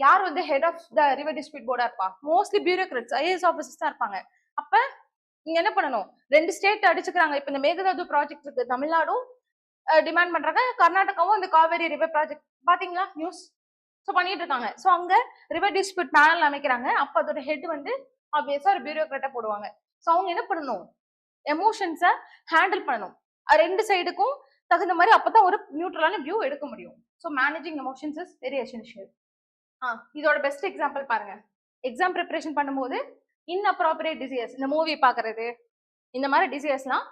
யார் வந்து head of the river dispute போர்டா இருப்பா? மோஸ்ட்லி பியூரோக்ராட்ஸ், ஐஏஎஸ் ஆஃபீஸர்ஸ் தான் இருப்பாங்க. அப்ப நீங்க என்ன பண்ணணும்? 2 ஸ்டேட் அடிச்சுக்கிறாங்க. இப்ப இந்த மேகதாது ப்ராஜெக்ட் இருக்கு, தமிழ்நாடும் டிமாண்ட் பண்றாங்க, கர்நாடகாவும் இந்த காவேரி ரிவர் ப்ராஜெக்ட் பாத்தீங்களா நியூஸ்? ஸோ பண்ணிட்டு இருக்காங்க. ஸோ அங்க ரிவர் டிஸ்பியூட் பேனல் அமைக்கிறாங்க. அப்ப அதோட ஹெட் வந்து ஆப்வியஸா ஒரு பியூரோக்ராட்டா போடுவாங்க. ஸோ அவங்க என்ன பண்ணணும்? எமோஷன்ஸை ஹேண்டில் பண்ணணும். 2 சைடுக்கும் தகுந்த மாதிரி, அப்பதான் ஒரு நியூட்ரலான வியூ எடுக்க முடியும். So managing emotions is very essential. இதோட பெஸ்ட் எக்ஸாம்பிள் பாருங்க. எக்ஸாம் ப்ரிப்பரேஷன் பண்ணும்போது இன்அப்ராப்ரியேட் டிசைர்ஸ், இந்த மூவி பாக்குறது, இந்த மாதிரி டிசைர்ஸ்லாம்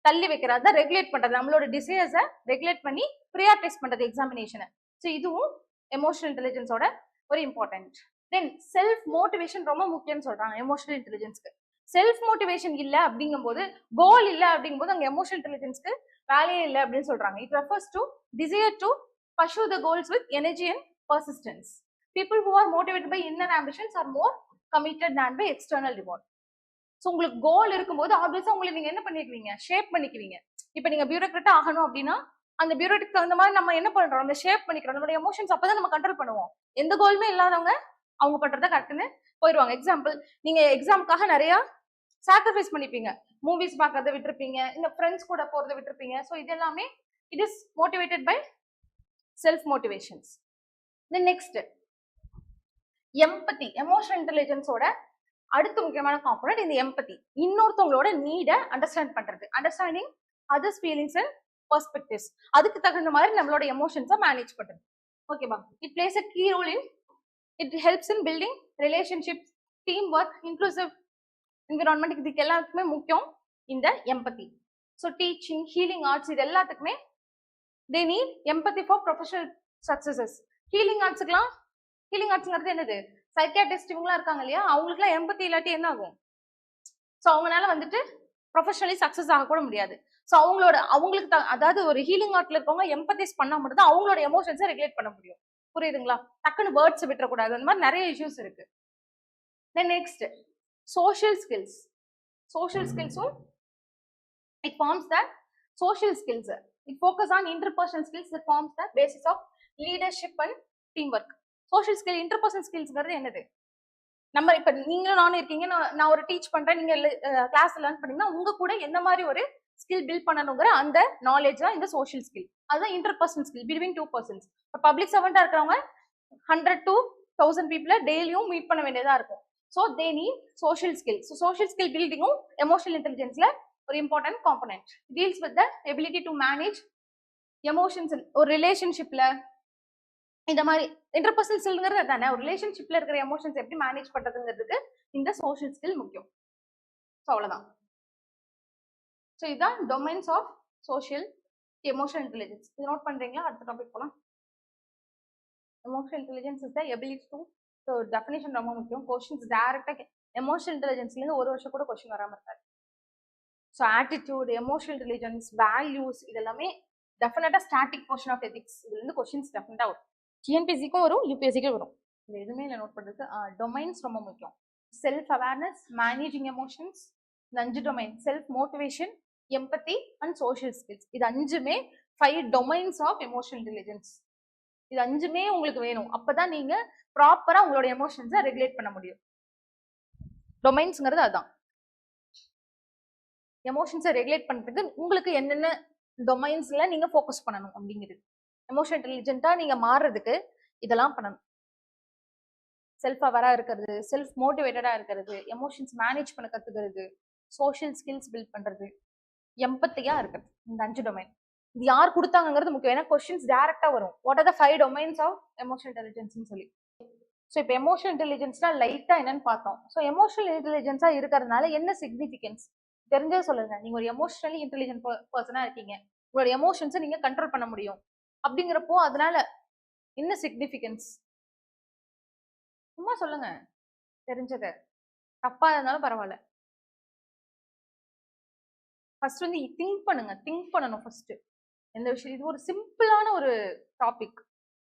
தள்ளி வைக்கிறது தான் ரெகுலேட் பண்றது. நம்மளோட டிசைர்ஸை ரெகுலேட் பண்ணி ப்ரியாரிட்டைஸ் பண்றது எக்ஸாமினேஷனை. ஸோ இதுவும் எமோஷனல் இன்டெலிஜென்ஸோட ஒரு இம்பார்ட்டன்ட். தென் செல்ஃப் மோட்டிவேஷன் ரொம்ப முக்கியம்னு சொல்றாங்க எமோஷனல் இன்டெலிஜென்ஸ்க்கு. செல்ஃப் மோட்டிவேஷன் இல்ல அப்படிங்கும்போது, கோல் இல்ல அப்படிங்கும்போது அங்க எமோஷனல் இன்டெலிஜென்ஸ்க்கு வேலையே இல்ல அப்படின்னு சொல்றாங்க. It refers to desire to pursue the goals with energy and persistence. People who are motivated by inner ambitions are more committed than by external reward. So உங்களுக்கு கோல் இருக்கும்போது ஆப்வியஸா உங்களை நீங்க என்ன பண்ணிக்குவீங்க, ஷேப் பண்ணிக்குவீங்க. இப்ப நீங்க பியூரோக்ராட்டா ஆகணும் அப்படின்னா அந்த பியூரோட்டிக் தகுந்த மாதிரி நம்ம என்ன பண்றோம், அந்த ஷேப் பண்ணிக்கிறோம். நம்மளுடைய எமோஷன்ஸ் அப்பதான் நம்ம கண்ட்ரோல் பண்ணுவோம். எந்த கோலுமே இல்லாதவங்க அவங்க பண்றதா கரெக்ட்னு போயிடுவாங்க. எக்ஸாம்பிள், நீங்க எக்ஸாமுக்காக நிறைய சாக்ரிஃபைஸ் பண்ணிப்பீங்க. மூவிஸ் பார்க்கறத விட்டுருப்பீங்க, இந்த ஃப்ரெண்ட்ஸ் கூட போறதை விட்டுருப்பீங்க. ஸோ இது எல்லாமே it is motivated by self motivations. Then next empathy. Emotional இன்டெலிஜென்ஸோட அடுத்த முக்கியமான காம்பனன்ட் இந்த எம்பத்தி. இன்னொருத்தவங்களோட நீடை அண்டர்ஸ்டாண்ட் பண்றது, understanding others feelings and perspectives. அதுக்கு தகுந்த மாதிரி நம்மளோட எமோஷன்ஸை மேனேஜ் பண்றது. ஓகேவா? It plays a key role in, it helps in building relationship, team work, inclusive environment. இதுக்கு எல்லாத்துக்குமே முக்கியம் இந்த empathy. So teaching, healing arts, இது எல்லாத்துக்குமே they need empathy for professional successes. Healing ஆர்ட்ஸுக்குலாம், healing ஆர்ட்ஸ்ங்கிறது என்னது, சைக்கியாட்ரிஸ்ட் இவங்களாம் இருக்காங்க இல்லையா, அவங்களுக்குலாம் எம்பத்தி இல்லாட்டி என்ன ஆகும்? ஸோ அவங்களால வந்துட்டு ப்ரொஃபஷனலி சக்சஸ் ஆக கூட முடியாது. ஸோ அவங்களுக்கு அதாவது ஒரு ஹீலிங் ஆர்ட்ல இருக்கவங்க எம்பத்தைஸ் பண்ணா மட்டும் தான் அவங்களோட எமோஷன்ஸை ரெகுலேட் பண்ண முடியும். புரியுதுங்களா? டக்குன்னு வேர்ட்ஸ் விட்டுறக்கூடாது. அந்த மாதிரி நிறைய இஷ்யூஸ் இருக்கு. Then next social skills. Social ஸ்கில்ஸும் it forms the social skills. It focuses on interpersonal skills that forms the basis of leadership and teamwork. Social skill, interpersonal skillsங்கிறது என்னது? நம்ம இப்ப நீங்களும் நானும் இருக்கீங்க, நான் ஒரு டீச் பண்றேன், நீங்க கிளாஸ் லேர்ன் பண்ணீங்கன்னா உங்க கூட எந்த மாதிரி ஒரு ஸ்கில் பில்ட் பண்ணணுங்கிற அந்த நாலேஜ் தான் இந்த சோஷியல் ஸ்கில். அதுதான் interpersonal skill between two persons. இப்போ பப்ளிக் சர்வெண்டா இருக்கிறவங்க 100 to 1000 பீப்புளை டெய்லியும் மீட் பண்ண வேண்டியதா இருக்கும். So they need social skill. So social skill பில்டிங்கும் எமோஷனல் இன்டெலிஜென்ஸ்ல ஒரு important component. Deals with the ability to manage emotions. ஒரு ரிலேஷன்ஷிப்ல இந்த மாதிரி இன்டர்பர்சனல் ஸ்கில்ங்கிறது தானே, ஒரு ரிலேஷன்ஷிப்ல இருக்கிற எமோஷன்ஸ் எப்படி மேனேஜ் பண்றதுங்கிறதுக்கு இந்த சோஷியல் ஸ்கில் முக்கியம். ஸோ அவ்வளவுதான். ஸோ இதுதான் domains of social emotional intelligence. இது நோட் பண்றீங்களா? அடுத்த டாபிக் போலாம். Emotional intelligence is the ability to, so definition ரொம்ப முக்கியம். கொஸ்டின்ஸ் டைரக்டா எமோஷனல் இன்டெலிஜென்ஸ்லேருந்து ஒரு வருஷம் கூட கொஸ்டின் வராமல் இருக்காது. So attitude, emotional intelligence, values, இதெல்லாமே டெஃபினட்டா ஸ்டாட்டிக் போர்ஷன் ஆஃப் எதிக்ஸ். இதுல இருந்து கொஸ்டின்ஸ் டெஃபினட்டா வரும். டிஎன்பிஎஸ்சிக்கும் வரும், யூபிஎஸ்சிக்கும் வரும். இது எதுவுமே இல்லை நோட் பண்றதுக்கு. டொமைன்ஸ் ரொம்ப முக்கியம். செல்ஃப் அவேர்னஸ், மேனேஜிங் எமோஷன்ஸ், இந்த 5 domain. Self motivation, empathy and social skills. இது 5மே 5 டொமைன்ஸ் ஆஃப் எமோஷனல் இன்டெலிஜென்ஸ். இது 5மே உங்களுக்கு வேணும். அப்பதான் நீங்க ப்ராப்பரா உங்களோட எமோஷன்ஸை ரெகுலேட் பண்ண முடியும். டொமைன்ஸ்ங்கிறது அதுதான். எமோஷன்ஸை ரெகுலேட் பண்றதுக்கு உங்களுக்கு என்னென்ன டொமைன்ஸ்ல நீங்க ஃபோக்கஸ் பண்ணணும் அப்படிங்கிறது. எமோஷனல் இன்டெலிஜென்ட்டா நீங்க மாறுறதுக்கு இதெல்லாம் பண்ணணும். செல்ஃப் அவேரா இருக்கிறது, செல்ஃப் மோட்டிவேட்டடா இருக்கிறது, எமோஷன்ஸ் மேனேஜ் பண்ண கத்துக்கிறது, சோஷியல் ஸ்கில்ஸ் பில்ட் பண்றது, எம்பத்தியா இருக்கிறது. இந்த 5 டொமைன். இது யார் கொடுத்தாங்கிறது முக்கியம். ஏன்னா கொஸ்டின்ஸ் டைரக்டா வரும். What are the 5 domains of emotional இன்டெலிஜென்ஸ்னு சொல்லி. ஸோ இப்போ எமோஷனல் இன்டெலிஜென்ஸ்னா லைட்டா என்னன்னு பார்த்தோம். ஸோ எமோஷனல் இன்டெலிஜென்ஸா இருக்கிறதுனால என்ன சிக்னிஃபிகன்ஸ் தெரிஞ்சது சொல்லுங்க. நீங்க ஒரு எமோஷனலி இன்டெலிஜென்ட் பர்சனா இருக்கீங்க, உங்களோட எமோஷன்ஸை நீங்க கண்ட்ரோல் பண்ண முடியும் அப்படிங்கிறப்போ அதனால என்ன சிக்னிஃபிகன்ஸ்? சும்மா சொல்லுங்க தெரிஞ்சத, தப்பா இருந்தாலும் பரவாயில்ல. ஃபர்ஸ்ட் வந்து திங்க் பண்ணுங்க, திங்க் பண்ணணும் ஃபர்ஸ்ட் எந்த விஷயம். இது ஒரு சிம்பிளான ஒரு டாபிக்,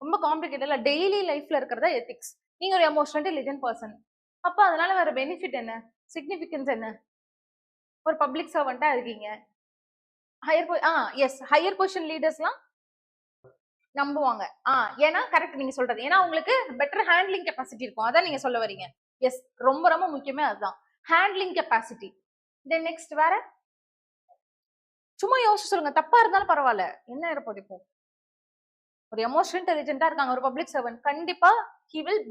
ரொம்ப காம்ப்ளிகேட்டட்ல டெய்லி லைஃப்ல இருக்கிறதா எத்திக்ஸ். நீங்க ஒரு எமோஷனல் இன்டெலிஜென்ட் பர்சன், அப்ப அதனால வேற பெனிஃபிட் என்ன, சிக்னிஃபிகன்ஸ் என்ன? ஒரு பப்ளிக் சர்வெண்டா இருக்கீங்க, ஹையர் பொசிஷன் லீடர்ஸ்லாம் நம்புவாங்க. ஏன்னா கரெக்ட் நீங்க சொல்றது, ஏன்னா உங்களுக்கு பெட்டர் ஹேண்ட்லிங் கெப்பாசிட்டி இருக்கும். அதான் நீங்க சொல்ல வரீங்க. எஸ், ரொம்ப ரொம்ப முக்கியமே அதுதான், ஹேண்ட்லிங் கெப்பாசிட்டி. தென் நெக்ஸ்ட் வேற சும்மா யோசிச்சு சொல்லுங்க, தப்பா இருந்தாலும் பரவாயில்ல. என்ன இருப்போது இப்போ ஒரு எமோஷனல் இன்டெலிஜென்ட்டா இருக்காங்க ஒரு பப்ளிக் சர்வெண்ட், கண்டிப்பா ஹி வில்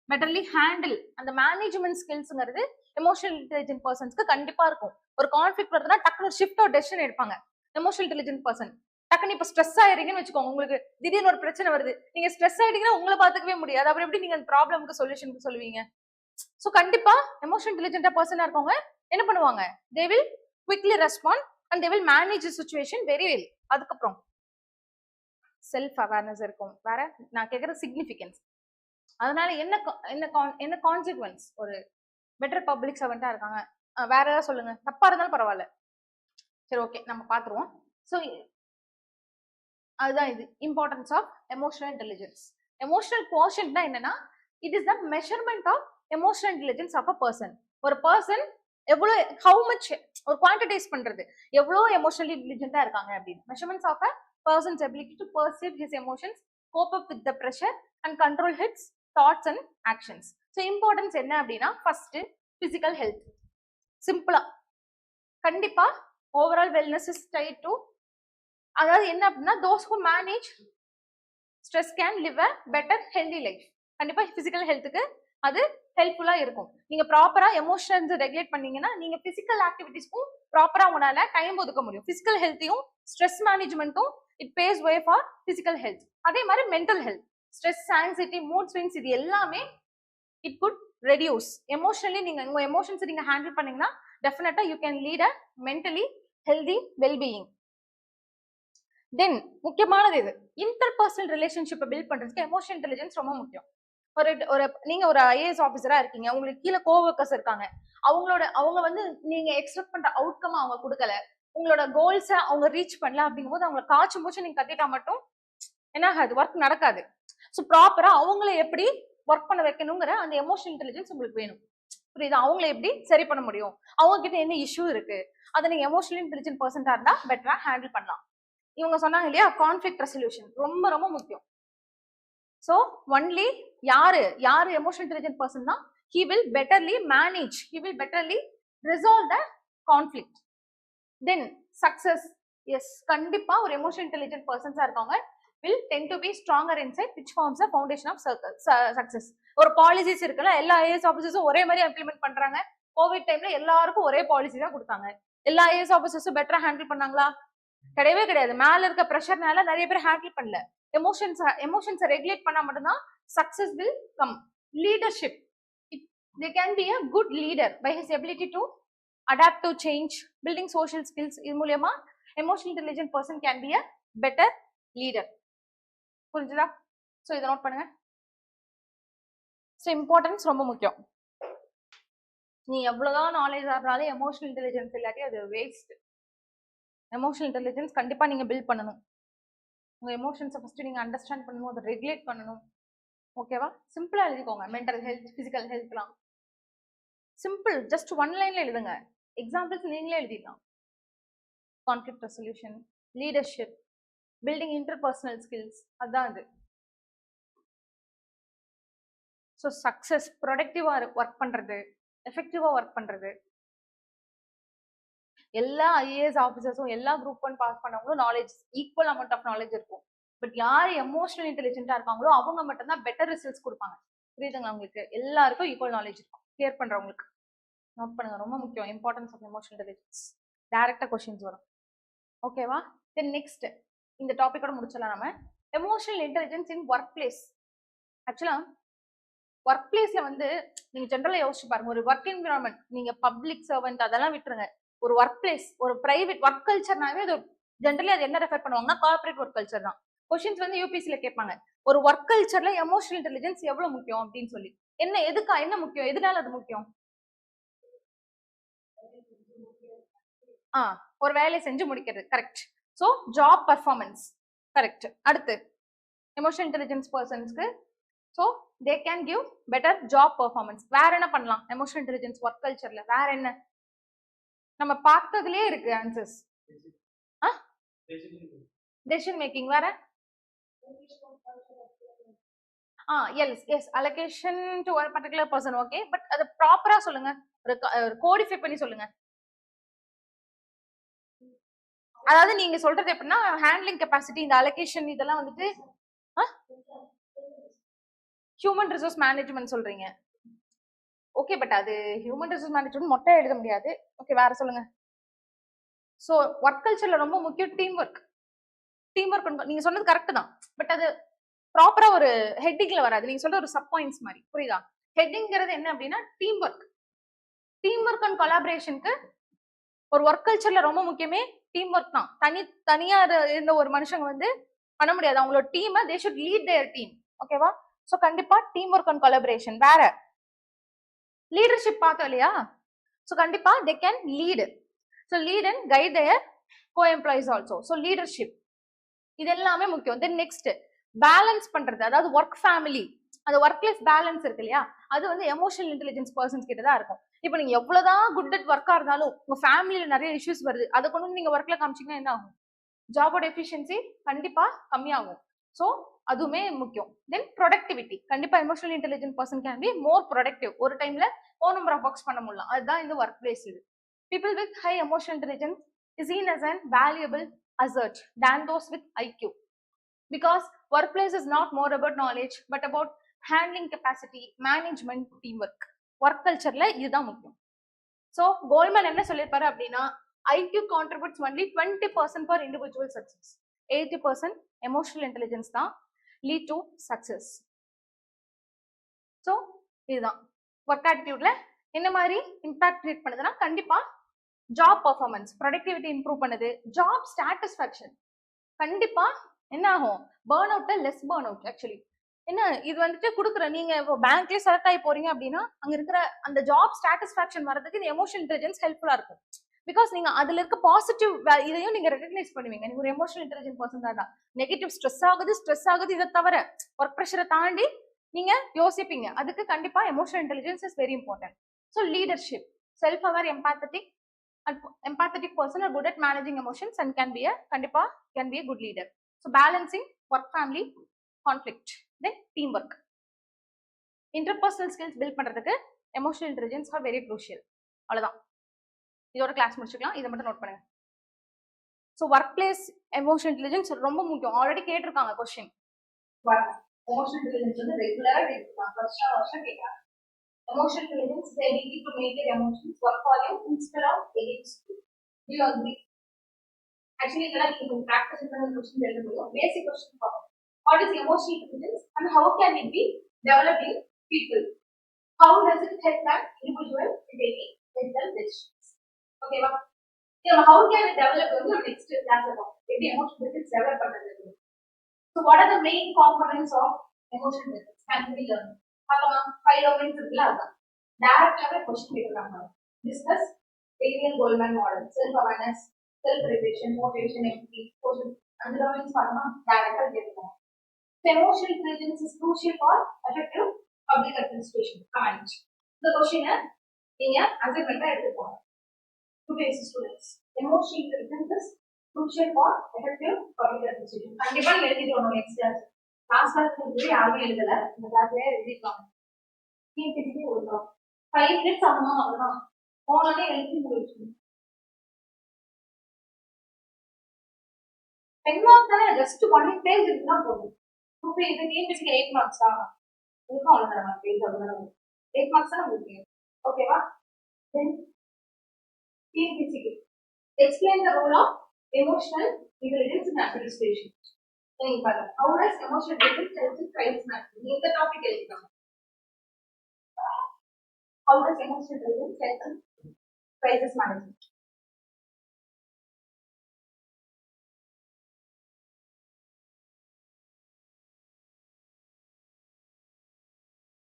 பெட்டர்லி ஹேண்டில். அந்த மேனேஜ்மெண்ட் ஸ்கில்ஸ்ங்கிறது எமோஷனல் இன்டெலிஜென்ட் பர்சன்ஸ்க்கு கண்டிப்பா இருக்கும். ஒரு கான்ஃபிளிக்ட் வருதுன்னா டக்குனு ஷிஃப்ட் ஒரு டெசிஷன் எடுப்பாங்க. எமோஷனல் இன்டெலிஜென்ட் பர்சன் டக்குனு இப்ப ஸ்ட்ரெஸ் ஆயிருங்கன்னு வச்சுக்கோங்க, உங்களுக்கு திடீர்னு ஒரு பிரச்சனை வருது, நீங்க ஸ்ட்ரெஸ் ஆயிட்டீங்கன்னா உங்களை பாத்துக்கவே முடியாது. அப்புறம் எப்படி நீங்க அந்த ப்ராப்ளமுக்கு சொல்யூஷனுக்கு சொல்லுவீங்க? சோ கண்டிப்பா எமோஷனல் இன்டெலிஜென்ட்டா பர்சனா இருக்கவங்க என்ன பண்ணுவாங்க, தே will quickly respond and they will manage the situation very well. அதுக்கப்புறம் செல்ஃப் அவேர்னஸ் இருக்கும். வேற நான் கேட்கற சிக்னிஃபிகன்ஸ். அதனால என்ன கான்சிக்வன்ஸ்? ஒரு பெட்டர் பப்ளிக் சர்வெண்டா இருக்காங்க, வேற ஏதாவது சொல்லுங்க, தப்பா இருந்தாலும் பரவாயில்ல. சரி ஓகே நம்ம பாத்துருவோம். ஸோ அதுதான் இது importance of emotional intelligence. Emotional கோஷன்ட்னா என்னன்னா, it is the measurement of emotional intelligence of a person. ஒரு பர்சன் எவ்வளோ ஹவு மச் ஒரு குவான்டிடைஸ் பண்றது எவ்வளோ எமோஷனலி இன்டெலிஜென்ட்டா இருக்காங்க அப்படின்னு. Measurements of a person's ability to perceive his emotions, cope up with the pressure and control his thoughts and actions. So importance என்ன அப்படின்னா, ஃபர்ஸ்ட் பிசிக்கல் ஹெல்த். சிம்பிளா கண்டிப்பா overall wellness is tied to, அதாவது என்ன அப்படின்னா, those who manage stress can live a better healthy life. கண்டிப்பா பிசிக்கல் ஹெல்த்துக்கு அது ஹெல்ப்ஃபுல்லா இருக்கும். நீங்க ப்ராப்பரா எமோஷன்ஸ் ரெகுலேட் பண்ணீங்கன்னா நீங்க பிசிக்கல் ஆக்டிவிட்டிஸ்க்கும் ப்ராப்பரா உங்களால டைம் ஒதுக்க முடியும். பிசிக்கல் ஹெல்த்தையும் ஸ்ட்ரெஸ் மேனேஜ்மெண்ட்டும் it paves way for physical health. அதே மாதிரி mental health, stress, anxiety, mood swings, இது எல்லாமே இட் குட் ரெடியூஸ். எமோஷனலி நீங்க உங்க எமோஷன்ஸ் நீங்க ஹேண்டில் பண்ணீங்கன்னா டெஃபினட்டா you can lead a mentally healthy wellbeing. தென் முக்கியமானது இது, இன்டர்பர்சனல் ரிலேஷன்ஷிப்பை பில்ட் பண்றதுக்கு எமோஷனல் இன்டெலிஜென்ஸ் ரொம்ப முக்கியம். ஒரு நீங்க ஒரு ஐஏஎஸ் ஆஃபீஸரா இருக்கீங்க, உங்களுக்கு கீழே கோவர்க்கர்ஸ் இருக்காங்க, அவங்க வந்து நீங்க எக்ஸ்பெக்ட் பண்ற அவுட்கம் அவங்க கொடுக்கல, உங்களோட கோல்ஸை அவங்க ரீச் பண்ணல அப்படிங்கும் போது அவங்களை காய்ச்சி மூச்சு நீங்க கத்திட்டா மட்டும் என்ன ஆகாது, ஒர்க் நடக்காது. ஸோ ப்ராப்பரா அவங்கள எப்படி ஒர்க் பண்ண வைக்கணுங்கிற அந்த எமோஷனல் இன்டெலிஜென்ஸ் உங்களுக்கு வேணும். புரியுது? அவங்கள எப்படி சரி பண்ண முடியும், அவங்க கிட்ட என்ன இஷ்யூ இருக்கு, அதை நீங்க எமோஷனல் இன்டெலிஜென்ட் பர்சன்டா இருந்தா பெட்டரா ஹேண்டில் பண்ணலாம். இவங்க சொன்னாங்க இல்லையா, கான்ஃபிளிக்ட் ரெசல்யூஷன் ரொம்ப ரொம்ப முக்கியம். ஸோ ஒன்லி யாரு எமோஷனல் இன்டெலிஜென்ட் பர்சன் தான், he will betterly manage, he will betterly resolve the conflict. Then success, yes, கண்டிப்பா ஒரு எமோஷனல் இன்டெலிஜென்ட் பர்சன்ஸா இருக்காங்க will tend to be stronger insight which forms the foundation of success. ஒரு பாலிசிஸ் இருக்குல்ல, எல்லா ஐஏஎஸ் ஆஃபீஸர்ஸும் ஒரே மாதிரி இம்ப்ளிமெண்ட் பண்றாங்க. கோவிட் டைம்ல எல்லாருக்கும் ஒரே பாலிசி தான் கொடுத்தாங்க. எல்லா ஐஏஎஸ் ஆஃபீஸர்ஸும் பெட்டரா ஹேண்டில் பண்ணாங்களா? கிடையவே கிடையாது. மேல இருக்க ப்ரெஷர்னால நிறைய பேர் ஹேண்டில் பண்ணல. எமோஷன்ஸை ரெகுலேட் பண்ணா மட்டும்தான் success will come. Leadership, they can be a good leader by his ability to adapt to change, building social skills. இது மூலமா emotional intelligent person can be a better leader. புரிஞ்சுதா? சோ இதை நோட் பண்ணுங்க. சோ இம்பார்ட்டன்ஸ் ரொம்ப முக்கியம். நீ எவ்வளவுதான் நாலேஜ் ஆனாலும் எமோஷனல் இன்டெலிஜென்ஸ் இல்லாட்டி அது வேஸ்ட். எமோஷனல் இன்டெலிஜென்ஸ் கண்டிப்பா நீங்க பில்ட் பண்ணணும். உங்க எமோஷன்ஸை ஃபர்ஸ்ட் நீங்க அண்டர்ஸ்டாண்ட் பண்ணணும், அதை ரெகுலேட் பண்ணணும். ஓகேவா? சிம்பிளா எழுதிக்கோங்க. மென்டல் ஹெல்த், பிசிக்கல் ஹெல்த்லாம் சிம்பிள், ஜஸ்ட் ஒன் லைன்ல எழுதுங்க. எக்ஸாம்பிள்ஸ் நீங்களே எழுதிடலாம். Conflict resolution, leadership, building interpersonal skills, அதான் அது. ஸோ சக்சஸ், ப்ரொடக்டிவா ஒர்க் பண்றது, எஃபெக்டிவா ஒர்க் பண்றது. எல்லா ஐஏஎஸ் ஆஃபீஸர்ஸும் எல்லா குரூப் 1 பாஸ் பண்ணவங்களும் knowledge, equal amount of knowledge இருக்கும். பட் யார் எமோஷனல் இன்டெலிஜென்ட்டா இருக்காங்களோ அவங்க மட்டும் தான் பெட்டர் ரிசல்ட்ஸ் கொடுப்பாங்க. புரியுதுங்களா உங்களுக்கு? எல்லாருக்கும் ஈக்குவல் நாலேஜ் இருக்கும். கிளியர் பண்றவங்களுக்கு நோட் பண்ணுங்க, ரொம்ப முக்கியம். Importance of emotional intelligence. டைரக்டா क्वेश्चंस வரும். ஓகேவா? தென் நெக்ஸ்ட் இந்த டாபிக்கோட முடிச்சலாம் நம்ம. Emotional intelligence in workplace. ஆக்சுவலா ஒர்க் பிளேஸ்ல வந்து நீங்க ஜென்ரலா யோசிச்சு பாருங்க. ஒரு ஒர்க் என்விரான்மெண்ட், நீங்க பப்ளிக் சர்வெண்ட் அதெல்லாம் விட்டுருங்க. ஒரு ஒர்க் பிளேஸ், ஒரு பிரைவேட் ஒர்க் கல்ச்சர்னாவே அது ஜென்ரலி அது என்ன ரெஃபர் பண்ணுவாங்கன்னா கார்பரேட் ஒர்க் கல்ச்சர் தான். क्वेश्चंस வந்து யூபிஎஸ்சில கேட்பாங்க, ஒரு ஒர்க் கல்ச்சர்ல எமோஷனல் இன்டெலிஜென்ஸ் எவ்வளவு முக்கியம் அப்படின்னு சொல்லி. என்ன முக்கியம், எதனால அது முக்கியம்? ஒரு வேலையை செஞ்சு முடிக்கிறது. Correct. So job performance. Correct. அடுத்து எமோஷனல் இன்டெலிஜென்ஸ் பர்சன்ஸ்க்கு so they can give better job performance. வேற என்ன பண்ணலாம் எமோஷனல் இன்டெலிஜென்ஸ் ஒர்க் கல்ச்சர்ல? வேற என்ன நம்ம பார்த்ததுலயே இருக்கு ஆன்சர்ஸ். Decision making. வேற எஸ் அலோகேஷன் டு ஒரு பர்టిక్యులர் பர்சன். ஓகே, பட் அது ப்ராப்பரா சொல்லுங்க, ஒரு கோடிஃபை பண்ணி சொல்லுங்க. அதாவது நீங்க சொல்றது எப்படின்னா ஹேண்ட்லிங் கெப்பாசிட்டி, இந்த அலோகேஷன் இதெல்லாம் வந்துட்டு ஹியூமன் ரிசோர்ஸ் மேனேஜ்மெண்ட் சொல்றீங்க. ஓகே, பட் அது ஹியூமன் ரிசோர்ஸ் மேனேஜ்மெண்ட் மொட்டை எழுத முடியாது. ஓகே, வேற சொல்லுங்க. ஸோ ஒர்க் கல்ச்சர்ல ரொம்ப முக்கியம் டீம் ஒர்க். டீம் ஒர்க் நீங்க சொன்னது கரெக்ட் தான், பட் அது ப்ராப்பரா ஒரு ஹெட்டிங்ல வராது. நீங்க சொல்ற ஒரு சப் பாயிண்ட்ஸ் மாதிரி. புரியுதா? ஹெட்டிங்கிறது என்ன அப்படின்னா team work. Team work and கொலாபரேஷனுக்கு ஒரு ஒர்க் கல்ச்சர்ல ரொம்ப முக்கியமே டீம் ஒர்க் தான். தனியா இருந்த ஒரு மனுஷங்க வந்து பண்ண முடியாது. அவங்களோட டீமை they should lead their team. ஓகேவா? ஸோ கண்டிப்பா டீம் ஒர்க் அண்ட் கொலாபரேஷன். வேற லீடர்ஷிப் பார்த்தோம் இல்லையா? ஸோ கண்டிப்பா they can lead. So lead and guide their co-employees also. So leadership இது எல்லாமே முக்கியம். தென் நெக்ஸ்ட் பேலன்ஸ் பண்றது, அதாவது ஒர்க் ஃபேமிலி, அந்த ஒர்க் லைஃப் பேலன்ஸ் இருக்கு இல்லையா, அது வந்து எமோஷனல் இன்டெலிஜென்ஸ் பர்சன்ஸ் கிட்ட தான் இருக்கும். இப்போ நீங்க எவ்வளவுதான் குட் அட் ஒர்க்கா இருந்தாலும் உங்க ஃபேமிலியில நிறைய இஷ்யூஸ் வருது, அதை கொண்டு வந்து நீங்க ஒர்க்ல காமிச்சீங்கன்னா என்ன ஆகும்? ஜாபோட எஃபிஷியன்சி கண்டிப்பா கம்மியாகும். ஸோ அதுவுமே முக்கியம். தென் ப்ரொடக்டிவிட்டி, கண்டிப்பா emotional intelligent person can be more productive. ஒரு டைம்ல ஓ நம்பர் ஆஃப் ஒர்க்ஸ் பண்ண முடியலாம். அதுதான் இந்த ஒர்க் பிளேஸ். இது people with high emotional intelligence is seen as an valuable asset than those with IQ, because workplace is not more about knowledge but about handling capacity, management, teamwork. Work கல்ச்சர்ல இதுதான் முக்கியம். ஸோ கோல்மன் என்ன சொல்லியிருப்பாரு அப்படின்னா, IQ contributes only 20% for individual success. 80% emotional intelligence தான் lead to success. ஸோ இதுதான் ஒர்க் ஆட்டிடியூட்ல என்ன மாதிரி இம்பாக்ட் கிரியேட் பண்ணுதுன்னா, கண்டிப்பா ஜாப் பர்ஃபார்மன்ஸ், ப்ரொடக்டிவிட்டி இம்ப்ரூவ் பண்ணுது. ஜாப் சாட்டிஸ்ஃபேக்ஷன், கண்டிப்பா என்ன ஆகும்? Burn out, less burn out. Actually என்ன இது வந்துட்டு கொடுக்குற, நீங்க இப்போ பேங்க்லயே செலக்ட் ஆகி போறீங்க அப்படின்னா அங்க இருக்கிற அந்த ஜாப் சாட்டிஸ்ஃபேக்ஷன் வரதுக்கு இந்த எமோஷனல் இன்டெலிஜென்ஸ் ஹெல்ப்ஃபுல்லா இருக்கும். பிகாஸ் நீங்க அதுல இருக்க பாசிட்டிவ் இதையும் நீங்க ரெகக்னைஸ் பண்ணுவீங்க. நீங்க ஒரு எமோஷனல் இன்டெலிஜென்ட் பர்சன் தான். நெகட்டிவ் ஸ்ட்ரெஸ் ஆகுது இதை தவிர ஒர்க் ப்ரெஷரை தாண்டி நீங்க யோசிப்பீங்க. அதுக்கு கண்டிப்பா emotional intelligence is very important. So leadership, self aware, empathetic person are good at managing emotions and can be a good leader. So balancing work family conflict, then teamwork, interpersonal skills build பண்றதுக்கு emotional intelligence are very crucial. அவ்வளவுதான், இதோட கிளாஸ் முடிச்சுக்கலாம். இதை மட்டும் நோட் பண்ணுங்க. So work place emotional intelligence ரொம்ப முக்கியம். ஆல்ரெடி கேட்டிருக்காங்க கொஸ்டின். எமோஷனல் இன்டெலிஜென்ஸ் வந்து ரெகுலரா கேட்டிருக்காங்க, வருஷம் கேட்கறாங்க. Emotional intelligence is the ability to make your emotions work for you instead of against you. Do you agree? Actually, you can practice in the question. Basic question: what is emotional intelligence and how can it be developed in people? How does it help an individual in taking mental decisions? Okay, well, how can it develop in the next class about if the emotional intelligence develop? So, what are the main components of emotional intelligence? Can we learn? 5 domains இருக்குல்ல, அதான் டைரக்டாவே क्वेश्चन கேக்குறாங்க. Discuss Daniel Coleman model, self awareness, self regulation, motivation, MP, social, அந்த டொமைன்ஸ் பார்த்தா டைரக்டா கேக்குறாங்க. Emotional intelligence is crucial for effective public administration. Comment இந்த क्वेश्चन நீங்க அசைன்மென்ட்டா எடுத்துக்கோங்க. Today's students, emotional intelligence is crucial for effective public administration. கண்டிப்பா எழுதிட்டு வரணும். நெக்ஸ்ட் கிளாஸ் கிளாஸ் யாருமே எழுதல, இந்த கிளாஸ்ல எழுதிருக்காங்க. டிஎன்பிசிக்கு ஒரு 5 minutes ஆகுமா, அவ்வளவுதான். போனாலே எழுதி முடிச்சு 10 marks தானே, ஜஸ்ட் 1 page இருந்தா போதும். இப்போ இது டிஎன்பிசிக்கு 8 marks தான் இருக்கும். அவ்வளவுதான், பேஜ் அவ்வளவுதான். 8 marks தான் முடியும். ஓகேவா? தென் டிஎன்பிசிக்கு explain the role of emotional intelligence in administration. நீங்க பாருங்க, how does emotional intelligence help in crisis management? இந்த டாபிக் எழுதிக்கலாம். How does emotional intelligence help in crisis management?